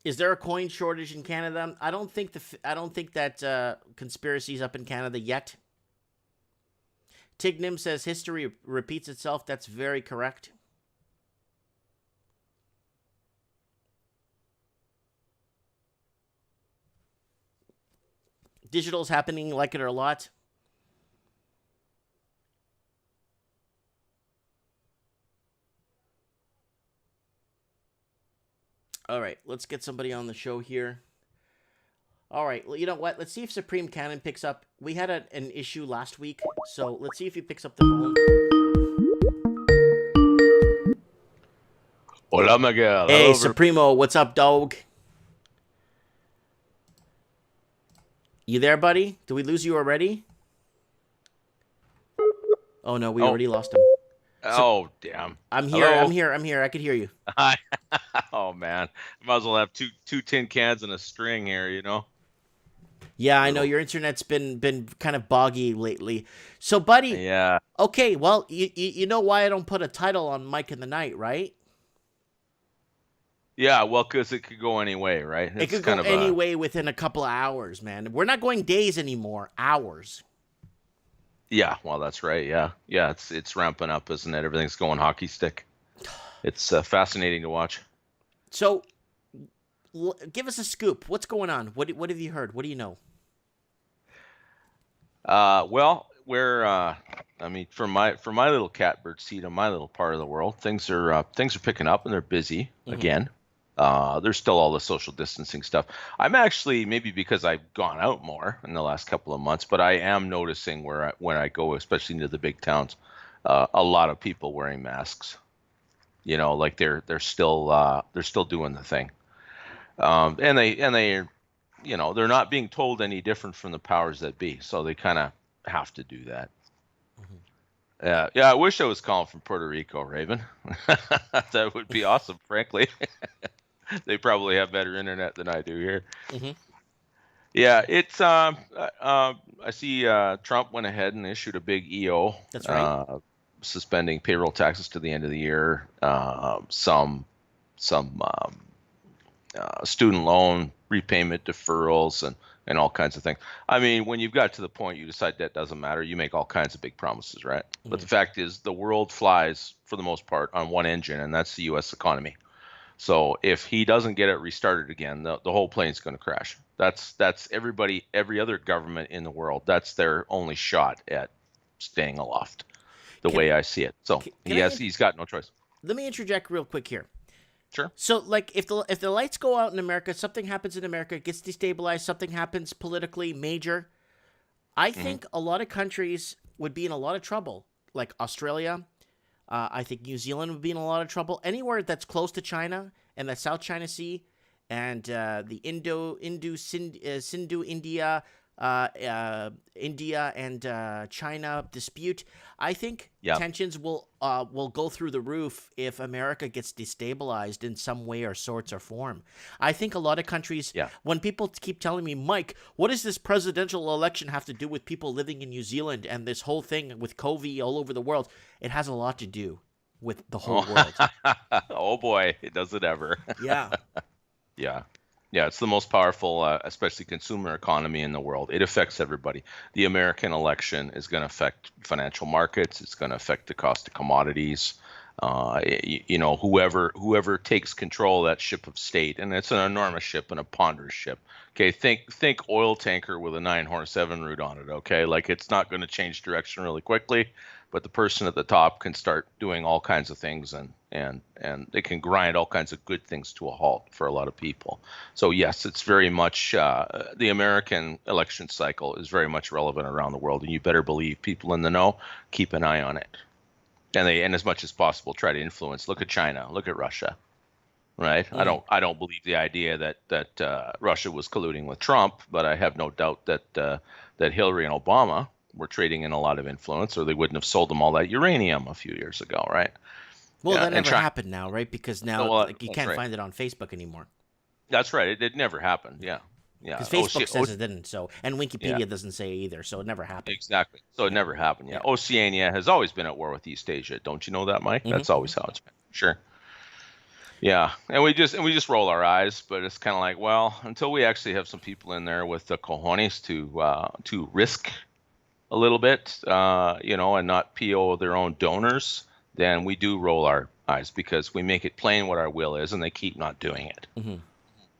Is there a coin shortage in Canada? I don't think that conspiracy's up in Canada yet. Tignim says history repeats itself. That's very correct. Digital's happening, like it or a lot. All right, let's get somebody on the show here. All right, well, you know what? Let's see if Supreme Cannon picks up. We had an issue last week, so let's see if he picks up the phone. Hola, Miguel. Hey, Hello, Supremo, what's up, dog? You there, buddy? Did we lose you already? Oh, no, we already lost him. Oh, damn. I'm here. Hello? I'm here. I could hear you. Hi. Oh, man. Might as well have two tin cans and a string here, you know? Yeah, I know your internet's been kind of boggy lately. So, buddy. Yeah. Okay, well, you know why I don't put a title on Mike in the Night, right? Yeah, well, because it could go any way, right? It could go any way within a couple of hours, man. We're not going days anymore, hours. Yeah, well, that's right. Yeah. Yeah, it's ramping up, isn't it? Everything's going hockey stick. It's fascinating to watch. So, give us a scoop. What's going on? What have you heard? What do you know? Well, I mean, for my little catbird seat in my little part of the world, things are picking up and they're busy again. There's still all the social distancing stuff. I'm actually, maybe because I've gone out more in the last couple of months, but I am noticing when I go, especially into the big towns, a lot of people wearing masks. You know, like they're still doing the thing, and they, you know, they're not being told any different from the powers that be, so they kind of have to do that. Yeah, I wish I was calling from Puerto Rico, Raven. That would be awesome, frankly. They probably have better internet than I do here. Yeah, it's I see Trump went ahead and issued a big EO. That's right. Suspending payroll taxes to the end of the year. Some student loan repayment deferrals and all kinds of things. I mean, when you've got to the point you decide that doesn't matter, you make all kinds of big promises, right? But the fact is, the world flies for the most part on one engine, and that's the U.S. economy. So if he doesn't get it restarted again, the whole plane's going to crash. That's everybody, every other government in the world. That's their only shot at staying aloft, the way I see it. So he's got no choice. Let me interject real quick here. Sure. So, like, if the lights go out in America, something happens in America, it gets destabilized, something happens politically major, I think a lot of countries would be in a lot of trouble, like Australia. I think New Zealand would be in a lot of trouble. Anywhere that's close to China and the South China Sea and the Sindhu India and China dispute, I think tensions will go through the roof if America gets destabilized in some way or sorts or form. I think a lot of countries, when people keep telling me, Mike, what does this presidential election have to do with people living in New Zealand and this whole thing with COVID all over the world? It has a lot to do with the whole world. Oh boy, it does it ever. Yeah. Yeah, it's the most powerful, especially consumer economy in the world. It affects everybody. The American election is going to affect financial markets. It's going to affect the cost of commodities. You know, whoever takes control of that ship of state, and it's an enormous ship and a ponderous ship. Okay, think oil tanker with a 9-horse 7 root on it. Okay, like it's not going to change direction really quickly, but the person at the top can start doing all kinds of things, and and they can grind all kinds of good things to a halt for a lot of people. So yes, it's very much the American election cycle is very much relevant around the world, and you better believe people in the know keep an eye on it, and as much as possible try to influence. Look at China, look at Russia, right? I don't believe the idea that Russia was colluding with Trump, but I have no doubt that Hillary and Obama were trading in a lot of influence, or they wouldn't have sold them all that uranium a few years ago, right? Well, Yeah, that never happened now, right? Because now Well, you that's can't right. find it on Facebook anymore. That's right. It never happened. Yeah. Because Facebook says it didn't, so, and Wikipedia doesn't say either, so it never happened. Exactly. So it never happened. Yeah. Oceania has always been at war with East Asia. Don't you know that, Mike? That's always how it's been. Sure. Yeah, and we just roll our eyes, but it's kind of like, well, until we actually have some people in there with the cojones to risk a little bit, and not PO their own donors, then we do roll our eyes because we make it plain what our will is, and they keep not doing it.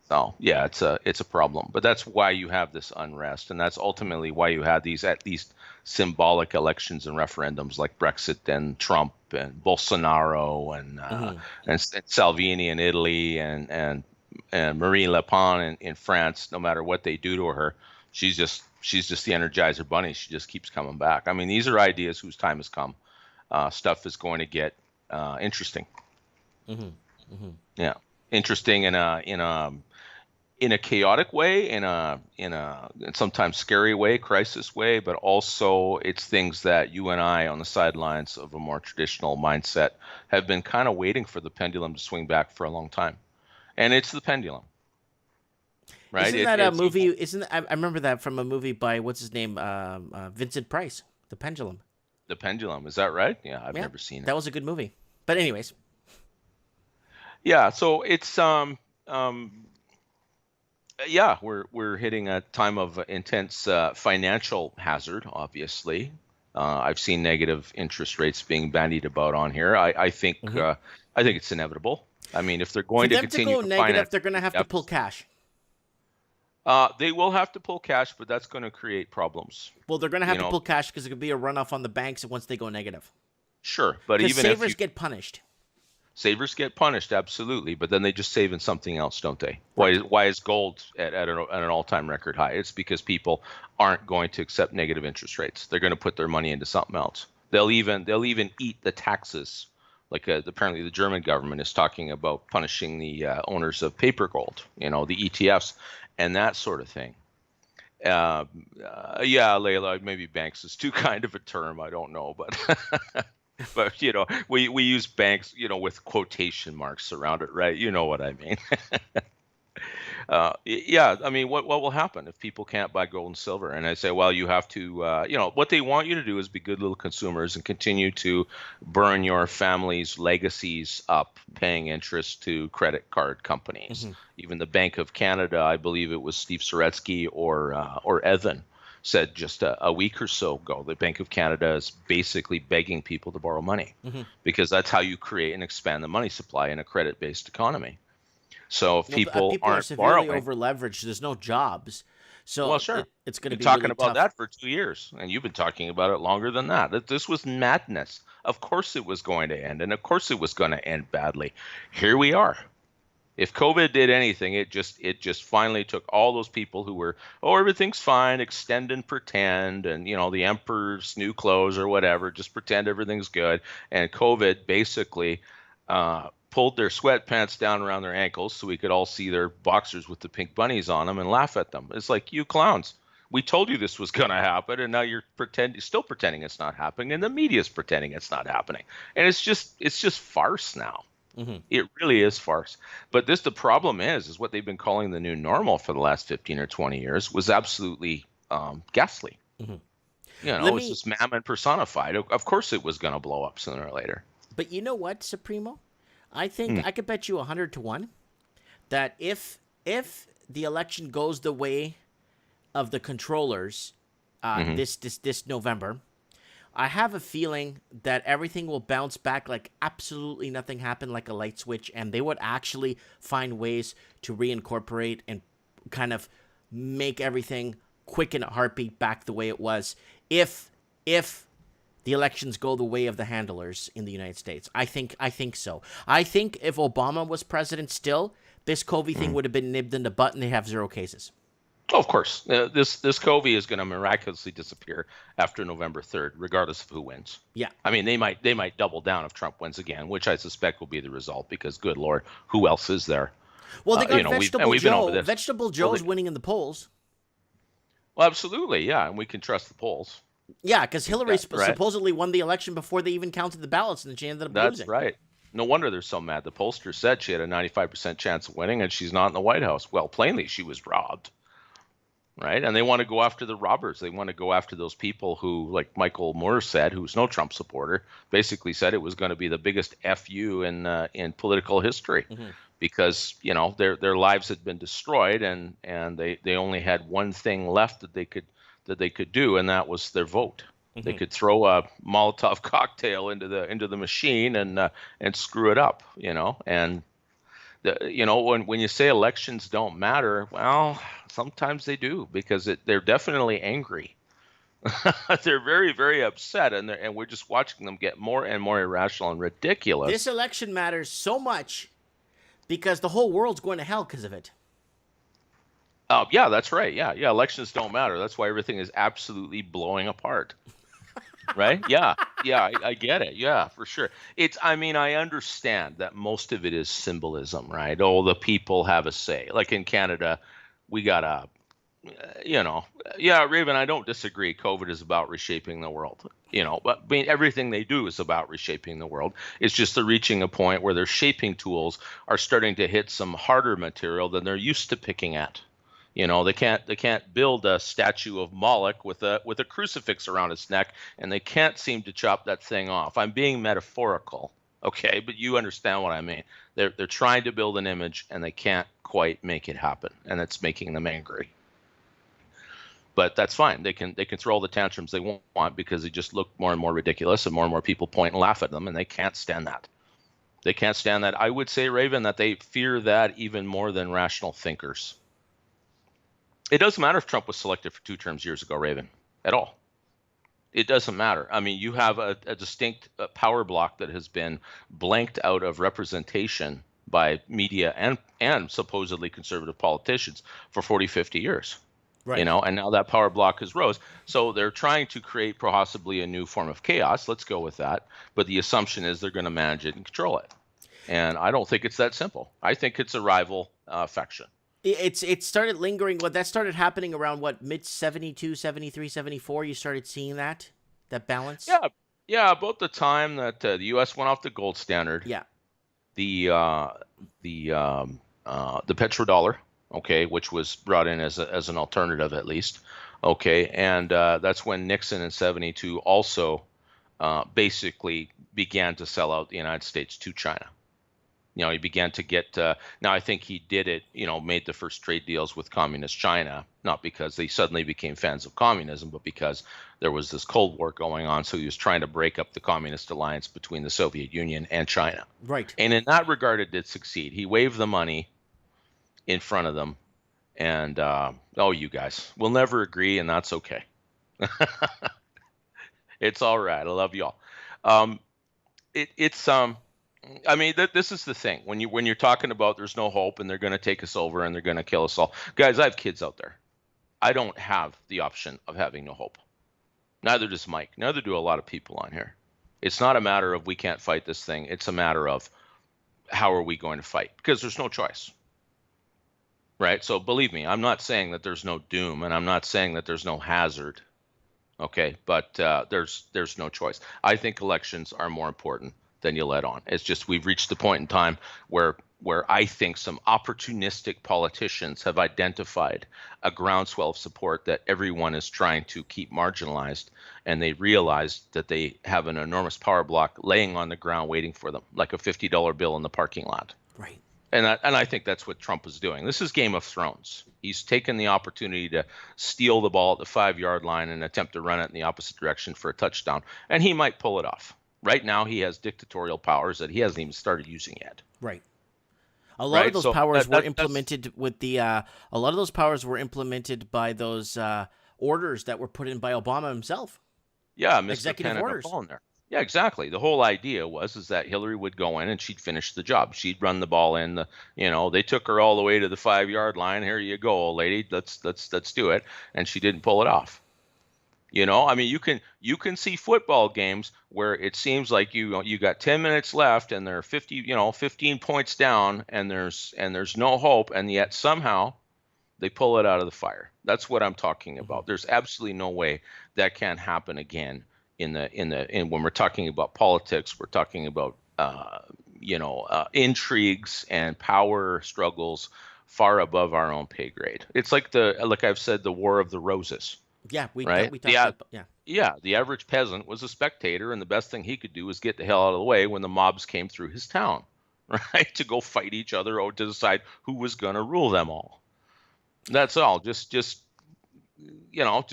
So yeah, it's a problem. But that's why you have this unrest, and that's ultimately why you have these at least symbolic elections and referendums like Brexit and Trump and Bolsonaro and Salvini in Italy and Marine Le Pen in France. No matter what they do to her, she's just the Energizer Bunny. She just keeps coming back. I mean, these are ideas whose time has come. Stuff is going to get interesting. Yeah, interesting in a chaotic way, in a sometimes scary way, crisis way, but also it's things that you and I on the sidelines of a more traditional mindset have been kind of waiting for the pendulum to swing back for a long time, and it's the pendulum. Right? Isn't that a movie? I remember that from a movie by what's his name, Vincent Price, The Pendulum. The Pendulum, is that right? Yeah, I've never seen it. That was a good movie. But anyways. Yeah, so it's yeah, we're hitting a time of intense financial hazard. Obviously, I've seen negative interest rates being bandied about on here. I think it's inevitable. I mean, if they're going to continue to go negative, they're going to have to pull cash. They will have to pull cash, but that's going to create problems. Well, they're going to have to pull cash because it could be a runoff on the banks once they go negative. Sure, but even savers get punished. Savers get punished, absolutely, but then they just save in something else, don't they? Why is gold at an all-time record high? It's because people aren't going to accept negative interest rates. They're going to put their money into something else. They'll even eat the taxes. Like apparently the German government is talking about punishing the owners of paper gold, the ETFs and that sort of thing. Yeah, Layla, maybe banks is too kind of a term. I don't know, but but we use banks, with quotation marks around it, right? You know what I mean? Yeah, I mean, what will happen if people can't buy gold and silver? And I say, well, you have to, what they want you to do is be good little consumers and continue to burn your family's legacies up, paying interest to credit card companies. Even the Bank of Canada, I believe it was Steve Saretsky or Evan, said just a week or so ago, the Bank of Canada is basically begging people to borrow money because that's how you create and expand the money supply in a credit-based economy. So if people aren't are severely borrowing, over leveraged, there's no jobs. So well, sure, it's going to be talking really about tough. that for 2 years, and you've been talking about it longer than that. This was madness. Of course, it was going to end, and of course, it was going to end badly. Here we are. If COVID did anything, it just finally took all those people who were, everything's fine, extend and pretend, and the emperor's new clothes or whatever, just pretend everything's good. And COVID basically pulled their sweatpants down around their ankles so we could all see their boxers with the pink bunnies on them and laugh at them. It's like, you clowns, we told you this was going to happen, and now you're still pretending it's not happening, and the media's pretending it's not happening, and it's just farce now. It really is farce. But the problem is what they've been calling the new normal for the last 15 or 20 years was absolutely ghastly. It's just mammon personified. Of course it was going to blow up sooner or later. But you know what, Supremo? I think I could bet you 100 to 1 that if the election goes the way of the controllers this November, I have a feeling that everything will bounce back like absolutely nothing happened, like a light switch, and they would actually find ways to reincorporate and kind of make everything quick in a heartbeat back the way it was if the elections go the way of the handlers in the United States. I think so. I think if Obama was president still, this COVID thing would have been nipped in the butt and they have 0 cases. Oh, of course, this COVID is going to miraculously disappear after November 3rd, regardless of who wins. Yeah. I mean, they might double down if Trump wins again, which I suspect will be the result because, good Lord, who else is there? Well, they got Vegetable we've been over Joe. this. Vegetable Joe's winning in the polls. Well, absolutely, yeah, and we can trust the polls. Yeah, because Hillary Right. supposedly won the election before they even counted the ballots, and she ended up losing. That's right. No wonder they're so mad. The pollster said she had a 95% chance of winning, and she's not in the White House. Well, plainly, she was robbed. Right. And they want to go after the robbers. They want to go after those people who, like Michael Moore said, who's no Trump supporter, basically said it was going to be the biggest FU in political history because, you know, their lives had been destroyed and they only had one thing left that they could do, and that was their vote. They could throw a Molotov cocktail into the machine and screw it up, you know. And when you say elections don't matter, well, sometimes they do because they're definitely angry. They're very, very upset, and we're just watching them get more and more irrational and ridiculous. This election matters so much because the whole world's going to hell because of it. Yeah, that's right. Yeah, elections don't matter. That's why everything is absolutely blowing apart. Right? Yeah, I get it. Yeah, for sure. I understand that most of it is symbolism, right? Oh, the people have a say. Like in Canada, we got Raven, I don't disagree. COVID is about reshaping the world, but I mean, everything they do is about reshaping the world. It's just they're reaching a point where their shaping tools are starting to hit some harder material than they're used to picking at. They can't build a statue of Moloch with a crucifix around its neck, and they can't seem to chop that thing off. I'm being metaphorical, okay, but you understand what I mean. They're trying to build an image, and they can't quite make it happen, and it's making them angry. But that's fine. They can throw all the tantrums they want because they just look more and more ridiculous, and more people point and laugh at them, and they can't stand that. They can't stand that. I would say, Raven, that they fear that even more than rational thinkers. It doesn't matter if Trump was selected for 2 terms years ago, Raven, at all. It doesn't matter. I mean, you have a distinct power block that has been blanked out of representation by media and supposedly conservative politicians for 40, 50 years. Right. And now that power block has rose. So they're trying to create possibly a new form of chaos. Let's go with that. But the assumption is they're going to manage it and control it. And I don't think it's that simple. I think it's a rival faction. It started lingering. That started happening around mid 72, 73, 74. You started seeing that balance. Yeah, about the time that the U.S. went off the gold standard. Yeah. The petrodollar, okay, which was brought in as an alternative at least, okay, and that's when Nixon in 72 also basically began to sell out the United States to China. He began to get, now I think he did it, made the first trade deals with communist China, not because they suddenly became fans of communism, but because there was this Cold War going on. So he was trying to break up the communist alliance between the Soviet Union and China. Right. And in that regard, it did succeed. He waved the money in front of them. And, you guys, we'll never agree, and that's okay. It's all right. I love you all. This is the thing. When you're talking about there's no hope and they're going to take us over and they're going to kill us all. Guys, I have kids out there. I don't have the option of having no hope. Neither does Mike. Neither do a lot of people on here. It's not a matter of we can't fight this thing. It's a matter of how are we going to fight? Because there's no choice. Right? So believe me, I'm not saying that there's no doom and I'm not saying that there's no hazard. Okay? But there's no choice. I think elections are more important than you let on. It's just we've reached the point in time where I think some opportunistic politicians have identified a groundswell of support that everyone is trying to keep marginalized, and they realize that they have an enormous power block laying on the ground waiting for them, like a $50 bill in the parking lot. Right. And I think that's what Trump is doing. This is Game of Thrones. He's taken the opportunity to steal the ball at the 5-yard line and attempt to run it in the opposite direction for a touchdown, and he might pull it off. Right now, he has dictatorial powers that he hasn't even started using yet. Right. A lot of those powers were implemented with the. A lot of those powers were implemented by those orders that were put in by Obama himself. Yeah, Mr. Executive Pen and a orders. phone there. Yeah, exactly. The whole idea was that Hillary would go in and she'd finish the job. She'd run the ball in. They took her all the way to the 5-yard line. Here you go, old lady. Let's do it. And she didn't pull it off. I mean, you can see football games where it seems like you got 10 minutes left and they're 15 points down and there's no hope, and yet somehow they pull it out of the fire. That's what I'm talking about. There's absolutely no way that can happen again in when we're talking about politics. We're talking about intrigues and power struggles far above our own pay grade. It's like I've said, the War of the Roses. Yeah, we Right? talked about, yeah. Yeah, the average peasant was a spectator, and the best thing he could do was get the hell out of the way when the mobs came through his town, right? To go fight each other or to decide who was going to rule them all. That's all. Just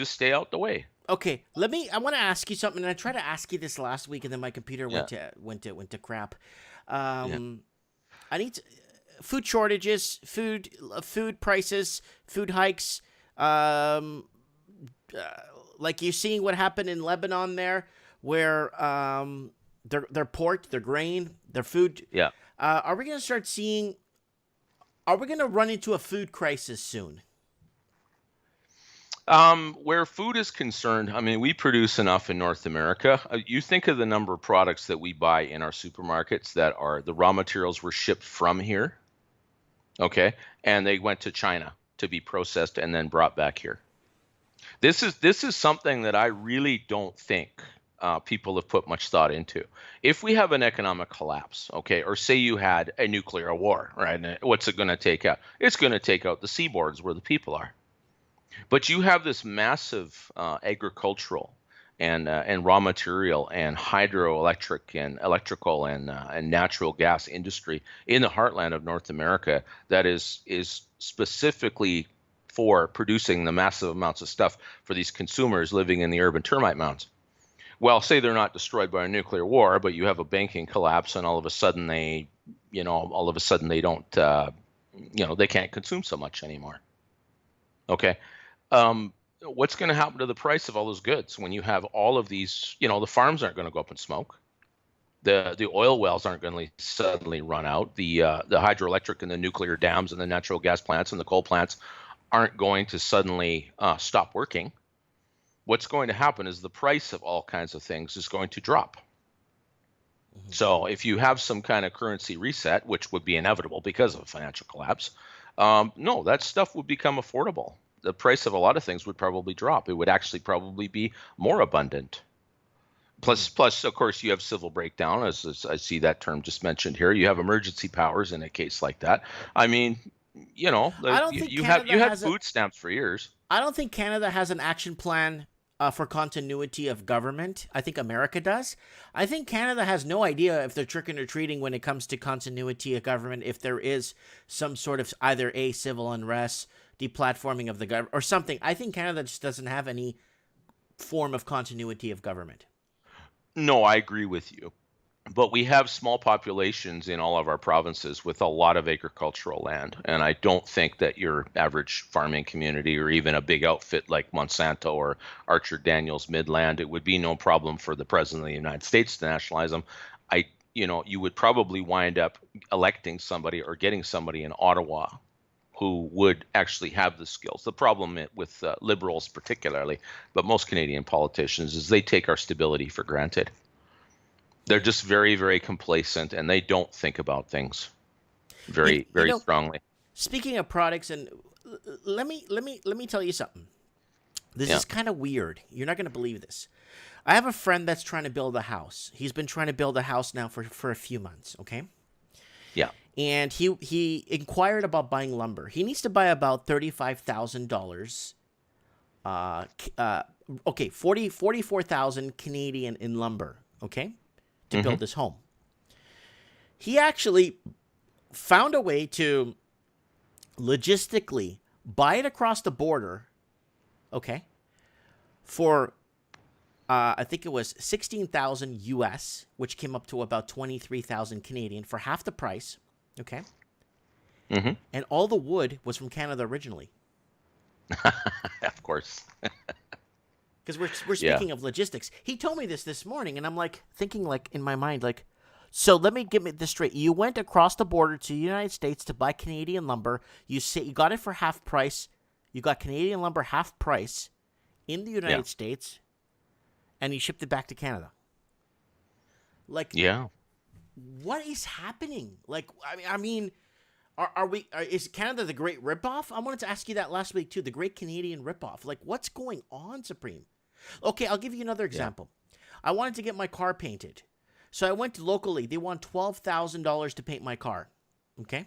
stay out the way. Okay, I want to ask you something, and I tried to ask you this last week, and then my computer went to crap. I need food shortages, food prices, food hikes. Like you're seeing what happened in Lebanon there, where their pork, their grain, their food. Yeah. Are we going to start seeing? Are we going to run into a food crisis soon? Where food is concerned, I mean, we produce enough in North America. You think of the number of products that we buy in our supermarkets that are the raw materials were shipped from here, okay, and they went to China to be processed and then brought back here. This is something that I really don't think people have put much thought into. If we have an economic collapse, okay, or say you had a nuclear war, right? What's it going to take out? It's going to take out the seaboards where the people are. But you have this massive agricultural and raw material and hydroelectric and electrical and natural gas industry in the heartland of North America that is specifically for producing the massive amounts of stuff for these consumers living in the urban termite mounds. Well, say they're not destroyed by a nuclear war, but you have a banking collapse, and all of a sudden they don't, they can't consume so much anymore. Okay. What's going to happen to the price of all those goods when you have all of these? The farms aren't going to go up in smoke. The oil wells aren't going to suddenly run out. The hydroelectric and the nuclear dams and the natural gas plants and the coal plants aren't going to suddenly stop working. What's going to happen is the price of all kinds of things is going to drop. Mm-hmm. So if you have some kind of currency reset, which would be inevitable because of a financial collapse, no, that stuff would become affordable. The price of a lot of things would probably drop. It would actually probably be more abundant. Plus, of course, you have civil breakdown, as I see that term just mentioned here. You have emergency powers in a case like that. I mean, you had food stamps for years. I don't think Canada has an action plan for continuity of government. I think America does. I think Canada has no idea if they're tricking or treating when it comes to continuity of government, if there is some sort of either a civil unrest, deplatforming of the government, or something. I think Canada just doesn't have any form of continuity of government. No, I agree with you. But we have small populations in all of our provinces with a lot of agricultural land. And I don't think that your average farming community or even a big outfit like Monsanto or Archer Daniels Midland, it would be no problem for the President of the United States to nationalize them. You would probably wind up electing somebody or getting somebody in Ottawa who would actually have the skills. The problem with Liberals particularly, but most Canadian politicians, is they take our stability for granted. They're just very, very complacent, and they don't think about things very strongly. Speaking of products, and let me tell you something. This is kind of weird. You're not going to believe this. I have a friend that's trying to build a house. He's been trying to build a house now for a few months, okay? Yeah. And he inquired about buying lumber. He needs to buy about $35,000. $44,000 Canadian in lumber, okay? To build this home. He actually found a way to logistically buy it across the border, okay, for I think it was 16,000 US, which came up to about 23,000 Canadian for half the price, okay? Mm-hmm. And all the wood was from Canada originally. Of course. Because we're speaking of logistics. He told me this morning, and I'm like thinking like in my mind like, so let me get this straight. You went across the border to the United States to buy Canadian lumber. You got it for half price. You got Canadian lumber half price in the United States, and you shipped it back to Canada. Like, what is happening? Like, I mean, is Canada the great ripoff? I wanted to ask you that last week too. The great Canadian ripoff. Like, what's going on, Supreme? Okay, I'll give you another example. I wanted to get my car painted. So I went to locally. They want $12,000 to paint my car. Okay?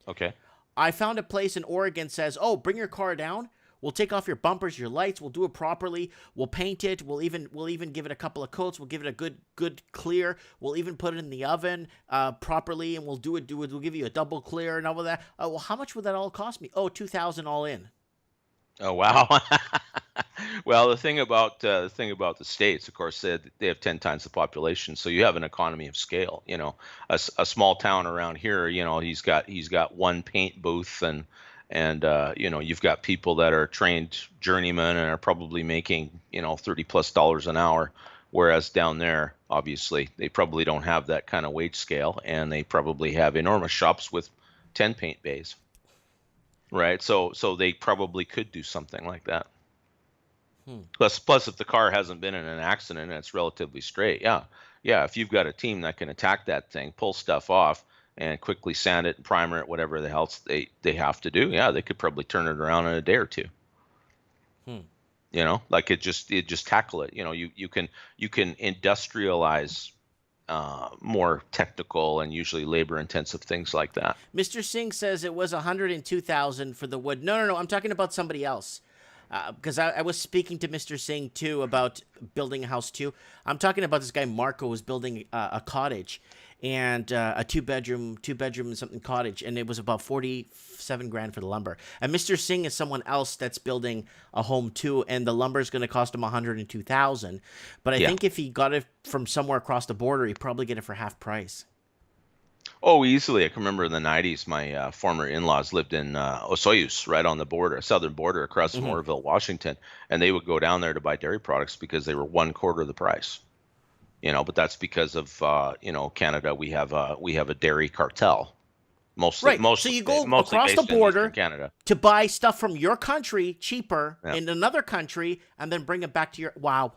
Okay. I found a place in Oregon says, oh, bring your car down. We'll take off your bumpers, your lights. We'll do it properly. We'll paint it. We'll even give it a couple of coats. We'll give it a good clear. We'll even put it in the oven properly, and we'll do it. We'll give you a double clear and all of that. Oh, well, how much would that all cost me? Oh, $2,000 all in. Oh wow. Well, the thing about the states, of course, they have 10 times the population, so you have an economy of scale. You know, a small town around here, you know, he's got one paint booth, and you know, you've got people that are trained journeymen and are probably making, you know, $30+ an hour, whereas down there, obviously, they probably don't have that kind of wage scale, and they probably have enormous shops with 10 paint bays. Right, so they probably could do something like that. Plus, if the car hasn't been in an accident and it's relatively straight, yeah. If you've got a team that can attack that thing, pull stuff off, and quickly sand it and primer it, whatever the hell they have to do, yeah, they could probably turn it around in a day or two. You know, like it just tackle it. You know, you can industrialize more technical and usually labor-intensive things like that. Mr. Singh says it was $102,000 for the wood. No. I'm talking about somebody else. Because I was speaking to Mr. Singh too about building a house too. I'm talking about this guy Marco who's building a cottage, and a two bedroom and something cottage, and it was about $47,000 for the lumber. And Mr. Singh is someone else that's building a home too, and the lumber is going to cost him $102,000. But I think if he got it from somewhere across the border, he'd probably get it for half price. Oh, easily. I can remember in the 90s, my former in-laws lived in Osoyoos, right on the border, southern border across from Oroville, Washington. And they would go down there to buy dairy products because they were 1/4 the price. You know, but that's because of, you know, Canada, we have a dairy cartel. Mostly, so you go across the border Canada to buy stuff from your country cheaper in another country and then bring it back to your, wow.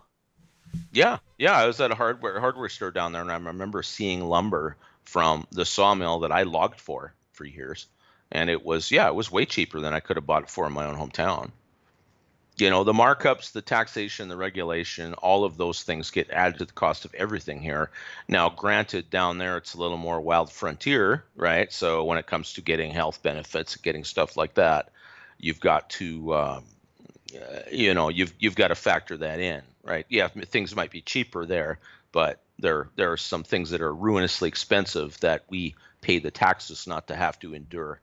Yeah. I was at a hardware store down there, and I remember seeing lumber from the sawmill that I logged for years, and it was way cheaper than I could have bought it for in my own hometown. You know, the markups, the taxation, the regulation, all of those things get added to the cost of everything here. Now, granted, down there it's a little more wild frontier, right? So when it comes to getting health benefits, getting stuff like that, you've got to you know, you've got to factor that in, right? Yeah, things might be cheaper there, but there are some things that are ruinously expensive that we pay the taxes not to have to endure.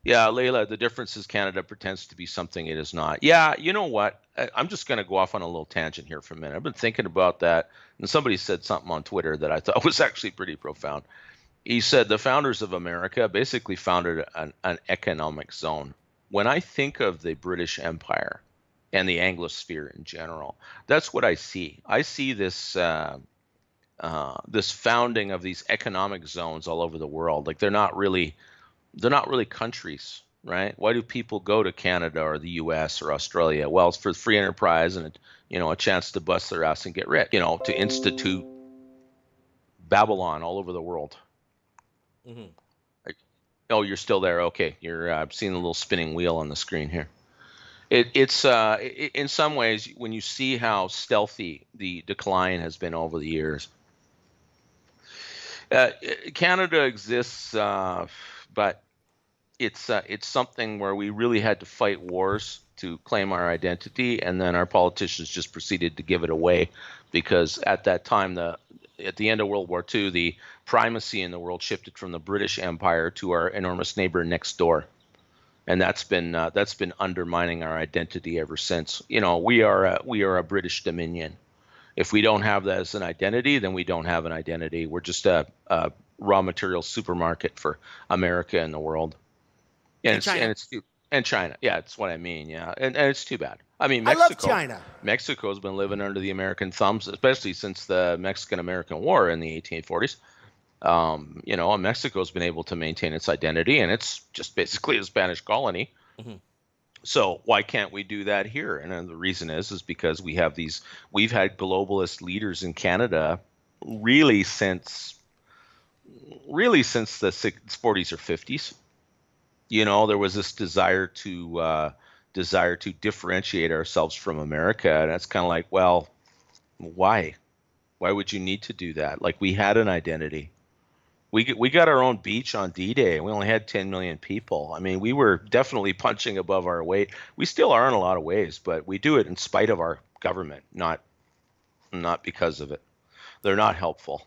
Yeah, Layla, the difference is Canada pretends to be something it is not. Yeah, you know what? I'm just going to go off on a little tangent here for a minute. I've been thinking about that, and somebody said something on Twitter that I thought was actually pretty profound. He said the founders of America basically founded an economic zone. When I think of the British Empire and the Anglosphere in general, that's what I see. I see this this founding of these economic zones all over the world. Like they're not really countries, right? Why do people go to Canada or the U.S. or Australia? Well, it's for free enterprise and a chance to bust their ass and get rich. You know, to institute Babylon all over the world. Mm-hmm. Oh, you're still there. Okay, you're seeing a little spinning wheel on the screen here. It's in some ways, when you see how stealthy the decline has been over the years. Canada exists, but it's something where we really had to fight wars to claim our identity, and then our politicians just proceeded to give it away, because at that time, at the end of World War II, the primacy in the world shifted from the British Empire to our enormous neighbor next door, and that's been undermining our identity ever since. You know, we are a British Dominion. If we don't have that as an identity, then we don't have an identity. We're just a raw material supermarket for America and the world. And And China. Yeah, that's what I mean. Yeah. And it's too bad. I mean, I love Mexico. China. Mexico's been living under the American thumbs, especially since the Mexican-American War in the 1840s. And Mexico's been able to maintain its identity, and it's just basically a Spanish colony. Mhm. So why can't we do that here? And then the reason is because we've had globalist leaders in Canada really since the 40s or 50s. There was this desire to differentiate ourselves from America, and it's kind of like, well, why? Why would you need to do that? Like, we had an identity. We got our own beach on D-Day. We only had 10 million people. I mean, we were definitely punching above our weight. We still are in a lot of ways, but we do it in spite of our government, not because of it. They're not helpful.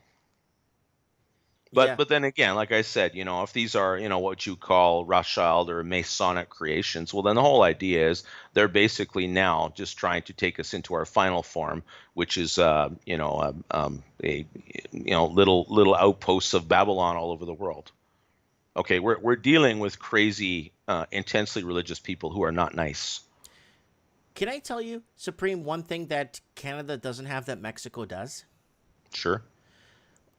But then again, like I said, if these are, what you call Rothschild or Masonic creations, well, then the whole idea is they're basically now just trying to take us into our final form, which is, little outposts of Babylon all over the world. Okay, we're dealing with crazy, intensely religious people who are not nice. Can I tell you, Supreme, one thing that Canada doesn't have that Mexico does? Sure.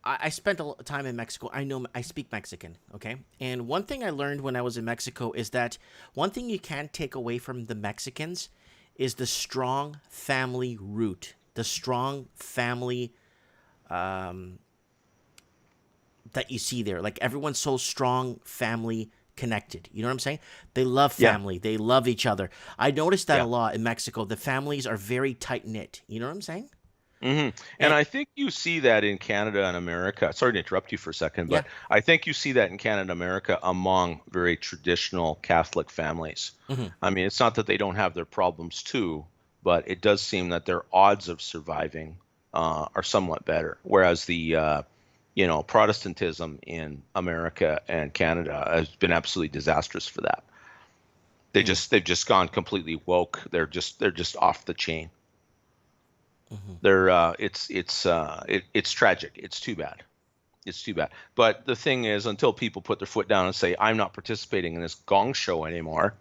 I spent a lot of time in Mexico. I speak Mexican, okay? And one thing I learned when I was in Mexico is that one thing you can't take away from the Mexicans is the strong family root, the strong family that you see there. Like, everyone's so strong family connected. You know what I'm saying? They love family. Yeah. They love each other. I noticed that a lot in Mexico. The families are very tight-knit. You know what I'm saying? Mm-hmm. And I think you see that in Canada and America. Sorry to interrupt you for a second, but I think you see that in Canada and America among very traditional Catholic families. Mm-hmm. I mean, it's not that they don't have their problems too, but it does seem that their odds of surviving are somewhat better. Whereas the Protestantism in America and Canada has been absolutely disastrous for that. They've just gone completely woke. They're just off the chain. Mm-hmm. It's tragic. It's too bad. But the thing is, until people put their foot down and say, I'm not participating in this gong show anymore,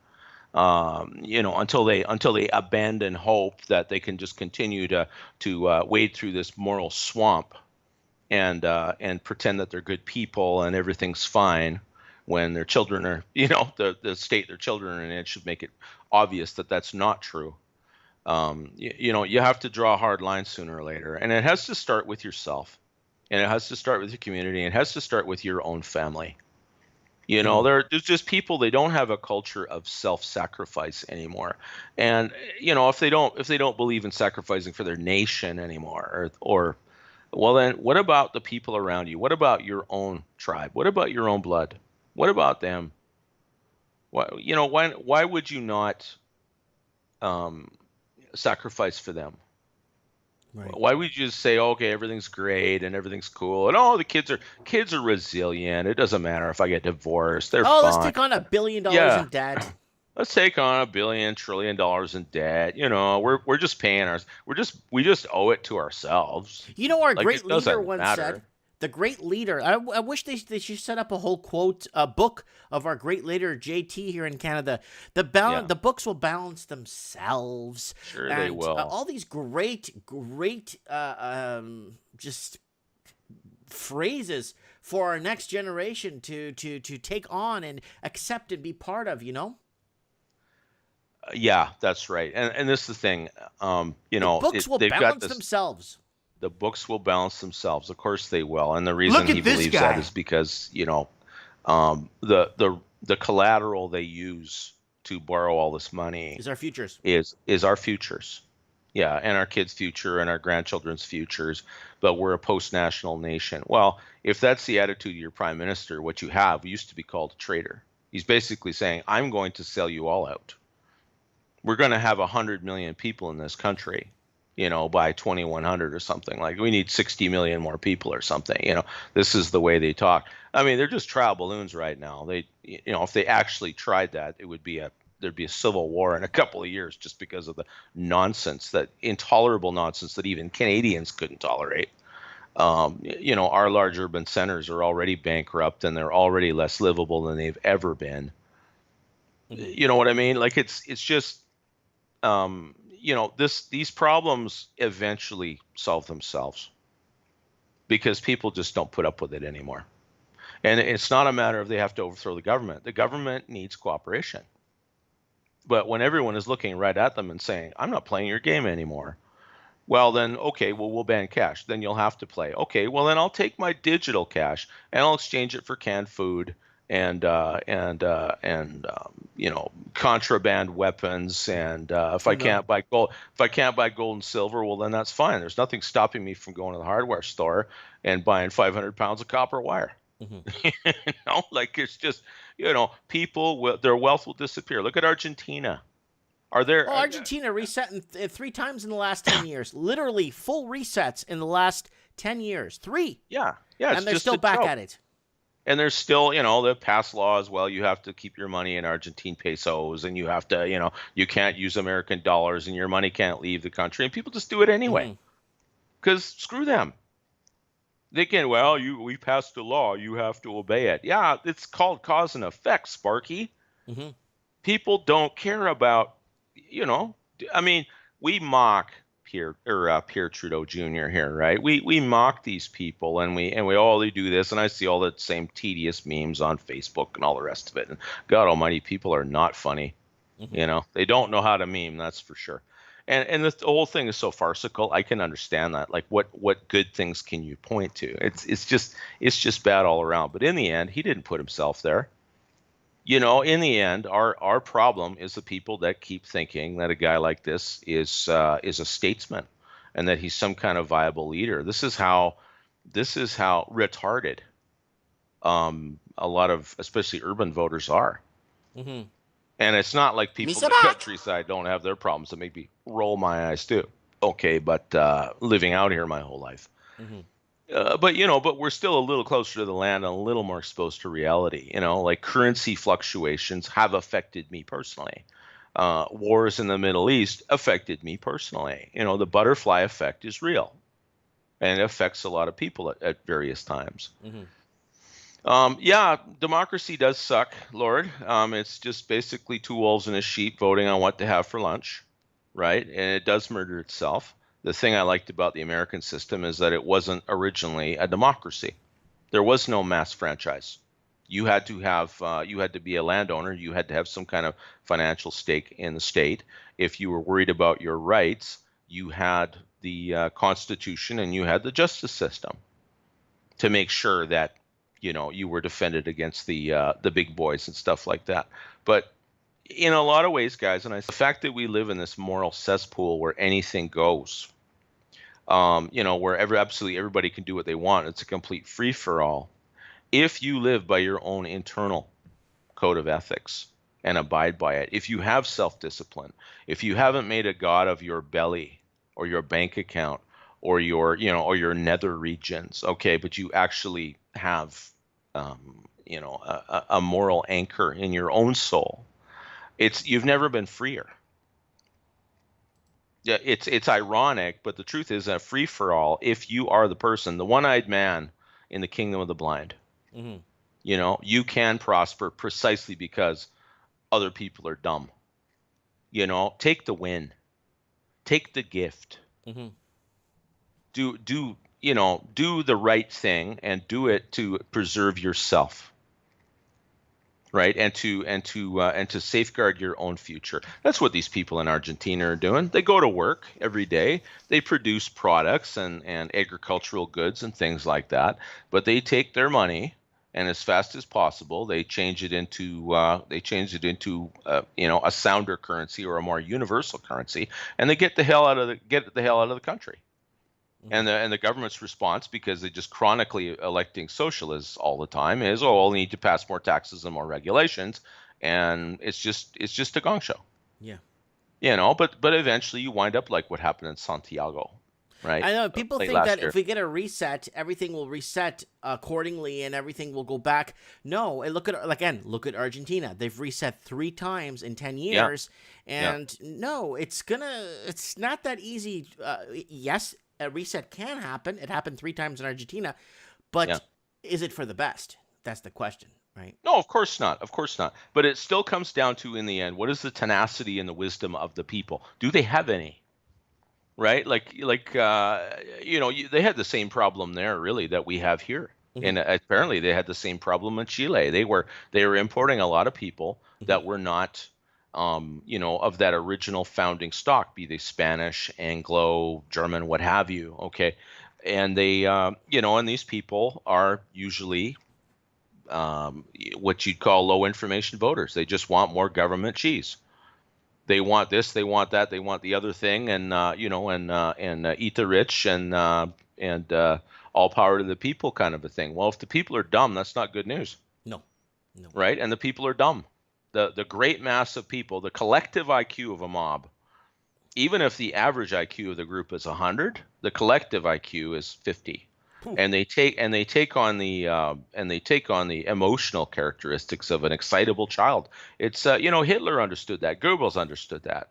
until they abandon hope that they can just continue to wade through this moral swamp and pretend that they're good people and everything's fine, when their children are, the state their children are in, it should make it obvious that that's not true. You have to draw a hard line sooner or later, and it has to start with yourself, and it has to start with your community, and it has to start with your own family. There's just people, they don't have a culture of self-sacrifice anymore, and if they don't believe in sacrificing for their nation anymore, or well, then what about the people around you? What about your own tribe? What about your own blood? What about them? Why would you not sacrifice for them? Right. Why would you just say, okay, everything's great and everything's cool, and the kids are resilient, it doesn't matter if I get divorced, they're fine. Let's take on $1 billion in debt. Let's take on $1 trillion in debt. We're just paying we just owe it to ourselves. Our great leader once said, the great leader, I wish they should set up a whole book of our great leader JT here in Canada. The books will balance themselves. Sure, they will. All these great just phrases for our next generation to take on and accept and be part of. Yeah, that's right. And this is the thing. The books will balance themselves. The books will balance themselves. Of course they will. And the reason he believes that is because, the collateral they use to borrow all this money is our futures. Is our futures. Yeah, and our kids' future and our grandchildren's futures. But we're a post-national nation. Well, if that's the attitude of your prime minister, what you have used to be called a traitor. He's basically saying, I'm going to sell you all out. We're going to have 100 million people in this country, by 2100 or something. Like, we need 60 million more people or something. This is the way they talk. I mean, they're just trial balloons right now. They, if they actually tried that, there'd be a civil war in a couple of years, just because of the nonsense, that intolerable nonsense that even Canadians couldn't tolerate. Our large urban centers are already bankrupt, and they're already less livable than they've ever been. You know what I mean? Like it's just these problems eventually solve themselves because people just don't put up with it anymore. And it's not a matter of they have to overthrow the government. The government needs cooperation. But when everyone is looking right at them and saying, I'm not playing your game anymore, well, then, okay, well, we'll ban cash. Then you'll have to play. Okay, well, then I'll take my digital cash and I'll exchange it for canned food and contraband weapons. And if I can't buy gold and silver, well, then that's fine. There's nothing stopping me from going to the hardware store and buying 500 pounds of copper wire. Like it's just, people, their wealth will disappear. Look at Argentina. Argentina reset 3 times in the last 10 years. Literally full resets in the last 10 years. 3. Yeah. And they're still back at it. And there's still, they pass laws. Well, you have to keep your money in Argentine pesos, and you have to, you can't use American dollars, and your money can't leave the country. And people just do it anyway. Because screw them. They can, we passed a law, you have to obey it. Yeah, it's called cause and effect, Sparky. People don't care about, we mock Pierre Trudeau Jr. here, right? We mock these people, and we all do this, and I see all the same tedious memes on Facebook and all the rest of it. And God Almighty, people are not funny. They don't know how to meme, that's for sure. And the whole thing is so farcical. I can understand that. Like, what good things can you point to? It's just bad all around. But in the end, he didn't put himself there. In the end, our problem is the people that keep thinking that a guy like this is a statesman and that he's some kind of viable leader. This is how retarded a lot of, especially urban voters, are. And it's not like people in the countryside don't have their problems that make me roll my eyes too. Okay, but living out here my whole life. But we're still a little closer to the land and a little more exposed to reality. Like currency fluctuations have affected me personally. Wars in the Middle East affected me personally. The butterfly effect is real, and it affects a lot of people at various times. Democracy does suck, Lord. It's just basically 2 wolves and a sheep voting on what to have for lunch, right? And it does murder itself. The thing I liked about the American system is that it wasn't originally a democracy. There was no mass franchise. You had to be a landowner. You had to have some kind of financial stake in the state. If you were worried about your rights, you had the Constitution and you had the justice system to make sure that you were defended against the big boys and stuff like that. But in a lot of ways, guys, the fact that we live in this moral cesspool where anything goes, where absolutely everybody can do what they want, it's a complete free-for-all. If you live by your own internal code of ethics and abide by it, if you have self-discipline, if you haven't made a god of your belly or your bank account or your nether regions, okay, but you actually have a moral anchor in your own soul, you've never been freer. Yeah, it's ironic, but the truth is that free for all, if you are the person, the one-eyed man in the kingdom of the blind, you can prosper precisely because other people are dumb. Take the win, take the gift, do the right thing and do it to preserve yourself. Right, and to safeguard your own future. That's what these people in Argentina are doing. They go to work every day. They produce products and agricultural goods and things like that. But they take their money and as fast as possible, they change it into a sounder currency or a more universal currency, and they get the hell out of the country. And the government's response, because they're just chronically electing socialists all the time, is, we'll need to pass more taxes and more regulations, and it's just a gong show. Yeah. But eventually you wind up like what happened in Santiago, right? I know people think that if we get a reset, everything will reset accordingly and everything will go back. No, look at Argentina. They've reset 3 times in 10 years, and no, it's not that easy. Yes. A reset can happen. It happened 3 times in Argentina, but is it for the best? That's the question, right? No, of course not. Of course not. But it still comes down to, in the end, what is the tenacity and the wisdom of the people? Do they have any? Right? They had the same problem there, really, that we have here. And apparently they had the same problem in Chile. They were importing a lot of people that were not, of that original founding stock, be they Spanish, Anglo, German, what have you. Okay. And they, and these people are usually what you'd call low information voters. They just want more government cheese. They want this, they want that, they want the other thing, and eat the rich and all power to the people kind of a thing. Well, if the people are dumb, that's not good news. No. Right? And the people are dumb. The great mass of people, the collective IQ of a mob, even if the average IQ of the group is 100, the collective IQ is 50. And they take on the emotional characteristics of an excitable child. It's Hitler understood that. Goebbels understood that.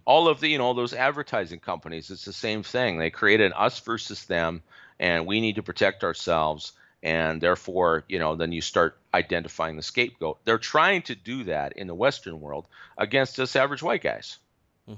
All of the those advertising companies, it's the same thing. They created us versus them, and we need to protect ourselves. And therefore, then you start identifying the scapegoat. They're trying to do that in the Western world against us average white guys.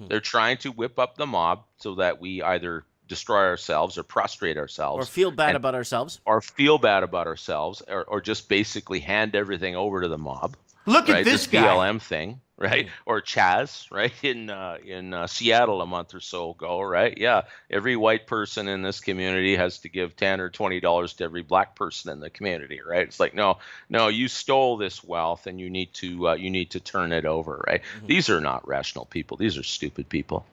They're trying to whip up the mob so that we either destroy ourselves or prostrate ourselves. Or feel bad about ourselves. Or just basically hand everything over to the mob. Look at this guy. BLM thing, right? Or Chaz, right? In Seattle a month or so ago, right? Yeah, every white person in this community has to give $10 or $20 to every black person in the community, right? It's like, no, you stole this wealth, and you need to turn it over, right? These are not rational people. These are stupid people,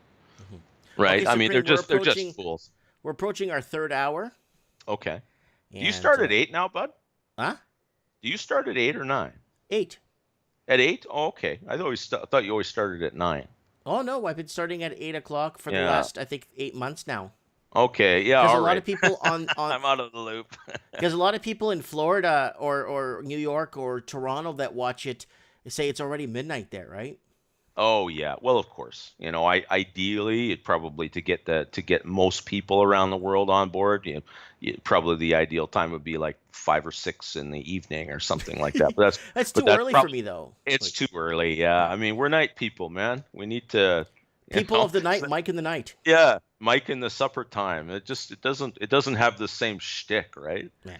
right? Okay, I mean, Supreme, they're just fools. We're approaching our third hour. Okay. Do you start at 8 now, bud? Huh? Do you start at 8 or 9? 8. At 8? Oh, okay. I thought you always started at 9. Oh, no. I've been starting at 8 o'clock for the last, I think, 8 months now. Okay. Yeah. All right. Because a lot of people on I'm out of the loop. Because a lot of people in Florida or New York or Toronto that watch it say it's already midnight there, right? Oh yeah, well of course. Ideally, it probably to get most people around the world on board. Probably the ideal time would be like 5 or 6 in the evening or something like that. But that's too early for me though. It's too early. Yeah, I mean we're night people, man. We need to. People of the night, Mike in the night. Yeah, Mike in the supper time. It doesn't have the same shtick, right? Yeah.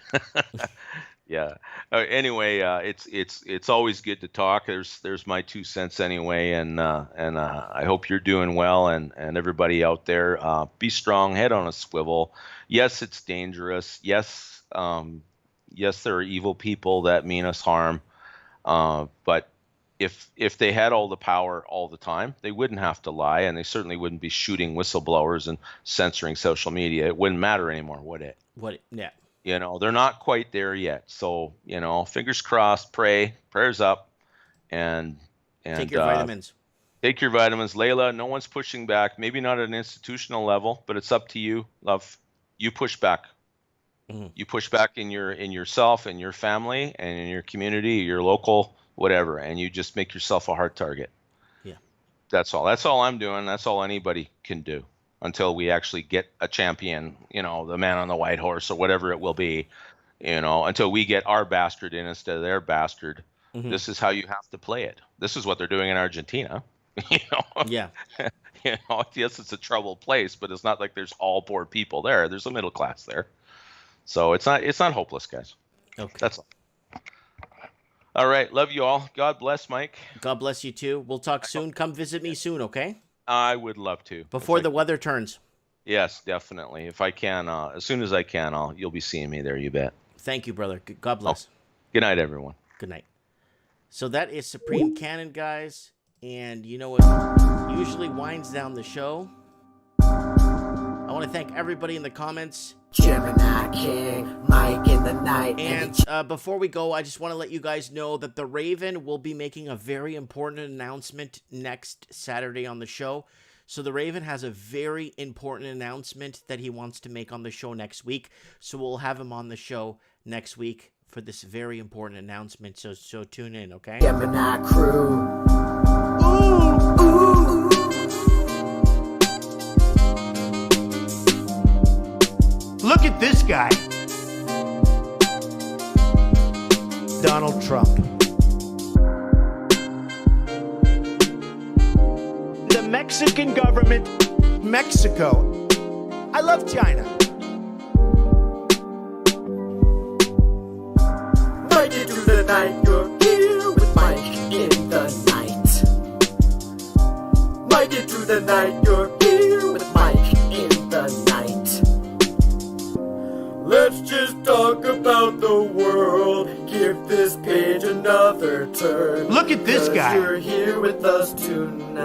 Yeah. Anyway, it's always good to talk. There's my 2 cents anyway, and I hope you're doing well, and everybody out there, be strong, head on a swivel. Yes, it's dangerous. Yes, there are evil people that mean us harm, but if they had all the power all the time, they wouldn't have to lie, and they certainly wouldn't be shooting whistleblowers and censoring social media. It wouldn't matter anymore, would it? Yeah. They're not quite there yet. So, fingers crossed, prayers up, and take your vitamins. Take your vitamins. Layla, no one's pushing back. Maybe not at an institutional level, but it's up to you, love. You push back. You push back in yourself and your family and in your community, your local, whatever, and you just make yourself a hard target. Yeah. That's all. That's all I'm doing. That's all anybody can do. Until we actually get a champion, the man on the white horse or whatever it will be, until we get our bastard in instead of their bastard. This is how you have to play it. This is what they're doing in Argentina. Yeah. Yes, it's a troubled place, but it's not like there's all poor people there. There's a middle class there. So it's not hopeless, guys. Okay. That's all. All right. Love you all. God bless, Mike. God bless you too. We'll talk soon. Come visit me soon, okay? I would love to. Before the weather turns. Yes, definitely. If I can, as soon as I can, you'll be seeing me there, you bet. Thank you, brother. God bless. Good night, everyone. Good night. So that is Supreme Cannon, guys. And you know what usually winds down the show? I want to thank everybody in the comments. Gemini King, Mike in the night. And before we go, I just want to let you guys know that the Raven will be making a very important announcement next Saturday on the show. So the Raven has a very important announcement that he wants to make on the show next week. So we'll have him on the show next week for this very important announcement. So tune in, okay? Gemini crew. Look at this guy. The Donald Trump. The Mexican government, Mexico. I love China. Mike into the night, you're here with Mike in the night. Mike into the night, you're here with Mike in the night. Let's just talk about the world. Give this page another turn. Look at this 'Cause guy. You're here with us tonight.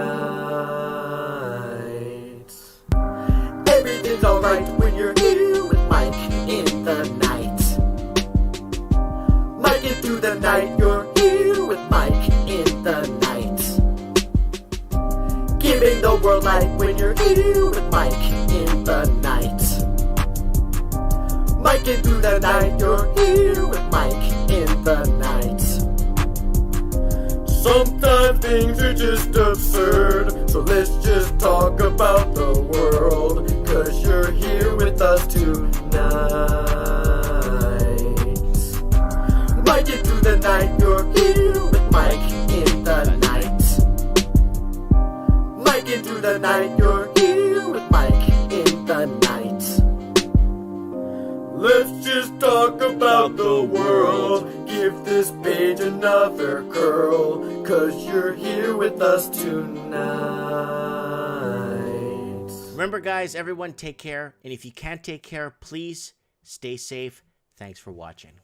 Everything's alright when you're here with Mike in the night. Mike into the night, you're here with Mike in the night. Giving the world light when you're here with Mike in the night. Mike into the night, you're here with Mike in the night. Sometimes things are just absurd, so let's just talk about the world, 'cause you're here with us tonight. Mike into the night, you're here with Mike in the night. Mike into the night, you're here with Mike in the night. Let's just talk about the world. Give this page another curl, 'cause you're here with us tonight. Remember, guys, everyone take care. And if you can't take care, please stay safe. Thanks for watching.